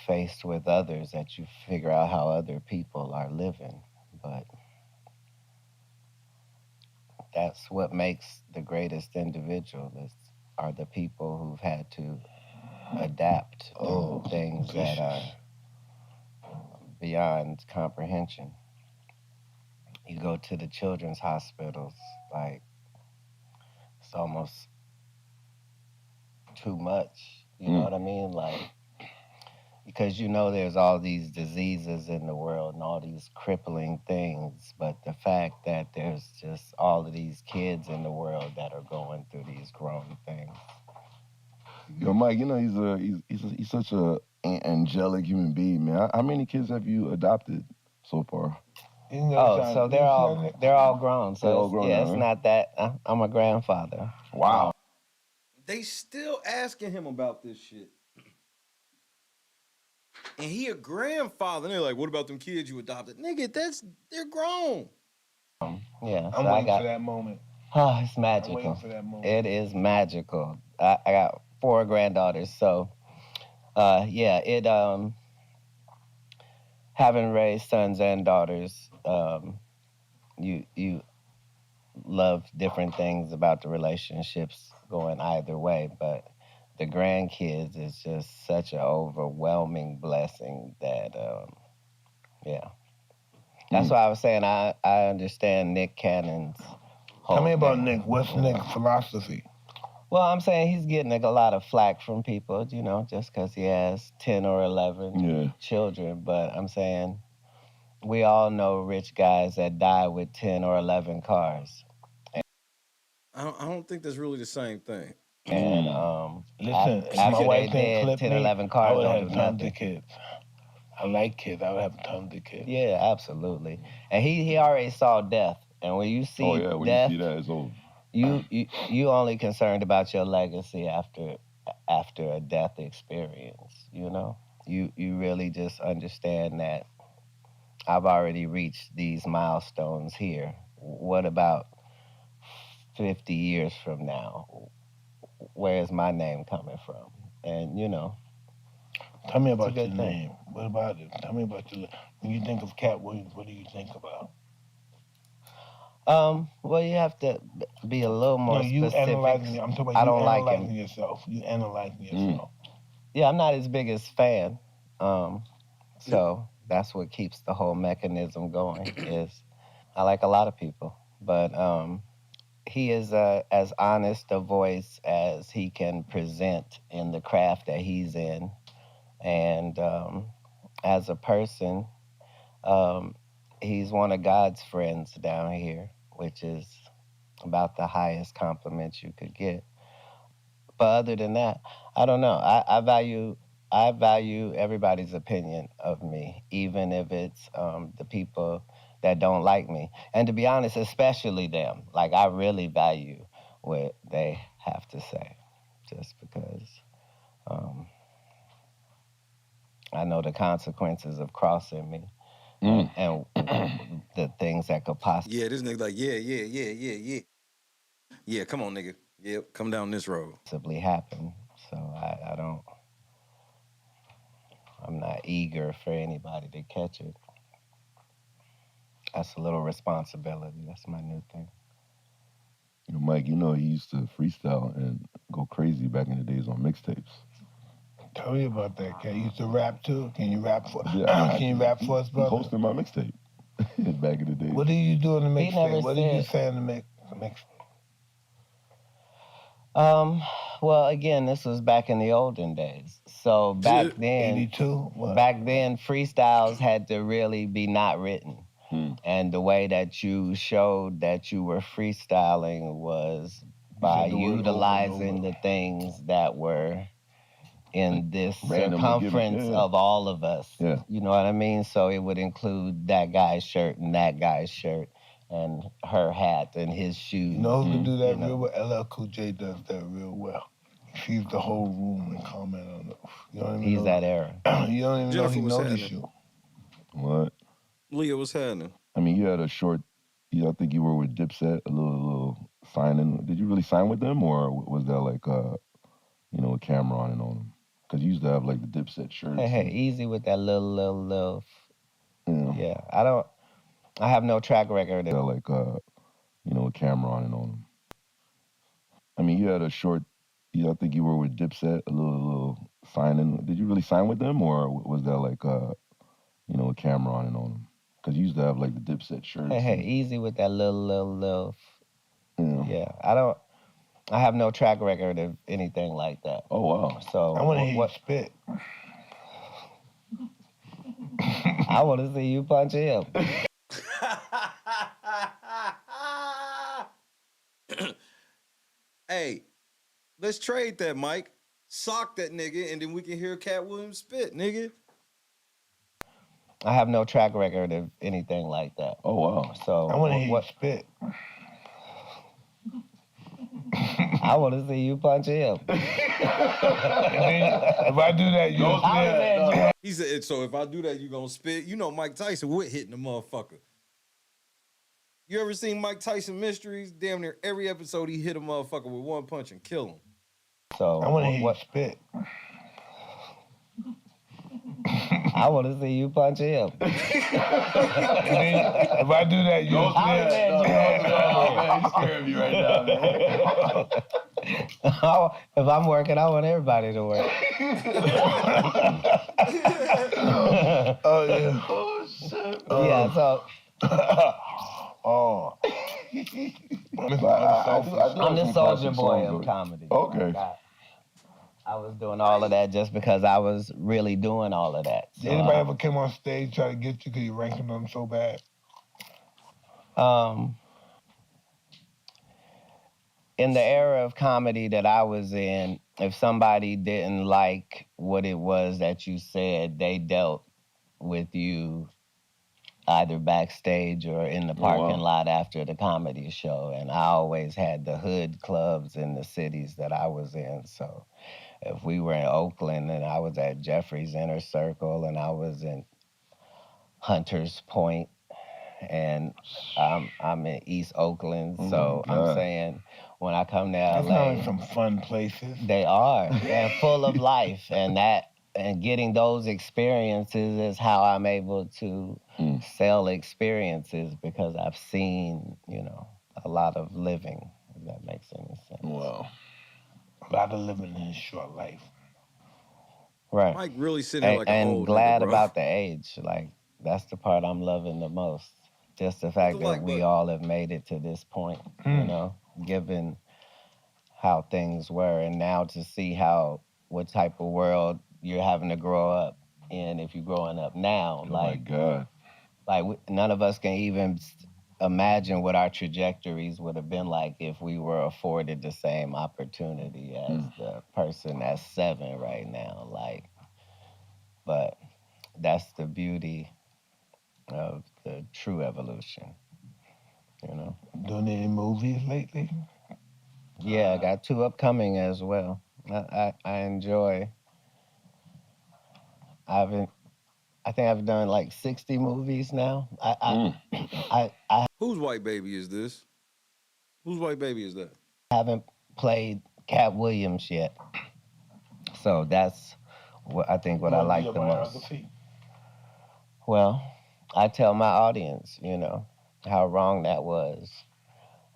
faced with others that you figure out how other people are living. But that's what makes the greatest individualists are the people who've had to adapt to things that are beyond comprehension. You go to the children's hospitals, like, it's almost too much. You know what I mean? Like, because you know there's all these diseases in the world and all these crippling things, but the fact that there's just all of these kids in the world that are going through these growing things. Yo, Mike, you know he's such a angelic human being, man. How many kids have you adopted so far? So they're all grown. So They're all grown now, it's huh? not that I'm a grandfather. Wow. They still asking him about this shit. And he a grandfather. And they're like, what about them kids you adopted? Nigga, they're grown. Yeah. I'm waiting for that moment. Oh, it's magical. I'm waiting for that moment. It is magical. I got 4 granddaughters, so having raised sons and daughters, you love different things about the relationships going either way, but the grandkids is just such an overwhelming blessing that that's why I was saying I understand Nick Cannon's whole Tell me about thing. Nick. What's Nick's philosophy? Well, I'm saying he's getting a lot of flack from people, you know, just because he has 10 or 11 children. But I'm saying we all know rich guys that die with 10 or 11 cars. I don't think that's really the same thing. And Listen, if after my wife they didn't dead, clip 10 me, or 11 I cars would don't have do tons nothing. of kids. I like kids. I would have tons of kids. Yeah, absolutely. And he already saw death. And when you see when death, you see that, it's over. you only concerned about your legacy after a death experience, you know? You really just understand that I've already reached these milestones here. What about 50 years from now? Where's my name coming from? And, you know. Tell me it's a about your good thing. name. What about it? Tell me about your. When you think of Katt Williams, what do you think about? Well, you have to be a little more you specific. analyzing. I'm talking about I you don't like analyzing him. yourself. You analyzing yourself. Yeah, I'm not his biggest fan. So that's what keeps the whole mechanism going. Is I like a lot of people, but he is as honest a voice as he can present in the craft that he's in, and as a person, he's one of God's friends down here, which is about the highest compliment you could get. But other than that, I don't know. I value everybody's opinion of me, even if it's the people that don't like me. And to be honest, especially them. Like, I really value what they have to say, just because I know the consequences of crossing me and the things that could possibly. Yeah, this nigga like, yeah. Yeah, come on, nigga. Yeah, come down this road. Possibly happen. So I'm not eager for anybody to catch it. That's a little responsibility. That's my new thing. You know, Mike, you know he used to freestyle and go crazy back in the days on mixtapes. Tell me about that, Kat. You used to rap too? Can you rap for? Yeah, Can you rap for us, brother? Hosting my mixtape back in the days. What did you do in the He never mixtape? What did you said- say in the mix? Well, again, this was back in the olden days. So back then, 82? Back then, freestyles had to really be not written. And the way that you showed that you were freestyling was by utilizing the things that were in this circumference of all of us. Yeah. You know what I mean? So it would include that guy's shirt and that guy's shirt and her hat and his shoes. You know who can do that real well? LL Cool J does that real well. He sees the whole room and comment on it. You don't even He's know. that era. You don't even Jennifer, know he what's noticed you. What? Leah, what's happening? I mean, you had a short. I think you were with Dipset, a little signing. Did you really sign with them, or was that like a camera on and on them? Because you used to have like the Dipset shirts. Hey, easy with that little. Yeah. Yeah, I have no track record. Like you know, with Cameron on them. I mean, you had a short, I think you were with Dipset, a little signing. Did you really sign with them, or was that like, you know, with Cameron on them? Because you used to have like the Dipset shirts. Hey, easy with that little. Yeah, I have no track record of anything like that. Oh, wow. So I want to hear you spit. I want to see you punch him. Hey, let's trade that, Mike. Sock that nigga, and then we can hear Katt Williams spit, nigga. I have no track record of anything like that. Oh, wow. So I want to hear you spit. I want to see you punch him. If I do that, you'll spit. He said, so if I do that, you gonna spit? You know Mike Tyson would hitting the motherfucker. You ever seen Mike Tyson Mysteries? Damn near every episode he hit a motherfucker with one punch and kill him. So I want to hear you spit. I want to see you punch him. If I do that, you'll spit. You scaring me right now, man. If I'm working, I want everybody to work. Oh, yeah. Oh, shit. Yeah, so I'm the soldier boy of comedy. Okay. I was doing all of that just because I was really doing all of that. Did anybody ever come on stage try to get you because you ranking them so bad? In the era of comedy that I was in, if somebody didn't like what it was that you said, they dealt with you either backstage or in the parking lot after the comedy show. And I always had the hood clubs in the cities that I was in. So if we were in Oakland and I was at Jeffrey's Inner Circle and I was in Hunters Point and I'm in East Oakland, so I'm saying when I come to LA, That's not some fun places. they are. They're full of life, and getting those experiences is how I'm able to sell experiences because I've seen, you know, a lot of living, if that makes any sense. Wow. A lot of living in a short life. Right. Mike really sitting there like an old glad nigga, bro. about the age. Like, that's the part I'm loving the most. Just the fact that we all have made it to this point, you know, given how things were, and now to see what type of world you're having to grow up in if you're growing up now. My God. None of us can even imagine what our trajectories would have been like if we were afforded the same opportunity as the person that's 7 right now. But that's the beauty of the true evolution, you know. Doing any movies lately? Yeah, I got 2 upcoming as well. I enjoy. I think I've done like 60 movies now. Whose white baby is this? Whose white baby is that? I haven't played Katt Williams yet. So that's what I think what I like the most. Well, I tell my audience, you know, how wrong that was,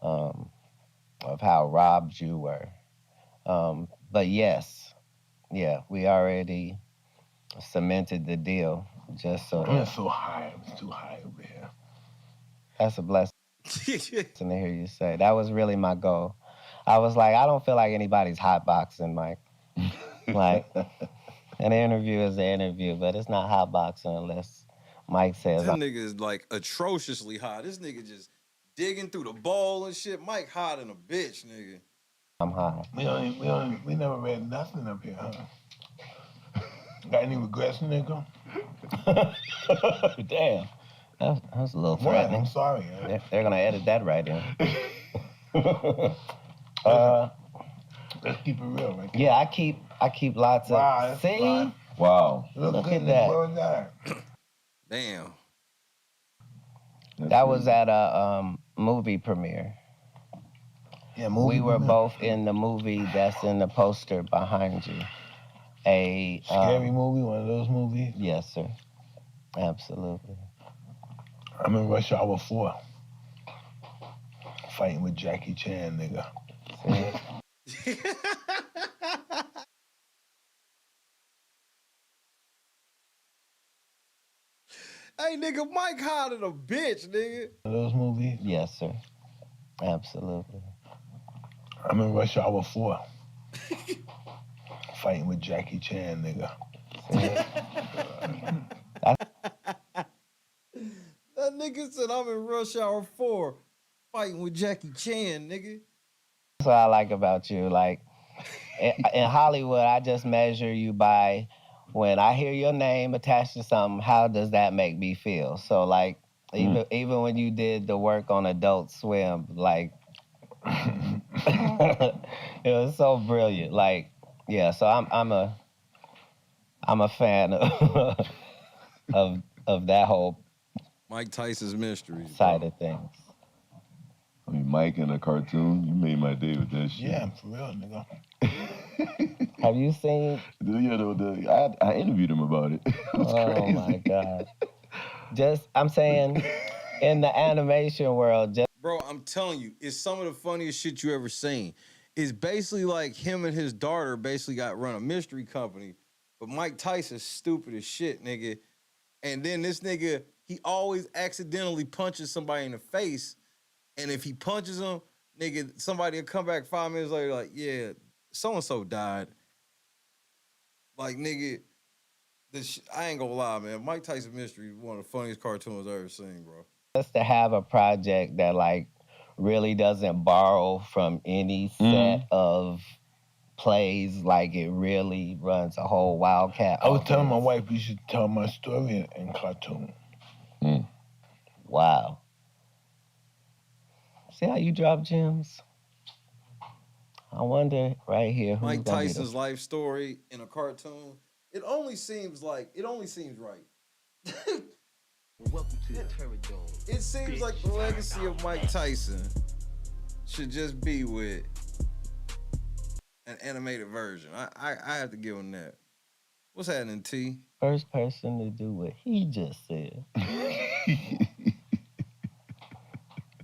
of how robbed you were. But yes, yeah, we already cemented the deal just so. It's so high. It's too high over here. That's a blessing to hear you say. That was really my goal. I was like, I don't feel like anybody's hotboxing, Mike. Like, an interview is an interview, but it's not hotboxing unless Mike says. This nigga is like atrociously high. This nigga just digging through the ball and shit. Mike hot than a bitch, nigga. I'm high. We never read nothing up here, huh? Got any regrets, nigga? Damn. That's a little threatening. I'm sorry. They're going to edit that right in. Let's keep it real, right? Yeah, I keep lots of. See? Wow. Look at that. Damn. That was at a movie premiere. Yeah, movie we were premiere. both in the movie that's in the poster behind you. A scary movie, one of those movies? Yes, sir. Absolutely. I'm in Rush Hour 4. fighting with Jackie Chan, nigga. Hey, nigga, Mike hot than a bitch, nigga. Those movies? Yes, sir. Absolutely. I'm in Rush Hour 4. Fighting with Jackie Chan, nigga. That nigga said I'm in Rush Hour 4 fighting with Jackie Chan, nigga. That's what I like about you. Like, in Hollywood, I just measure you by when I hear your name attached to something, how does that make me feel? So, like, even when you did the work on Adult Swim, like, it was so brilliant. Like, yeah, so I'm a fan of that whole Mike Tyson's Mysteries side of things. I mean, Mike in a cartoon, you made my day with that shit. Yeah, for real, nigga. Have you seen? Yeah, I interviewed him about it. It was crazy. My God. I'm saying, in the animation world, Bro, I'm telling you, it's some of the funniest shit you ever seen. It's basically like him and his daughter basically got run a mystery company, but Mike Tyson's stupid as shit, nigga. And then this nigga, he always accidentally punches somebody in the face, and if he punches him, nigga, somebody will come back 5 minutes later like, yeah, so-and-so died. Like, nigga, I ain't gonna lie, man. Mike Tyson Mystery is one of the funniest cartoons I've ever seen, bro. Just to have a project that, like, really doesn't borrow from any set of plays, like it really runs a whole Wildcat. I was telling my wife we should tell my story in cartoon. Wow. See how you drop gems? I wonder right here who's Mike gonna be Tyson's life story in a cartoon. It only seems right. Welcome to the Terror Dome. It seems like the legacy of Mike Tyson should just be with an animated version. I have to give him that. What's happening, T? First person to do what he just said.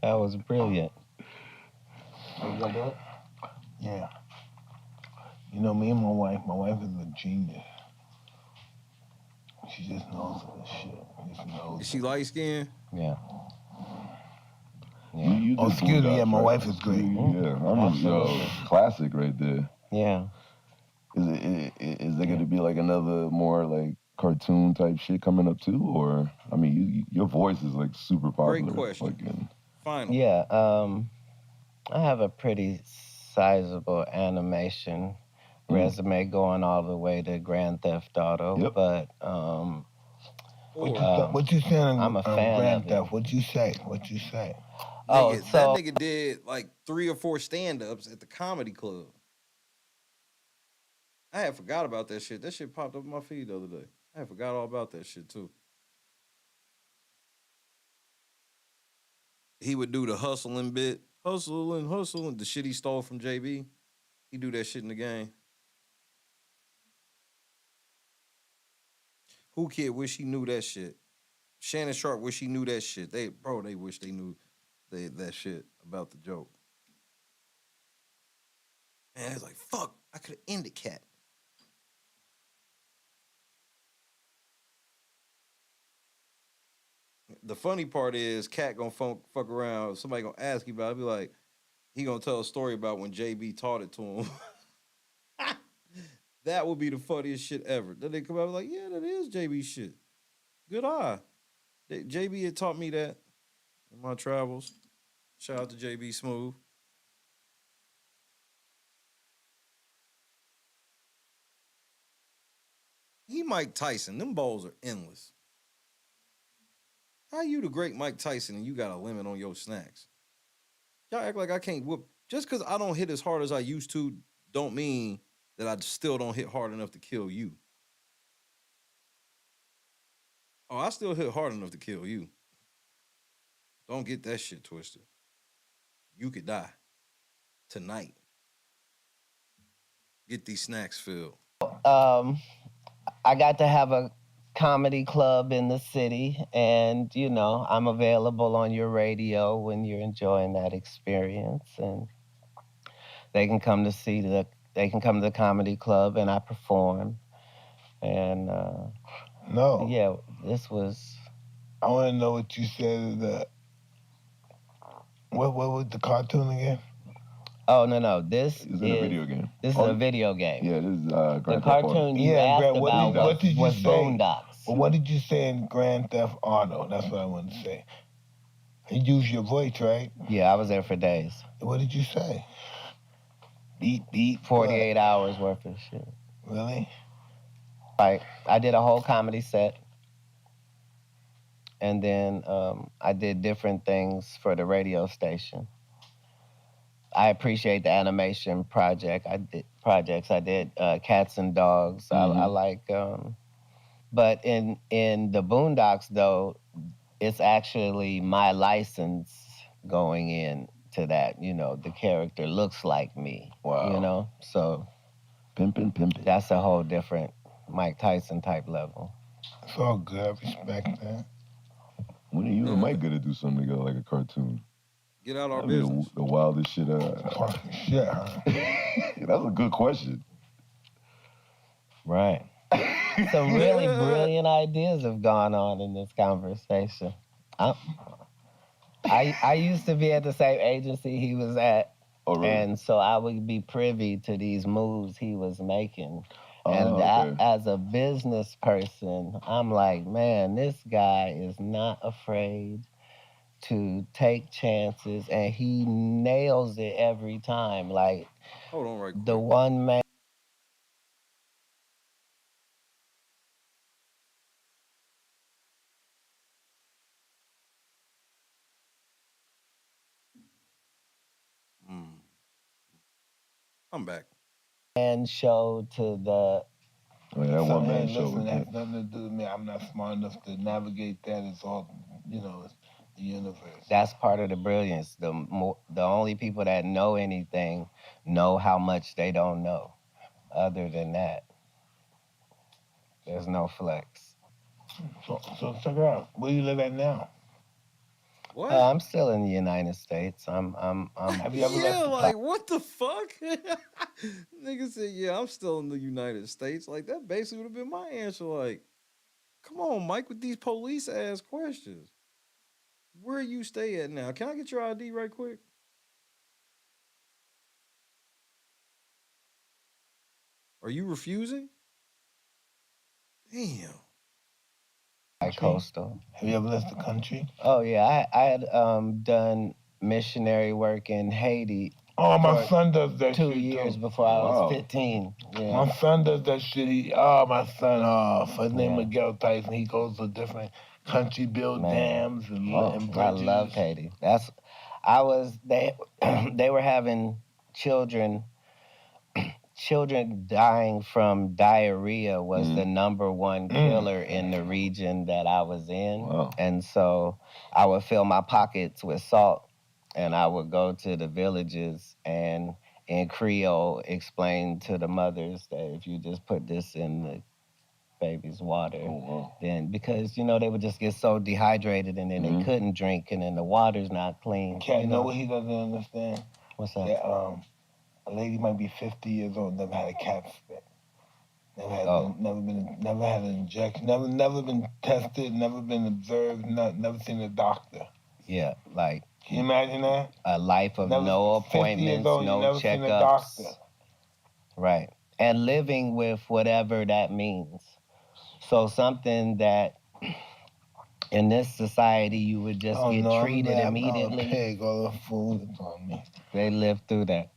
That was brilliant. Are you gonna do it? Yeah. You know, me and my wife is a genius. She just knows this shit. Just knows. Is she light skinned? Yeah. Oh, excuse me. Yeah, my wife is great. Yeah, I remember. Yo, classic right there. Yeah. Is there gonna be like another more like cartoon type shit coming up too, or I mean, your voice is like super popular. Great question. Like Final. Yeah. I have a pretty sizable animation resume going all the way to Grand Theft Auto, but what you saying? I'm a fan Grand of Theft. it. What you say? What you say? Oh, Nigga, so that nigga did like 3 or 4 stand-ups at the comedy club. I had forgot about that shit. That shit popped up in my feed the other day. I had forgot all about that shit too. He would do the hustling bit. Hustling, the shit he stole from JB. He do that shit in the game. Who Kid wish he knew that shit. Shannon Sharp wish he knew that shit. They wish they knew that shit about the joke. Man, it's like, fuck, I could have ended Katt. The funny part is Katt gonna fuck around. Somebody gonna ask you about it. Be like, he gonna tell a story about when JB taught it to him. That would be the funniest shit ever. Then they come out like, yeah, that is JB shit. Good eye. JB had taught me that in my travels. Shout out to JB Smooth. He Mike Tyson. Them bowls are endless. How you the great Mike Tyson and you got a limit on your snacks? Y'all act like I can't whoop. Just because I don't hit as hard as I used to don't mean that I still don't hit hard enough to kill you. Oh, I still hit hard enough to kill you. Don't get that shit twisted. You could die tonight. Get these snacks filled. I got to have a comedy club in the city, and you know, I'm available on your radio when you're enjoying that experience, and they can come to the comedy club, and I perform, and No. yeah, this was. I want to know what you said. What was the cartoon again? Oh no! This is a video game. This is a video game. Yeah, this is The Grand Theft Auto. cartoon you asked about what did you was say? Boondocks. Well, what did you say in Grand Theft Auto? That's what I wanted to say. You used your voice, right? Yeah, I was there for days. What did you say? Beat. 48 hours worth of shit. Really? Right. I did a whole comedy set. And then I did different things for the radio station. I appreciate the animation projects. I did Cats and Dogs. I like, but in the Boondocks though, it's actually my license going into that. You know, the character looks like me. Wow. You know, so pimpin'. That's a whole different Mike Tyson type level. It's all good. I respect that. When are you and Mike gonna do something together like a cartoon? Get out our That'd be business. The wildest shit. Shit, huh? That's a good question. Right. Some really brilliant ideas have gone on in this conversation. I used to be at the same agency he was at, and so I would be privy to these moves he was making. And as a business person, I'm like, man, this guy is not afraid to take chances, and he nails it every time. Like, hold on, right quick. The one man. I'm back. And show to the. That one man show. Listen, that has nothing to do with me. I'm not smart enough to navigate that. It's all, you know, it's the universe. That's part of the brilliance. The only people that know anything know how much they don't know. Other than that, there's no flex. So check it out. Where you live at now? What? I'm still in the United States. I'm Have you ever Yeah, like what the fuck? Nigga said, yeah, I'm still in the United States. Like that basically would have been my answer. Like, come on, Mike, with these police ass questions. Where you stay at now? Can I get your ID right quick? Are you refusing? Damn. Coastal. Have you ever left the country? Oh yeah, I had done missionary work in Haiti. Oh, my son does that 2 shit years too. before I was 15. Yeah. My son does that shit. My son, his name Miguel Tyson. He goes to different country, build dams and bridges. I love Haiti. They were having children dying from diarrhea was the number one killer in the region that I was in. Wow. And so I would fill my pockets with salt, and I would go to the villages and in Creole explain to the mothers that if you just put this in the baby's water, then because, you know, they would just get so dehydrated and then they couldn't drink and then the water's not clean. Cat, know what he doesn't understand? What's that? That, a lady might be 50 years old, never had a cat spit. Never had an injection, never been tested, never been observed, never seen a doctor. Yeah, like. Can you imagine that? A life of no appointments, old, no never seen a checkups. doctor. Right. And living with whatever that means. So something that in this society you would just get treated immediately. I'm a pig, all the food is on me. They live through that.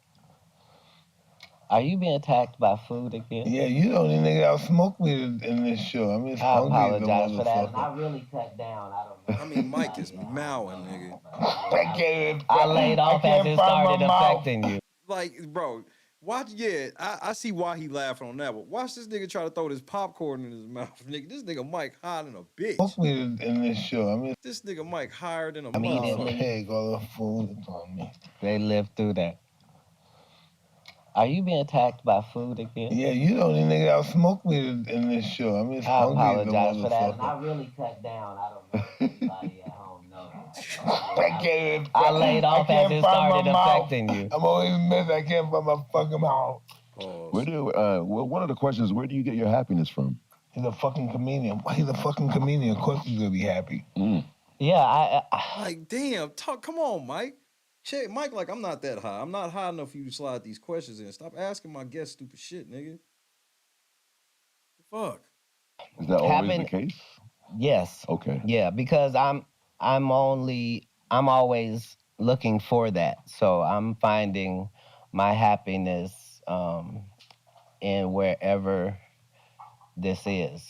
Are you being attacked by food again? Yeah, you the only nigga that smoke weed in this show. I mean, it's I hungry as a apologize for that. motherfucker. I really cut down. I don't know. I mean, Mike is mowing, nigga. I laid off as it started affecting you. Like, bro, watch. Yeah, I see why he laughing on that. But watch this nigga try to throw this popcorn in his mouth, nigga. This nigga Mike higher than a bitch. Smoke weed in this show. I mean, This nigga Mike higher than a I'm a motherfucker. pig, all the food is on me. They live through that. Are you being attacked by food again? Yeah, you the only nigga that smoke me in this show. I'm just I hungry as a apologize for that. motherfucker. And I really cut down. I don't know if anybody at home knows. I laid off as it started affecting you. I'm always missing. I can't find my fucking mouth. Where do one of the questions? Where do you get your happiness from? He's a fucking comedian. Why he's a fucking comedian? Of course he's gonna be happy. Yeah, Like, damn, come on, Mike. Shit, Mike, like, I'm not that high. I'm not high enough for you to slide these questions in. Stop asking my guests stupid shit, nigga. Fuck. Is that always the case? Yes. Okay. Yeah, because I'm always looking for that. So I'm finding my happiness in wherever this is.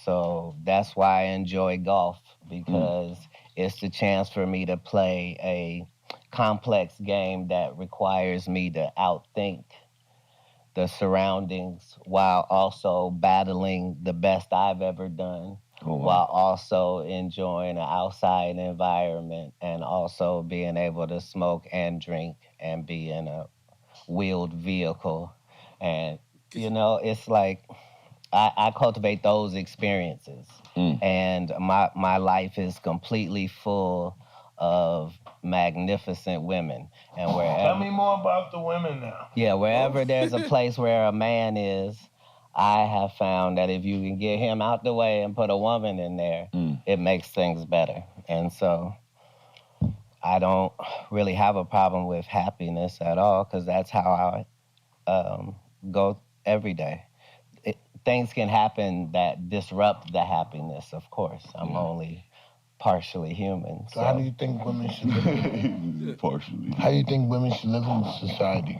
So that's why I enjoy golf, because it's the chance for me to play a complex game that requires me to outthink the surroundings while also battling the best I've ever done, while also enjoying an outside environment and also being able to smoke and drink and be in a wheeled vehicle. And, you know, it's like I cultivate those experiences. And my life is completely full of magnificent women. And Tell me more about the women now. yeah, wherever there's a place where a man is, I have found that if you can get him out the way and put a woman in there, it makes things better. And so I don't really have a problem with happiness at all, because that's how I go every day. Things can happen that disrupt the happiness, of course. I'm only partially human. So how do you think women should live? Partially. How do you think women should live in society?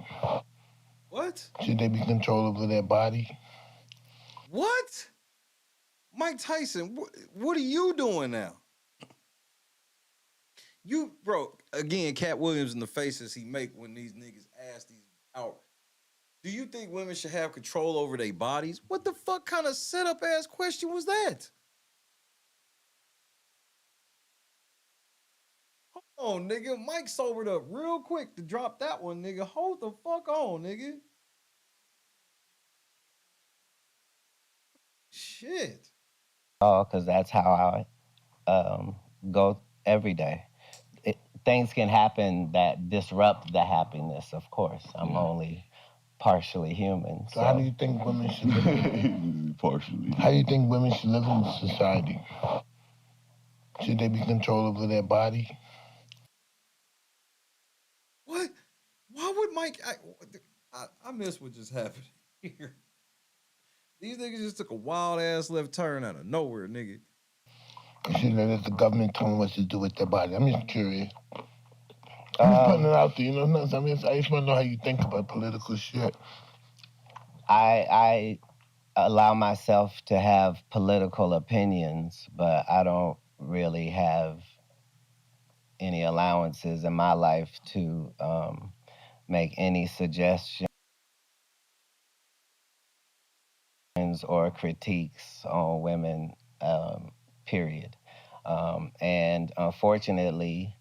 What? Should they be control over their body? What? Mike Tyson, what are you doing now? You, bro, again, Katt Williams in the faces he make when these niggas ask these out. Do you think women should have control over their bodies? What the fuck kind of setup ass question was that? Hold on, nigga. Mike sobered up real quick to drop that one, nigga. Hold the fuck on, nigga. Shit. Oh, because that's how I go every day. Things can happen that disrupt the happiness, of course. I'm only partially human. So how do you think women should live? Partially. How do you think women should live in society? Should they be control over their body? What? Why would Mike? I miss what just happened here. These niggas just took a wild ass left turn out of nowhere, nigga. You should let the government tell them what to do with their body. I'm just curious. I'm just putting it out there, you know. I just want to know how you think about political shit. I allow myself to have political opinions, but I don't really have any allowances in my life to make any suggestions or critiques on women, period. And unfortunately,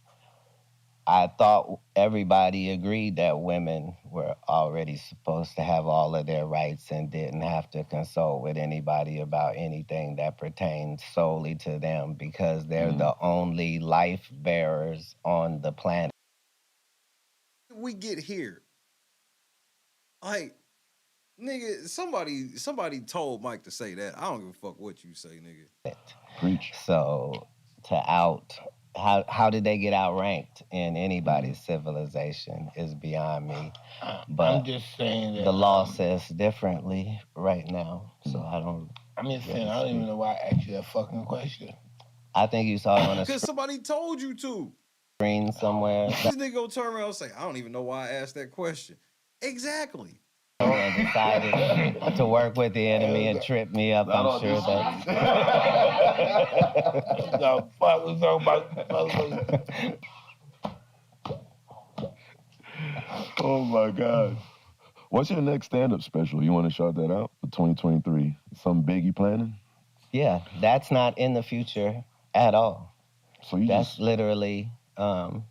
I thought everybody agreed that women were already supposed to have all of their rights and didn't have to consult with anybody about anything that pertains solely to them, because they're the only life bearers on the planet. We get here. Like, nigga, somebody told Mike to say that. I don't give a fuck what you say, nigga. Preach. So how did they get outranked in anybody's civilization is beyond me. But I'm just saying that the law says differently right now. So I don't. I'm just saying I don't even know why I asked you that fucking question. I think you saw it on a Because somebody told you to. screen somewhere. This nigga gonna turn around and say, I don't even know why I asked that question. Exactly. And decided to work with the enemy and trip me up. I'm sure that. The fuck was talking about? Oh my God. What's your next stand-up special? You want to shout that out for 2023? Something big you planning? Yeah, that's not in the future at all. So that's literally the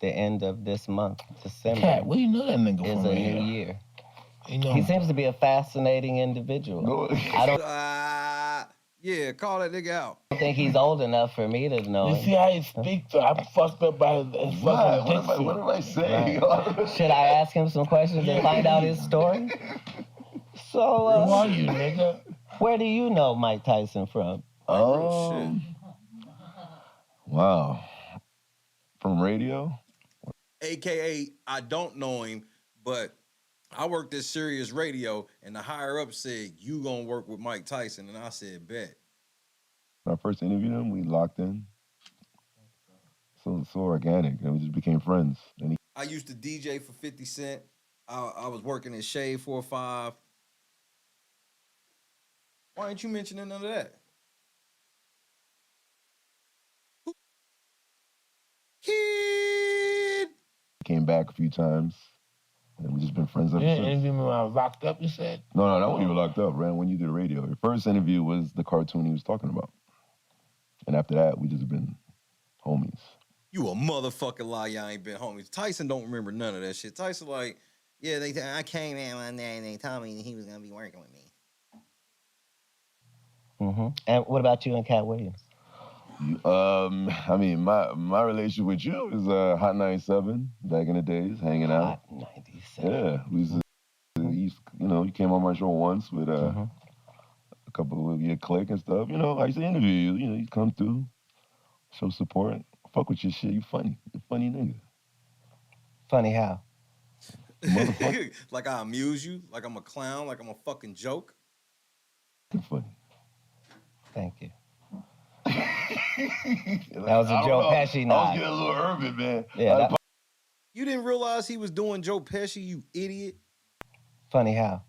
end of this month, December. Katt, where you know that nigga is from a here? new year. You know, He seems to be a fascinating individual. I don't Yeah, call that nigga out. think he's old enough for me to know you him. see how he speaks? I'm fucked up by his fucking diction. What am I saying? Right. Should I ask him some questions and find out his story? So, who are you, nigga? Where do you know Mike Tyson from? Wow. From radio? AKA, I don't know him, but I worked at Sirius Radio, and the higher up said, you gonna work with Mike Tyson, and I said, bet. When I first interviewed him, we locked in. So organic, and we just became friends. And I used to DJ for 50 Cent. I was working at Shade 4-5. Why ain't you mentioning none of that? Kid! came back a few times, and we just been friends ever You didn't since. interview me when I was locked up, you said? No, not when you were locked up, right? When you did radio. Your first interview was the cartoon he was talking about. And after that, we just been homies. You a motherfucking lie, y'all ain't been homies. Tyson don't remember none of that shit. Tyson like, yeah, I came in one day and they told me he was gonna be working with me. Mm-hmm. And what about you and Katt Williams? I mean, my relationship with you is Hot 97 back in the days, hanging out. Hot 97. Yeah, we used to, you came on my show once with a couple of your clique and stuff. I used to interview you. You come through, show support, fuck with your shit. You funny, you funny nigga. Funny how? Like I amuse you, like I'm a clown, like I'm a fucking joke. Funny. Thank you. That was a Joe Pesci nod. I was getting a little urban, man. Yeah. You didn't realize he was doing Joe Pesci, you idiot? Funny how?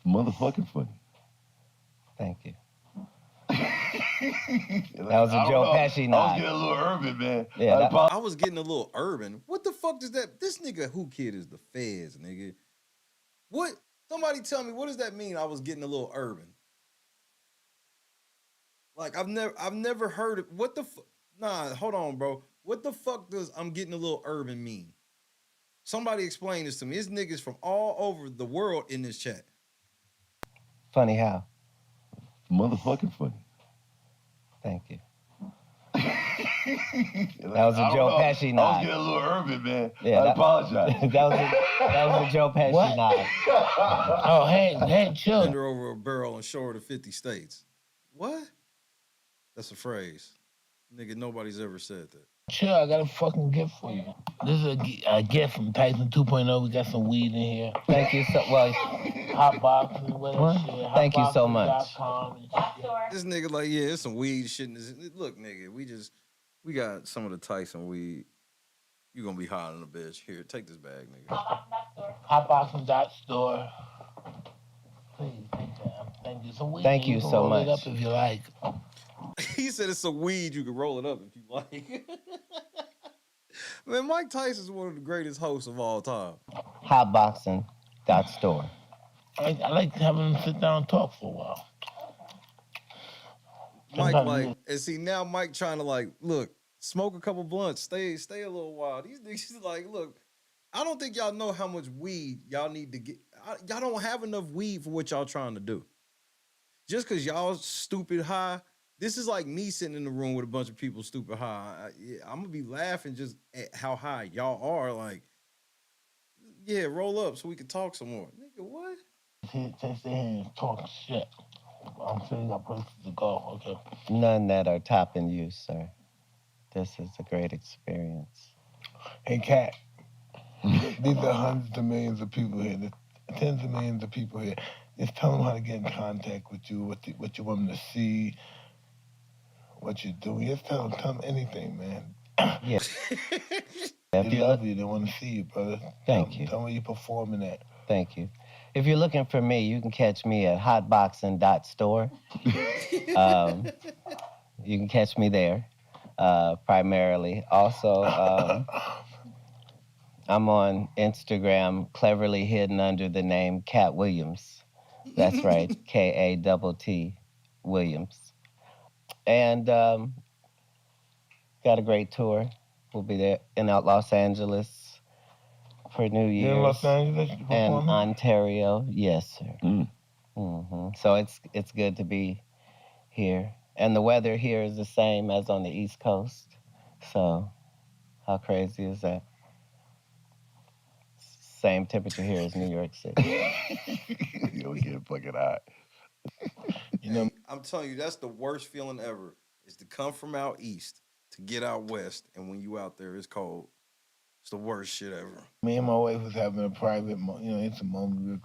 Motherfucking funny. Thank you. That was a Joe Pesci nod. I was getting a little urban, man. Yeah, I was getting a little urban. What the fuck does that? This nigga Who Kid is the feds, nigga. What? Somebody tell me, what does that mean? I was getting a little urban. Like I've never heard it. What the fuck? Nah, hold on, bro. What the fuck does I'm getting a little urban mean? Somebody explain this to me. This niggas from all over the world in this chat. Funny how? Motherfucking funny. Thank you. That was a Joe Pesci nod. I was getting a little urban, man. Yeah, I apologize. that was a Joe Pesci nod. Oh, hey, chill. Send her over a barrel and show her to 50 states. What? That's a phrase. Nigga, nobody's ever said that. Chill, I got a fucking gift for you. This is a gift from Tyson 2.0. We got some weed in here. Thank you so much. Hot boxes, what? Shit. Thank you so much. This nigga like, yeah, it's some weed shit. Look, nigga, we got some of the Tyson weed. You gonna be hot on the bitch. Here, take this bag, nigga. Hotboxing.store. Please, thank you. Some weed. Thank you so much. Roll it up if you like. He said it's some weed. You can roll it up if you like. Man, Mike Tyson's one of the greatest hosts of all time. Hotboxing.store. I like having them sit down and talk for a while. Mike, and see now Mike trying to look, smoke a couple blunts, stay a little while. These niggas like, look, I don't think y'all know how much weed y'all need to get. Y'all don't have enough weed for what y'all trying to do. Just because y'all stupid high, this is like me sitting in the room with a bunch of people stupid high. I'm going to be laughing just at how high y'all are. Like, yeah, roll up so we can talk some more. Nigga, what? Take their hands, talk shit. I'm saying got places to go, okay? None that are topping you, sir. This is a great experience. Hey, Katt. These are hundreds of millions of people here. There's tens of millions of people here. Just tell them how to get in contact with you, what you want them to see, what you're doing. Just tell them anything, man. Yeah. They love you. They want to see you, brother. Thank you. Tell them where you're performing at. Thank you. If you're looking for me, you can catch me at hotboxing.store. You can catch me there, primarily. Also, I'm on Instagram, cleverly hidden under the name Katt Williams. That's right, K-A-T-T Williams. And got a great tour. We'll be there in Los Angeles for New You're in Year's. Los Angeles And performing? Ontario, yes, sir. So it's good to be here. And the weather here is the same as on the East Coast. So how crazy is that? Same temperature here as New York City. You'll get fucking hot. You know, I'm telling you, that's the worst feeling ever. Is to come from out east to get out west, and when you out there, it's cold. It's the worst shit ever. me and my wife was having a private, it's a moment.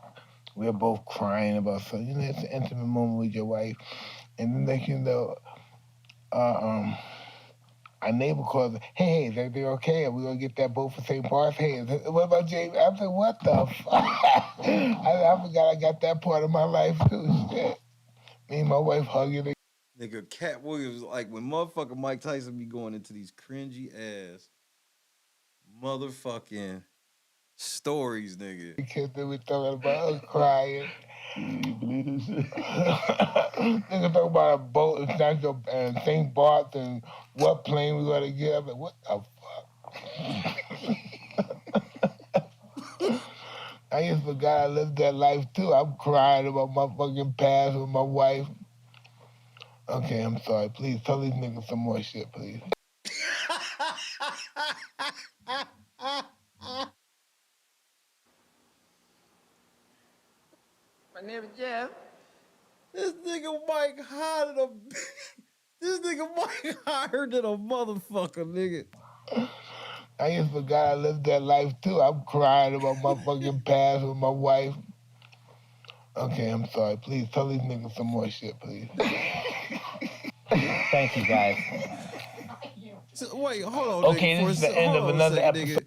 We're both crying about something. It's an intimate moment with your wife. And then next you know, our neighbor calls, hey, they okay? Are we going to get that boat for St. Bart's? Hey, what about James? I said, what the fuck? I forgot I got that part of my life, too. Shit. Me and my wife hugging. Nigga, Katt Williams, like when motherfucking Mike Tyson be going into these cringy ass motherfucking stories, nigga. The kids that we talking about us crying. You believe this shit? Nigga talk about a boat and St. Bart's and what plane we gotta get. I'm like, what the fuck? I just forgot I lived that life too. I'm crying about my fucking past with my wife. Okay, I'm sorry. Please tell these niggas some more shit, please. My name is Jeff. This nigga Mike higher than a this nigga Mike higher than a motherfucker, nigga. I just forgot I lived that life too. I'm crying about my fucking past with my wife. Okay, I'm sorry. Please tell these niggas some more shit, please. Thank you, guys. So, wait, hold on, Okay, nigga. this is the end of another episode. Nigga.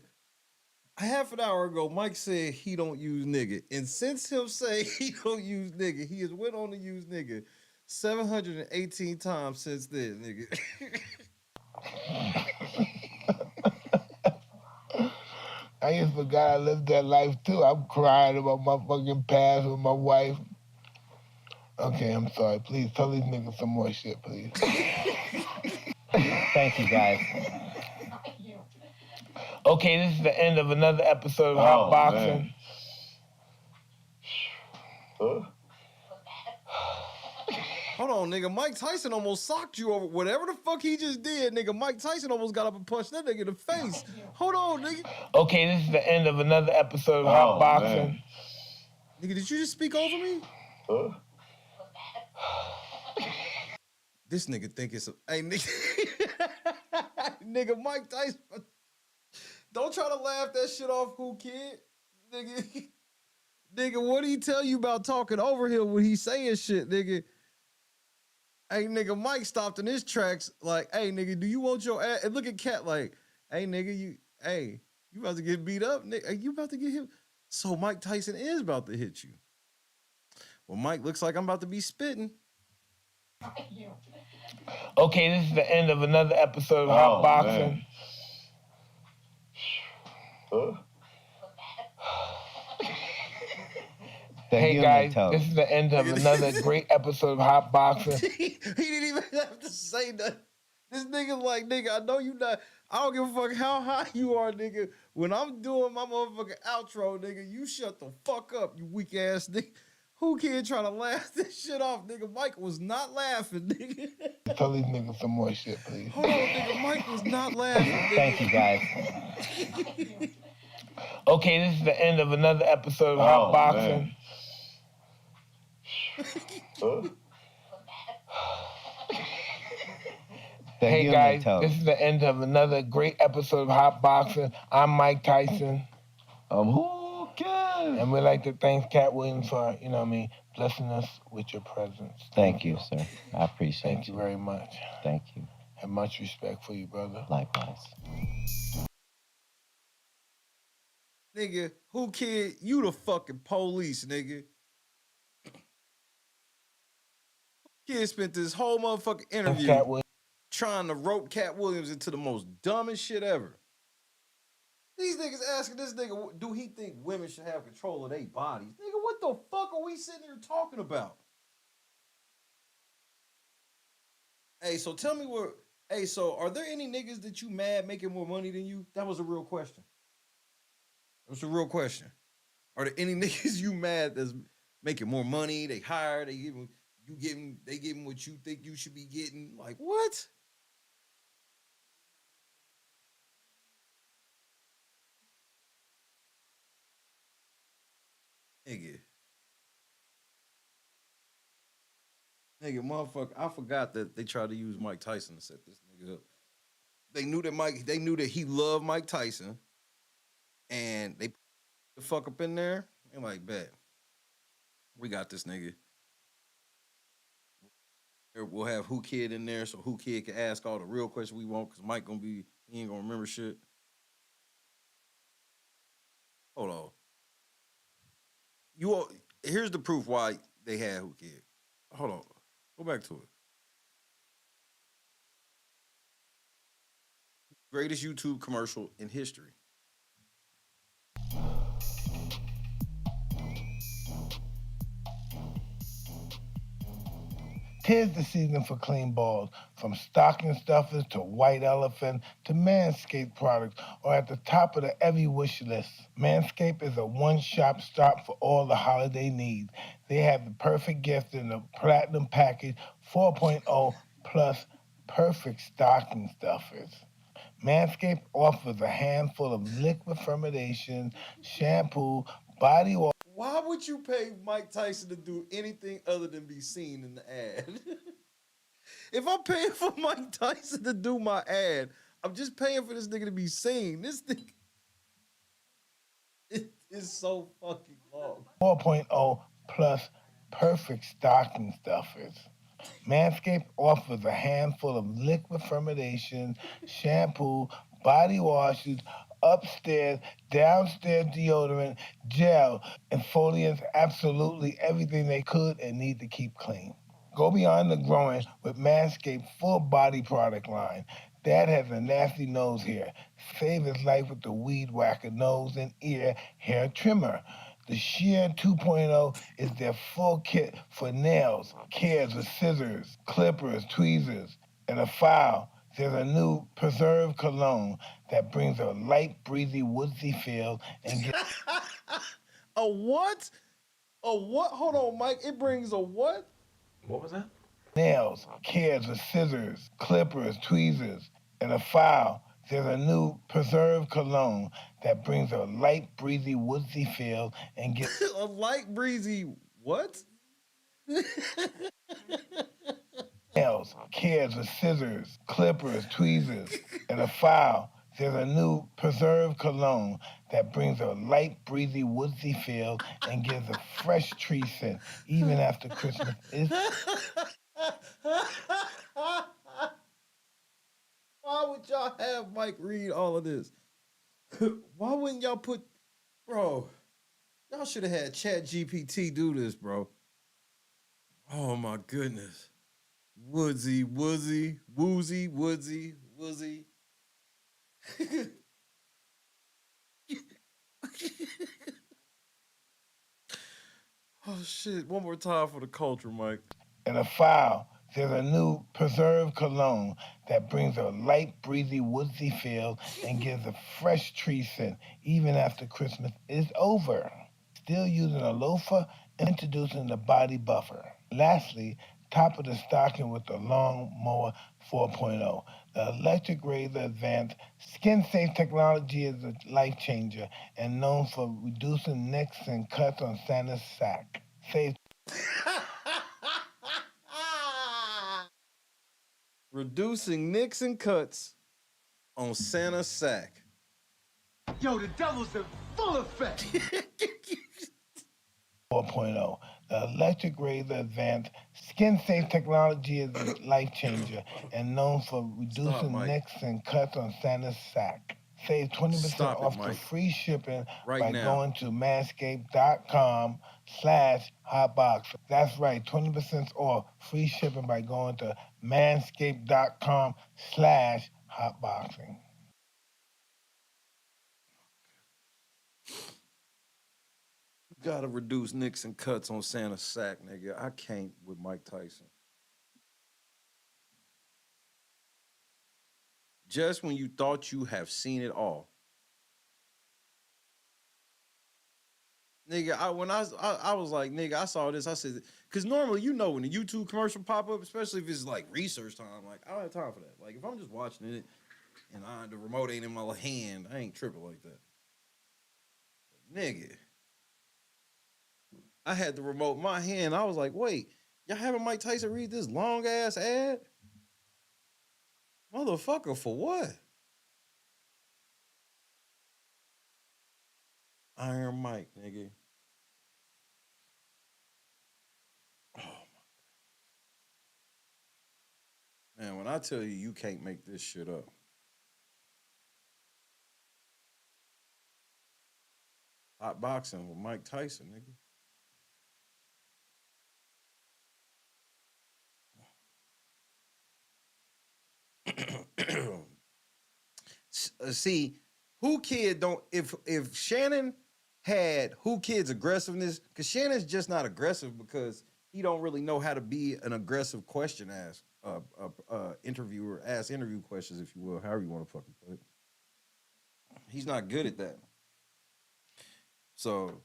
Half an hour ago, Mike said he don't use nigga. And since him say he don't use nigga, he has went on to use nigga 718 times since then, nigga. I just forgot I lived that life too. I'm crying about my fucking past with my wife. Okay, I'm sorry. Please tell these niggas some more shit, please. Thank you, guys. Okay, this is the end of another episode of Hot Boxing. Hold on, nigga. Mike Tyson almost socked you over. Whatever the fuck he just did, nigga. Mike Tyson almost got up and punched that nigga in the face. Hold on, nigga. Okay, this is the end of another episode of Hot Boxing. Nigga, did you just speak over me? This nigga think it's a... Hey, nigga. Nigga, Mike Tyson. Don't try to laugh that shit off, Whoo kid. Nigga. Nigga, what did he tell you about talking over him when he saying shit, nigga? Hey, nigga, Mike stopped in his tracks like, hey, nigga, do you want your ass? And look at Katt like, hey, nigga, you about to get beat up, nigga. You about to get hit. So Mike Tyson is about to hit you. Well, Mike looks like I'm about to be spitting. Okay, this is the end of another episode of Hot Boxing. Hey guys, this is the end of another great episode of Hot Boxing. He didn't even have to say nothing. This nigga like, nigga, I know you not. I don't give a fuck how high you are, nigga. When I'm doing my motherfucking outro, nigga, you shut the fuck up, you weak ass nigga. Who kid trying to laugh this shit off, nigga? Mike was not laughing, nigga. Tell these niggas some more shit, please. Hold on, nigga. Mike was not laughing, nigga. Thank you, guys. Okay, this is the end of another episode of Hot Boxing. Hey guys, this is the end of another great episode of Hot Boxing. I'm Mike Tyson. Who cares? And we'd like to thank Katt Williams for, blessing us with your presence. Thank you, sir. I appreciate Thank you very much. Thank you. Have much respect for you, brother. Likewise. Nigga, who kid? You the fucking police, nigga. Kid spent this whole motherfucking interview trying to rope Katt Williams into the most dumbest shit ever. These niggas asking this nigga, do he think women should have control of their bodies? Nigga, what the fuck are we sitting here talking about? Hey, so tell me what... Hey, so are there any niggas that you mad making more money than you? That was a real question. That's a real question. Are there any niggas you mad that's making more money? They hire, they getting what you think you should be getting. Like what? Nigga. Nigga, motherfucker, I forgot that they tried to use Mike Tyson to set this nigga up. They knew that he loved Mike Tyson, and they put the fuck up in there. And like, bet, we got this nigga. We'll have Whoo Kid in there, so Whoo Kid can ask all the real questions we want, because Mike he ain't gonna remember shit. Hold on. Here's the proof why they had Whoo Kid. Hold on. Go back to it. Greatest YouTube commercial in history. Tis the season for clean balls, from stocking stuffers to white elephant to Manscaped products, or at the top of every wish list. Manscaped is a one-shop stop for all the holiday needs. They have the perfect gift in the Platinum Package 4.0 plus perfect stocking stuffers. Manscaped offers a handful of liquid fermentation, shampoo, body wash. Why would you pay Mike Tyson to do anything other than be seen in the ad? If I'm paying for Mike Tyson to do my ad, I'm just paying for this nigga to be seen. This nigga is so fucking long. 4.0 plus perfect stocking stuffers. Manscaped offers a handful of liquid fermentation, shampoo, body washes, upstairs, downstairs deodorant, gel, exfoliants, absolutely everything they could and need to keep clean. Go beyond the growing with Manscaped's full body product line. Dad has a nasty nose hair. Save his life with the Weed Whacker nose and ear hair trimmer. The Shear 2.0 is their full kit for nails, cares with scissors, clippers, tweezers, and a file. There's a new Preserve cologne that brings a light, breezy, woodsy feel and gets A what? A what? Hold on, Mike. It brings a what? What was that? nails, cares with scissors, clippers, tweezers, and a file. There's a new Preserve cologne that brings a light, breezy, woodsy feel and gets A light breezy what? nails, cares with scissors, clippers, tweezers, and a file. There's a new Preserve cologne that brings a light, breezy, woodsy feel and gives a fresh tree scent even after Christmas is. Why would y'all have Mike read all of this? Why wouldn't y'all put, bro? Y'all should have had Chat GPT do this, bro. Oh my goodness. Woodsy, woozy, woozy, woodsy, woozy. Oh shit. One more time for the culture, Mike. And a file. There's a new Preserve cologne that brings a light, breezy, woodsy feel and gives a fresh tree scent even after Christmas is over. Still using a loafer, introducing the body buffer. Lastly, top of the stocking with the Lawn Mower 4.0. The electric razor advanced skin-safe technology is a life changer and known for reducing nicks and cuts on Santa's sack. Save Reducing nicks and cuts on Santa's sack. Yo, the devil's in full effect. 4.0. The electric razor advanced skin-safe technology is a life changer and known for reducing nicks and cuts on Santa's sack. Save 20% off the free shipping by going to manscaped.com/hotbox. That's right, 20% off free shipping by going to manscaped.com/hotboxing. You gotta reduce nicks and cuts on Santa's sack, nigga. I can't with Mike Tyson. Just when you thought you have seen it all, Nigga, when I was like, nigga, I saw this. I said, because normally, you know, when the YouTube commercial pop up, especially if it's like research time, like I don't have time for that. Like if I'm just watching it and the remote ain't in my hand, I ain't tripping like that. But, nigga, I had the remote in my hand. I was like, wait, y'all having Mike Tyson read this long ass ad? Motherfucker, for what? Iron Mike, nigga. Oh my man, when I tell you you can't make this shit up. Hot boxing with Mike Tyson, nigga. See, Whoo Kid don't if Shannon had Whoo Kid's aggressiveness, because Shannon's just not aggressive because he don't really know how to be an aggressive question ask interviewer, ask interview questions, if you will, however you want to fucking put it. He's not good at that. So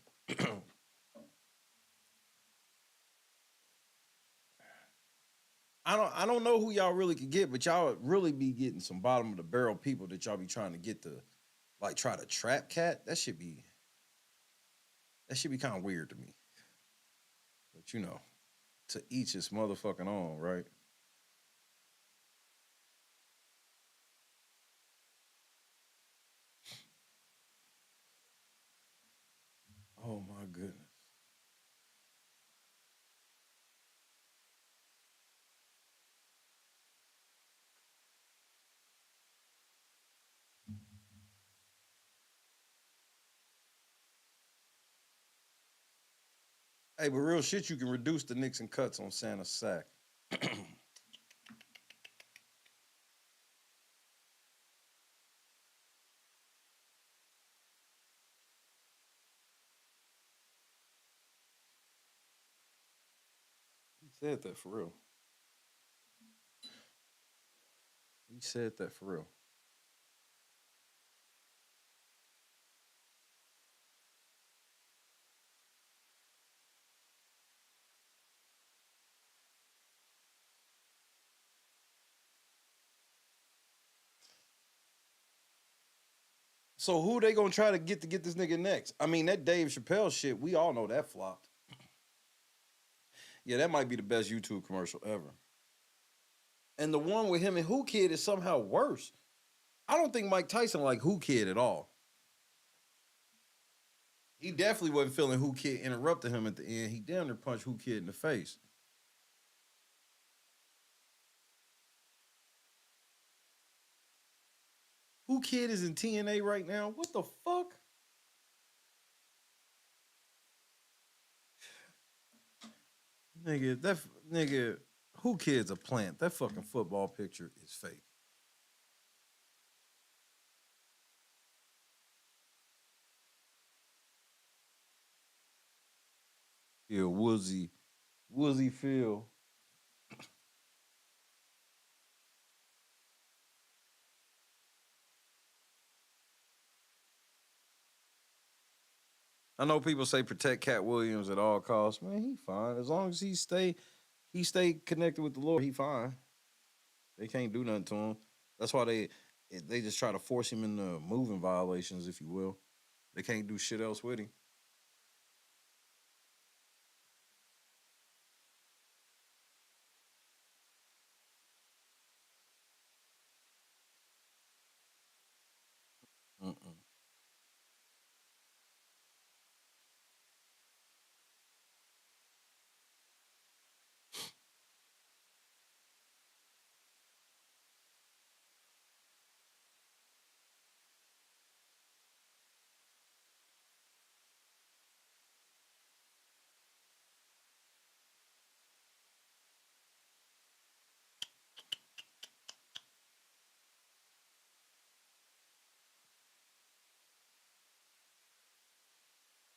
I don't know who y'all really could get, but y'all would really be getting some bottom of the barrel people that y'all be trying to get to, like, try to trap Katt. That should be kind of weird to me. But you know, to each his motherfucking own, right? Oh my goodness. Hey, but real shit, you can reduce the nicks and cuts on Santa's sack. He said that for real. He said that for real. So who they gonna try to get this nigga next? I mean, that Dave Chappelle shit, we all know that flopped. Yeah, that might be the best YouTube commercial ever. And the one with him and Whoo Kid is somehow worse. I don't think Mike Tyson liked Whoo Kid at all. He definitely wasn't feeling Whoo Kid interrupted him at the end. He damn near punched Whoo Kid in the face. Whoo Kid is in TNA right now? What the fuck? Nigga, Whoo Kid's a plant. That fucking football picture is fake. Yeah, Woozy Phil. I know people say protect Katt Williams at all costs. Man, he fine. As long as he stay connected with the Lord, he fine. They can't do nothing to him. That's why they just try to force him into moving violations, if you will. They can't do shit else with him. Mm-mm.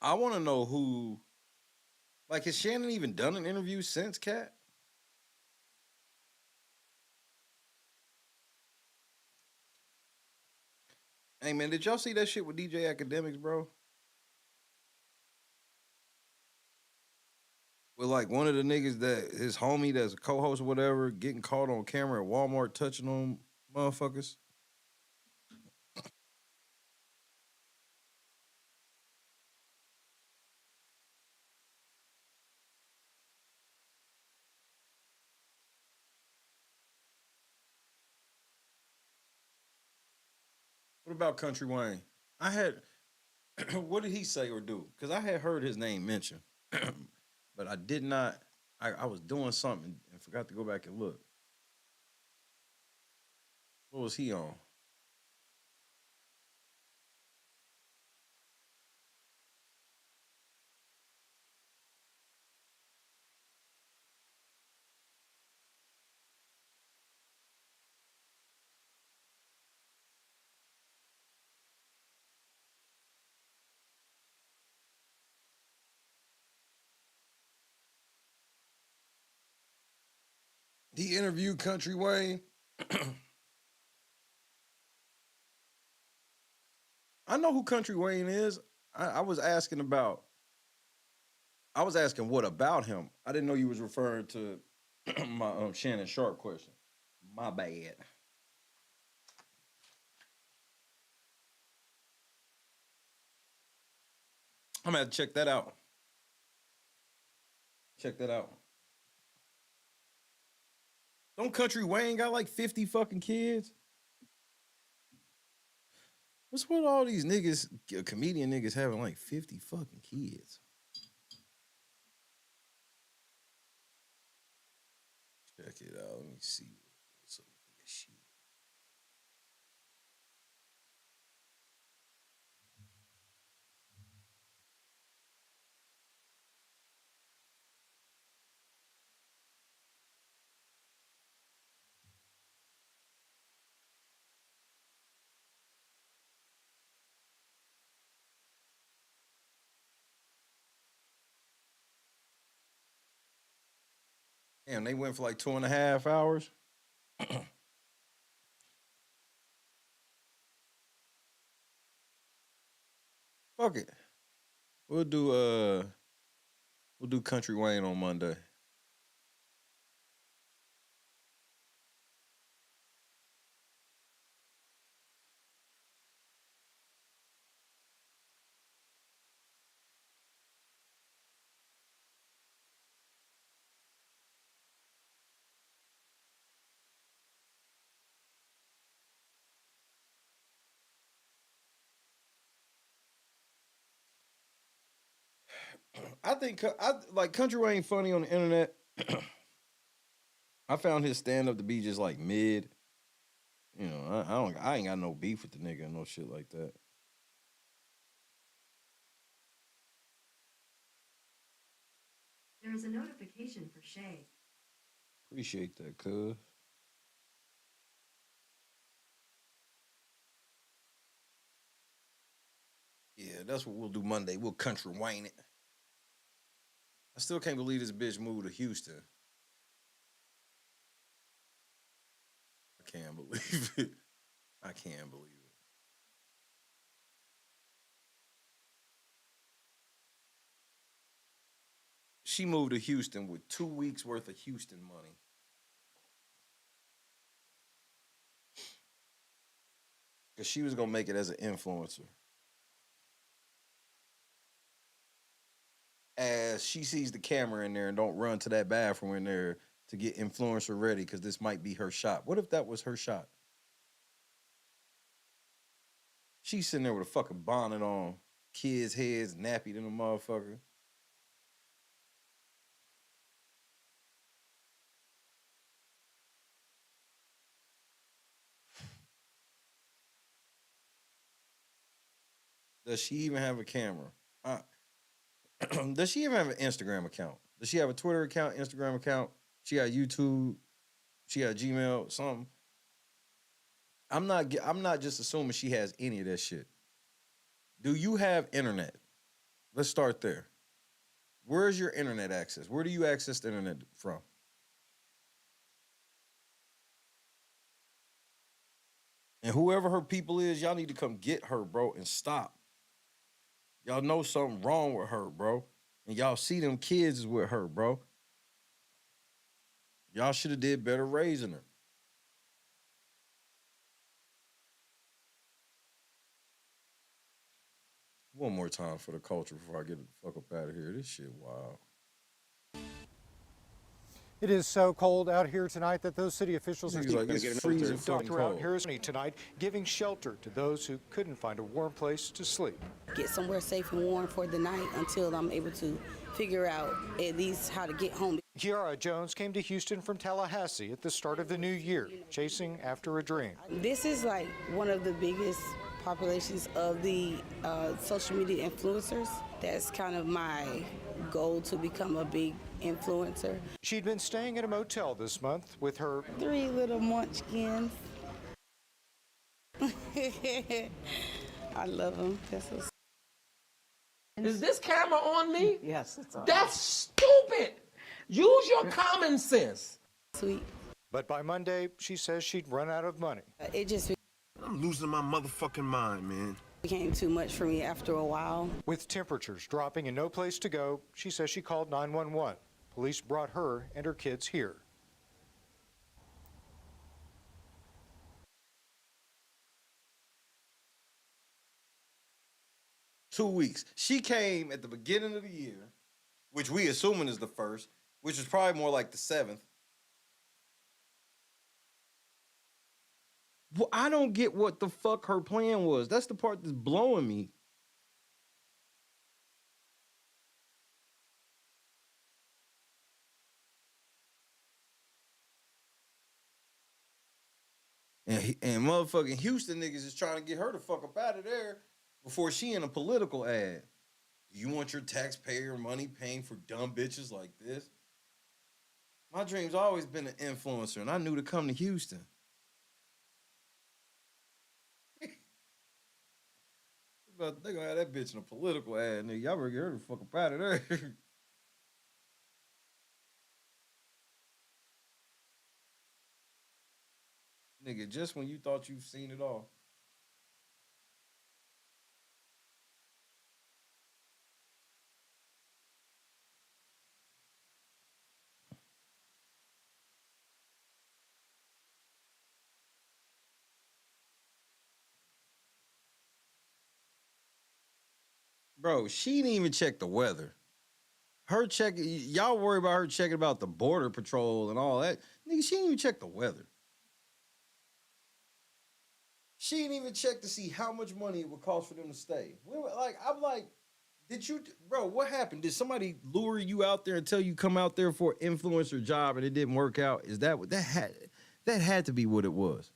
I want to know who, like, has Shannon even done an interview since Katt? Hey, man, did y'all see that shit with DJ Academics, bro? with like one of the niggas that his homie that's a co-host or whatever getting caught on camera at Walmart touching on motherfuckers. What about Country Wayne? I had what did he say or do? Because I had heard his name mentioned, but I did not. I was doing something and forgot to go back and look. What was he on? He interviewed Country Wayne. I know who Country Wayne is. I was asking about. I was asking what about him. I didn't know you was referring to my Shannon Sharp question. My bad. I'm gonna have to check that out. Check that out. Don't Country Wayne got like 50 fucking kids? What's with all these niggas, comedian niggas having like 50 fucking kids? Check it out. Let me see what's up with this shit. Damn, they went for like 2.5 hours. Fuck it. We'll do Country Wayne on Monday. I think I like Country Wayne funny on the internet. I found his stand up to be just like mid. You know, I ain't got no beef with the nigga and no shit like that. There is a notification for Shay. Appreciate that, cuz. Yeah, that's what we'll do Monday. We'll Country Wayne it. I still can't believe this bitch moved to Houston. I can't believe it. I can't believe it. She moved to Houston with 2 weeks worth of Houston money. Because she was going to make it as an influencer. As she sees the camera in there and don't run to that bathroom in there to get influencer ready because this might be her shot. What if that was her shot? She's sitting there with a fucking bonnet on, kids' heads nappy than a motherfucker. Does she even have a camera? Does she even have an Instagram account? Does she have a Twitter account, Instagram account? She got YouTube. She got Gmail, something. I'm not just assuming she has any of that shit. Do you have internet? Let's start there. Where's your internet access? Where do you access the internet from? And whoever her people is, y'all need to come get her, bro, and stop. Y'all know something wrong with her, bro. And y'all see them kids is with her, bro. Y'all should have did better raising her. One more time for the culture before I get the fuck up out of here. This shit wild. It is so cold out here tonight that those city officials are freezing throughout Harrison tonight, giving shelter to those who couldn't find a warm place to sleep. Get somewhere safe and warm for the night until I'm able to figure out at least how to get home. Kiara Jones came to Houston from Tallahassee at the start of the new year, chasing after a dream. This is like one of the biggest populations of the social media influencers. That's kind of my goal, to become a big influencer. She'd been staying at a motel this month with her 3 little munchkins. I love them. Is this camera on me? Yes, it's on. That's stupid. Use your common sense. Sweet. But by Monday, she says she'd run out of money. It just I'm losing my motherfucking mind, man. became too much for me after a while. With temperatures dropping and no place to go, she says she called 911. Police brought her and her kids here. Two weeks. She came at the beginning of the year, which we assuming is the first, which is probably more like the 7th. Well, I don't get what the fuck her plan was. That's the part that's blowing me. And motherfucking Houston niggas is trying to get her the fuck up out of there before she in a political ad. Do you want your taxpayer money paying for dumb bitches like this? My dream's always been an influencer, and I knew to come to Houston. But they gonna have that bitch in a political ad, nigga. Y'all better get her the fuck up out of there. Nigga, just when you thought you've seen it all. Bro, she didn't even check the weather. Her check, y'all worry about her checking about the border patrol and all that. Nigga, she didn't even check the weather. She didn't even check to see how much money it would cost for them to stay. I'm like, did you, bro, what happened? Did somebody lure you out there and tell you come out there for an influencer job and it didn't work out? Is that what, that had to be what it was.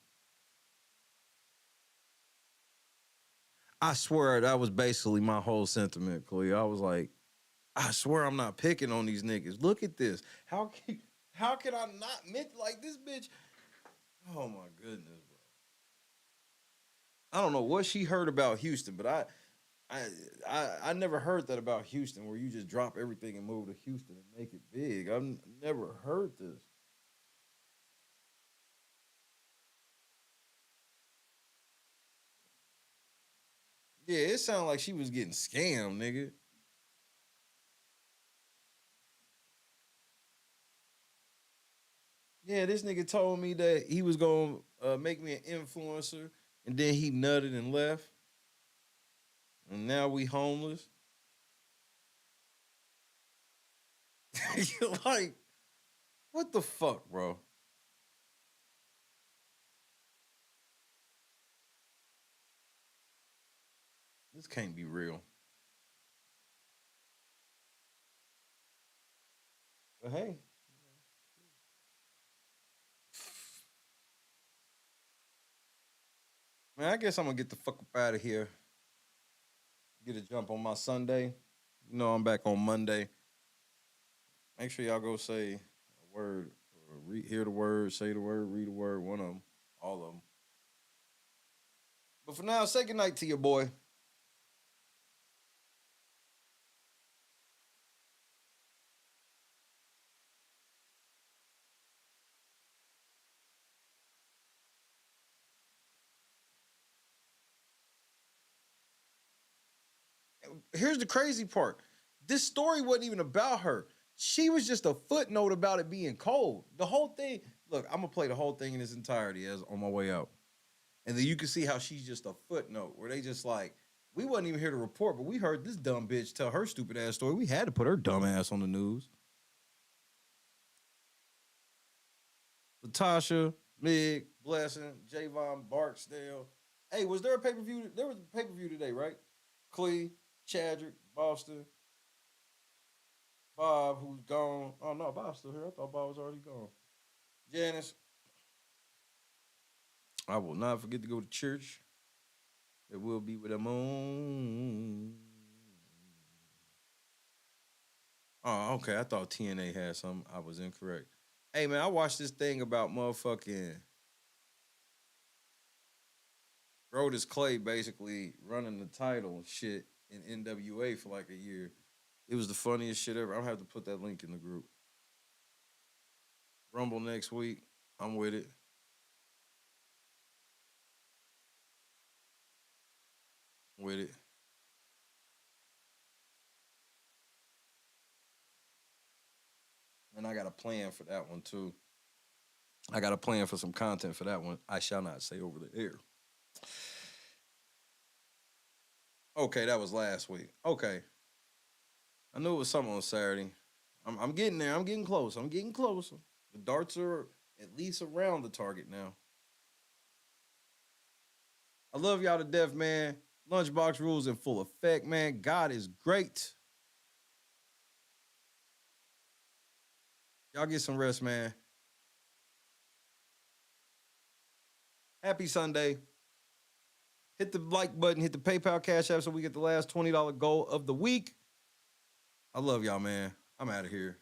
I swear that was basically my whole sentiment, Clea. I was like, I swear I'm not picking on these niggas. Look at this. How can I not admit like this bitch? Oh my goodness, bro. I don't know what she heard about Houston, but I never heard that about Houston, where you just drop everything and move to Houston and make it big. I've never heard this. Yeah, it sounded like she was getting scammed, nigga. Yeah, this nigga told me that he was gonna make me an influencer, and then he nutted and left. And now we homeless. You're like, what the fuck, bro? This can't be real. But hey. Man, I guess I'm gonna get the fuck up out of here. Get a jump on my Sunday. You know I'm back on Monday. Make sure y'all go say a word, or hear the word, say the word, read the word, one of them, all of them. But for now, say goodnight to your boy. Here's the crazy part. This story wasn't even about her. She was just a footnote about it being cold. The whole thing, look, I'm gonna play the whole thing in its entirety as on my way out. And then you can see how she's just a footnote where they just like, we wasn't even here to report, but we heard this dumb bitch tell her stupid ass story. We had to put her dumb ass on the news. Latasha, Mig, Blessing, Javon, Barksdale. Hey, was there a pay-per-view? There was a pay-per-view today, right? Clee, Chadrick, Boston, Bob, who's gone. Oh, no, Bob's still here. I thought Bob was already gone. Janice. I will not forget to go to church. It will be with a moon. Oh, okay. I thought TNA had something. I was incorrect. Hey, man, I watched this thing about motherfucking Brodus Clay basically running the title and shit in NWA for like a year. It was the funniest shit ever. I'm gonna have to put that link in the group. Rumble next week. I'm with it. With it. And I got a plan for that one too. I got a plan for some content for that one. I shall not say over the air. Okay, that was last week. Okay. I knew it was something on Saturday. I'm getting there. I'm getting close. I'm getting closer. The darts are at least around the target now. I love y'all to death, man. Lunchbox rules in full effect, man. God is great. Y'all get some rest, man. Happy Sunday. Hit the like button, hit the PayPal Cash App so we get the last $20 goal of the week. I love y'all, man. I'm out of here.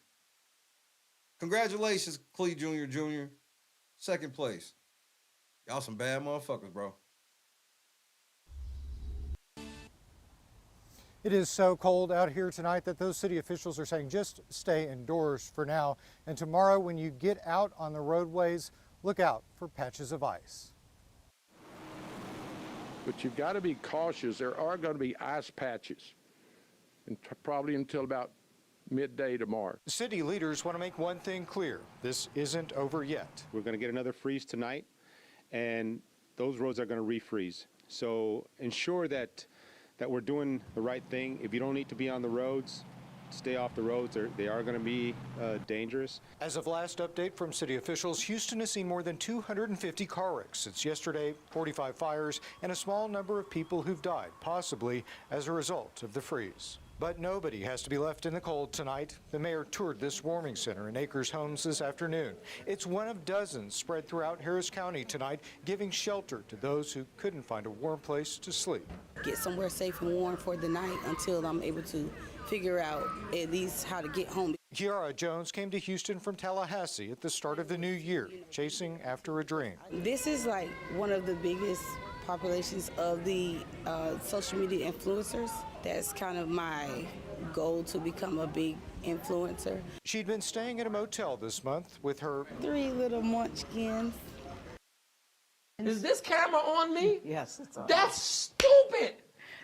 Congratulations, Clee Jr. Second place. Y'all some bad motherfuckers, bro. It is so cold out here tonight that those city officials are saying just stay indoors for now. And tomorrow when you get out on the roadways, look out for patches of ice. But you've got to be cautious. There are going to be ice patches, and probably until about midday tomorrow. City leaders want to make one thing clear. This isn't over yet. We're going to get another freeze tonight, and those roads are going to refreeze. So ensure that we're doing the right thing. If you don't need to be on the roads, stay off the roads. They are going to be dangerous. As of last update from city officials, Houston has seen more than 250 car wrecks since yesterday, 45 fires, and a small number of people who've died, possibly as a result of the freeze. But nobody has to be left in the cold tonight. The mayor toured this warming center in Acres Homes this afternoon. It's one of dozens spread throughout Harris County tonight, giving shelter to those who couldn't find a warm place to sleep. Get somewhere safe and warm for the night until I'm able to figure out at least how to get home. Kiara Jones came to Houston from Tallahassee at the start of the new year, chasing after a dream. This is like one of the biggest populations of the social media influencers. That's kind of my goal, to become a big influencer. She'd been staying at a motel this month with her 3 little munchkins. Is this camera on me? Yes, it's on. That's stupid.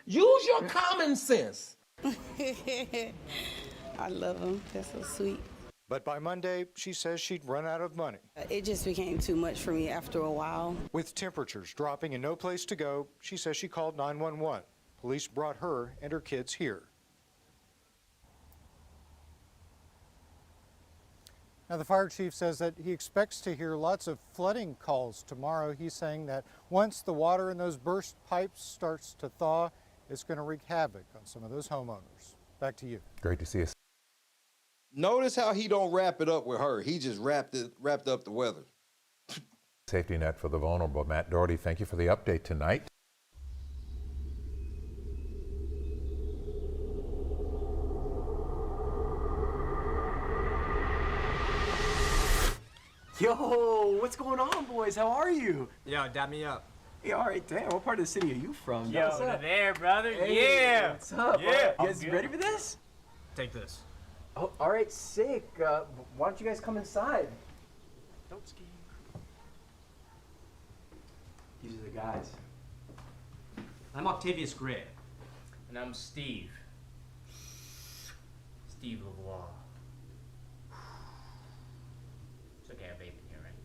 Use your common sense. I love them. They're so sweet. But by Monday, she says she'd run out of money. It just became too much for me after a while. With temperatures dropping and no place to go, she says she called 911. Police brought her and her kids here. Now, the fire chief says that he expects to hear lots of flooding calls tomorrow. He's saying that once the water in those burst pipes starts to thaw, it's going to wreak havoc on some of those homeowners. Back to you. Great to see us. Notice how he don't wrap it up with her. He just wrapped up the weather. Safety net for the vulnerable. Matt Doherty, thank you for the update tonight. Yo, what's going on, boys? How are you? Yo, dap me up. Hey, all right, damn. What part of the city are you from? Yo, what's up? there, brother. Hey, Yeah. What's up? Yeah. You guys ready for this? Take this. Oh, all right, sick. Why don't you guys come inside? Don't ski. These are the guys. I'm Octavius Gray. And I'm Steve. Steve Lavoie. It's okay, I have vape in here, right?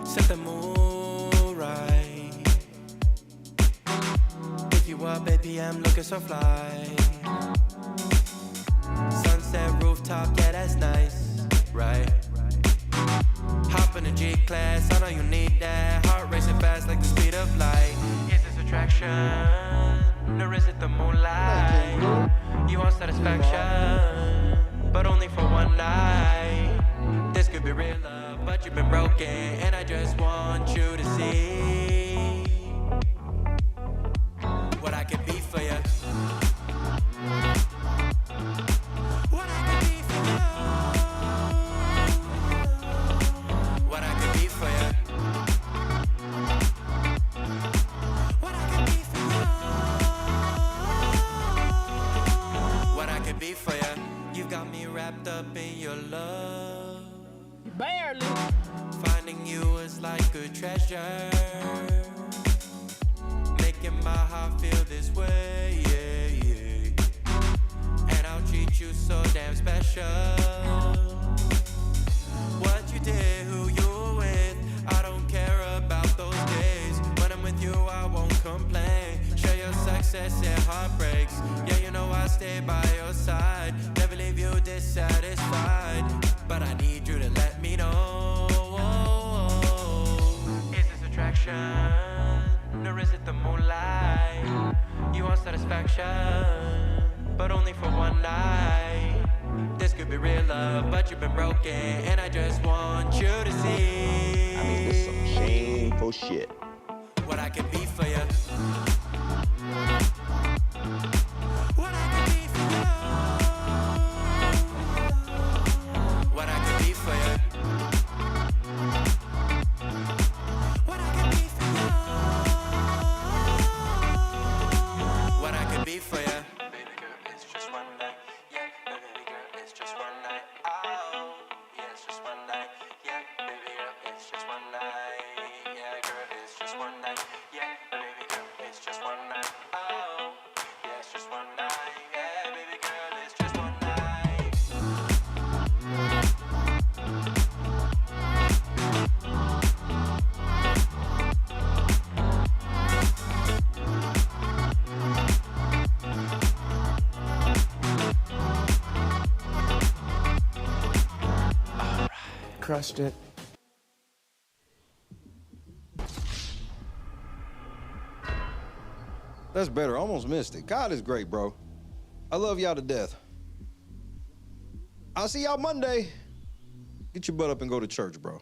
Set the mood right. Pick you up, baby, I'm looking so fly. Sunset rooftop, yeah, that's nice, right? Hop in the G-Class, I know you need that. Heart racing fast like the speed of light. Is this attraction, or is it the moonlight? You want satisfaction, but only for one night. This could be real love, but you've been broken, and I just want you to see what I can be for you. What I can be for you. What I can be for you. What I can be for you. What I can be for you. You got me wrapped up in your love. Barely. Finding you is like a treasure. Making my heart feel this way, yeah, yeah. And I'll treat you so damn special. What you did, who you were with, I don't care about those days. When I'm with you, I won't complain. Share your success and heartbreaks. Yeah, you know I stay by your side. Never leave you dissatisfied. But I need you to let me know. Is this attraction, or is it the moonlight? You want satisfaction, but only for one night. This could be real love, but you've been broken, and I just want you to see. I mean, this is some shameful shit. What I can be for you. What I can be for you. What I can be for you. What I can be for you. What I can be for you. Baby girl, it's just one night. Yeah, baby girl, it's just one night. Oh, yeah, it's just one night. Yeah, baby girl, it's just one night. Yeah, girl, it's just one night. Yeah, baby girl, it's just one night. Oh, yeah, it's just one night. Yeah, baby girl, it's just one night. Crushed it. That's better. Almost missed it. God is great, bro. I love y'all to death. I'll see y'all Monday. Get your butt up and go to church, bro.